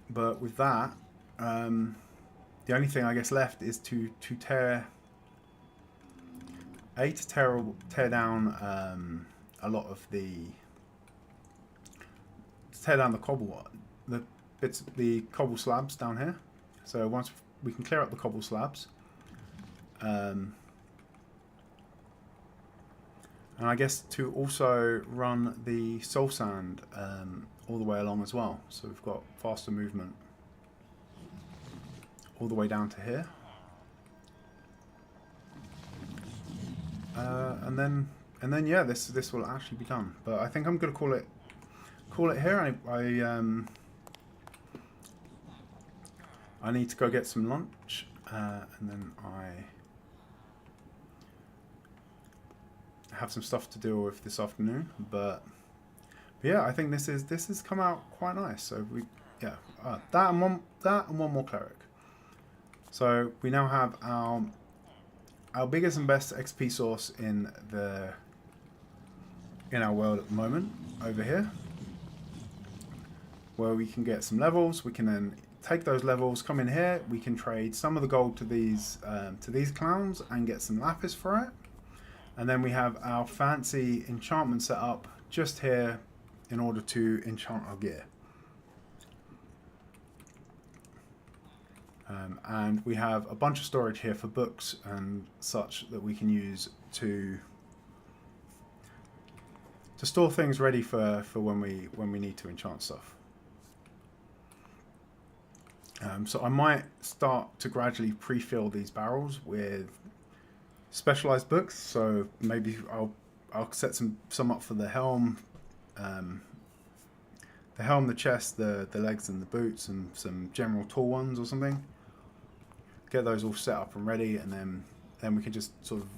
But with that, the only thing I guess left is to tear down a lot of the the cobble slabs down here. So once we can clear up the cobble slabs, and I guess to also run the soul sand all the way along as well. So we've got faster movement all the way down to here, and then yeah, this will actually be done. But I think I'm going to call it here. I need to go get some lunch, and then I have some stuff to deal with this afternoon. But yeah, I think this has come out quite nice. So that and one more cleric. So we now have our biggest and best XP source in our world at the moment over here, where we can get some levels. We can then take those levels, come in here, we can trade some of the gold to these clowns and get some lapis for it. And then we have our fancy enchantment set up just here in order to enchant our gear. And we have a bunch of storage here for books and such that we can use to store things ready for when we need to enchant stuff. So I might start to gradually pre-fill these barrels with specialized books. So maybe I'll set some up for the helm, the chest, the legs, and the boots, and some general tool ones or something. Get those all set up and ready, and then we can just sort of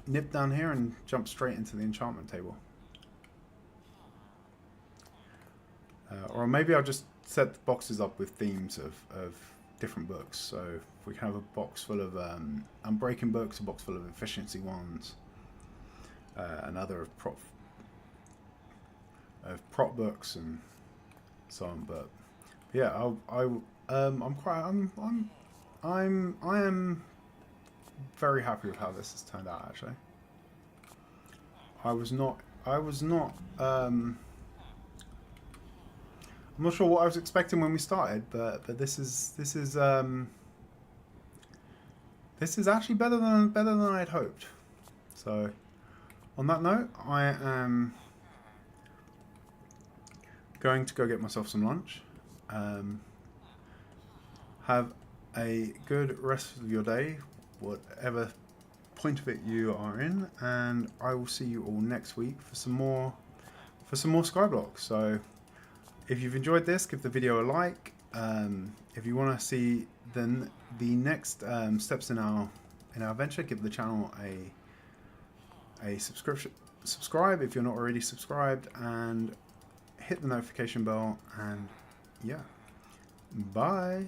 nip down here and jump straight into the enchantment table. Or maybe I'll just set the boxes up with themes of different books. So we can have a box full of unbreaking books, a box full of efficiency ones, another of prop books, and so on. But yeah, I am very happy with how this has turned out. Actually, I'm not sure what I was expecting when we started, but this is actually better than I had hoped. So, on that note, I am going to go get myself some lunch. Have a good rest of your day, whatever point of it you are in, and I will see you all next week for some more Skyblock. So, if you've enjoyed this, give the video a like. If you want to see the next steps in our venture, give the channel a subscribe if you're not already subscribed, and hit the notification bell. And yeah, bye.